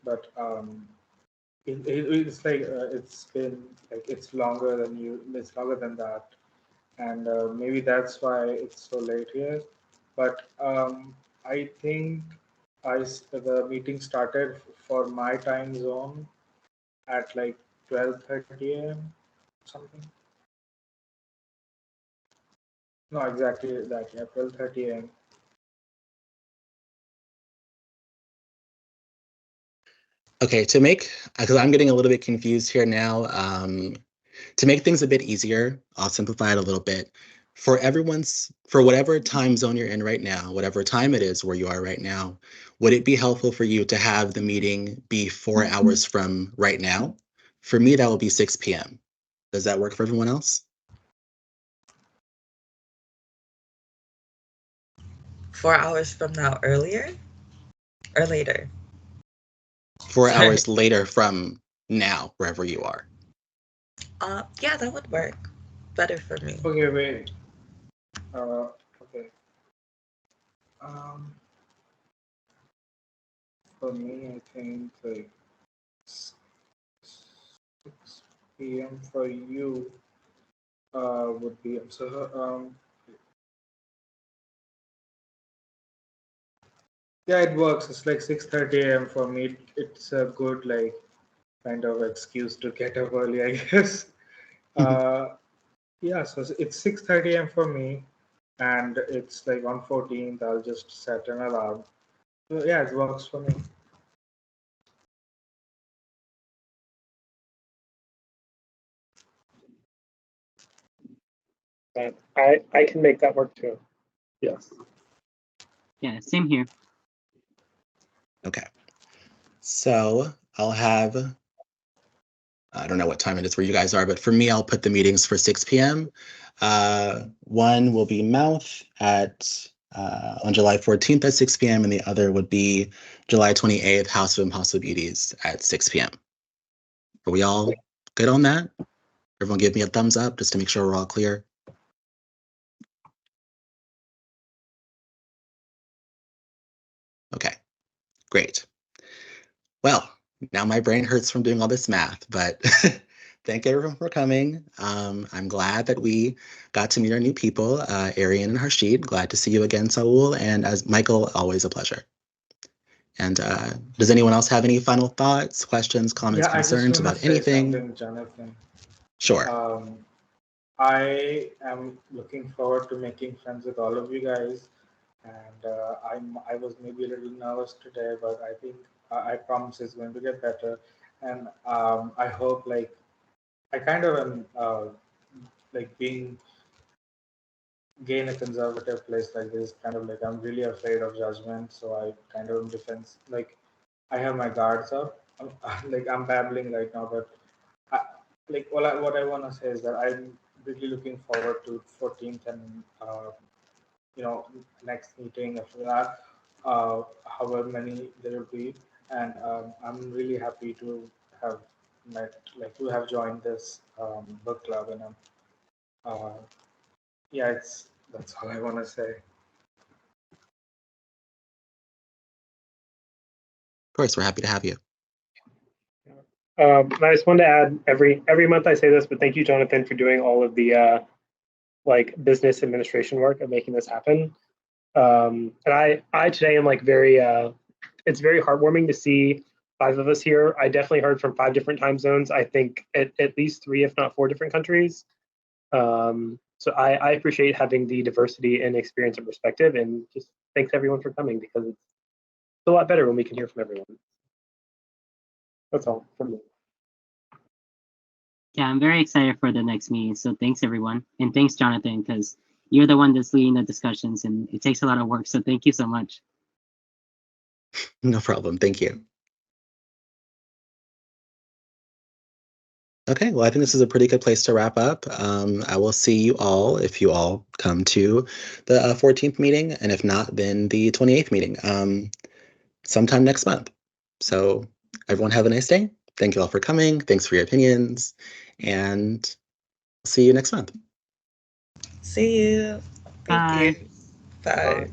But it's like it's been like it's longer than you. It's longer than that, and maybe that's why it's so late here. But I think the meeting started for my time zone at like 12:30 a.m. something. No, exactly that. Yeah, 12:30 a.m. Okay, because I'm getting a little bit confused here now. To make things a bit easier, I'll simplify it a little bit. For whatever time zone you're in right now, whatever time it is where you are right now, would it be helpful for you to have the meeting be 4 hours from right now? For me, that will be 6 p.m. Does that work for everyone else? 4 hours from now, earlier or later? 4 hours later from now, wherever you are. Yeah, that would work better for me. Okay, wait. Okay. Um, for me, I think like 6 p.m. for you would be so. Yeah, it works. It's like 6:30 a.m. for me. It's a good like kind of excuse to get up early, I guess. Uh, yeah, so it's 6:30 a.m. for me, and it's like on 14th. I'll just set an alarm. So yeah, it works for me. But I can make that work too. Yes. Yeah, same here. Okay. So I'll have, I don't know what time it is where you guys are, but for me, I'll put the meetings for 6 p.m. One will be Mouth at on July 14th at 6 p.m. and the other would be July 28th, House of Impossible Beauties at 6 p.m. Are we all good on that? Everyone give me a thumbs up just to make sure we're all clear. Okay, great. Well, now my brain hurts from doing all this math, but thank everyone for coming. I'm glad that we got to meet our new people, Arian and Harshid. Glad to see you again, Saul. And as Michael, always a pleasure. And does anyone else have any final thoughts, questions, comments, Yeah, I just concerns want to about say anything? something, Jonathan. Sure. I am looking forward to making friends with all of you guys, and I was maybe a little nervous today, but I think I promise it's going to get better, and I hope like I kind of am like being gain a conservative place like this, kind of like I'm really afraid of judgment, so I kind of am defense like I have my guards up. Like I'm babbling right now, but like what I want to say is that I'm really looking forward to 14th and next meeting after that, however many there will be, and I'm really happy to have to have joined this book club, and uh, yeah, that's all I want to say. Of course, we're happy to have you. I just wanted to add every month I say this, but thank you, Johnathan, for doing all of the like business administration work of making this happen. And I today am like very it's very heartwarming to see 5 of us here. I definitely heard from 5 different time zones. I think at least 3, if not 4 different countries. So I appreciate having the diversity and experience and perspective, and just thanks everyone for coming, because it's a lot better when we can hear from everyone. That's all from me. Yeah, I'm very excited for the next meeting. So thanks everyone, and thanks Johnathan, because you're the one that's leading the discussions, and it takes a lot of work. So thank you so much. No problem. Thank you. Okay, well, I think this is a pretty good place to wrap up. I will see you all if you all come to the 14th meeting, and if not, then the 28th meeting sometime next month. So everyone have a nice day. Thank you all for coming. Thanks for your opinions, and see you next month. See you. Thank Bye. you. Bye.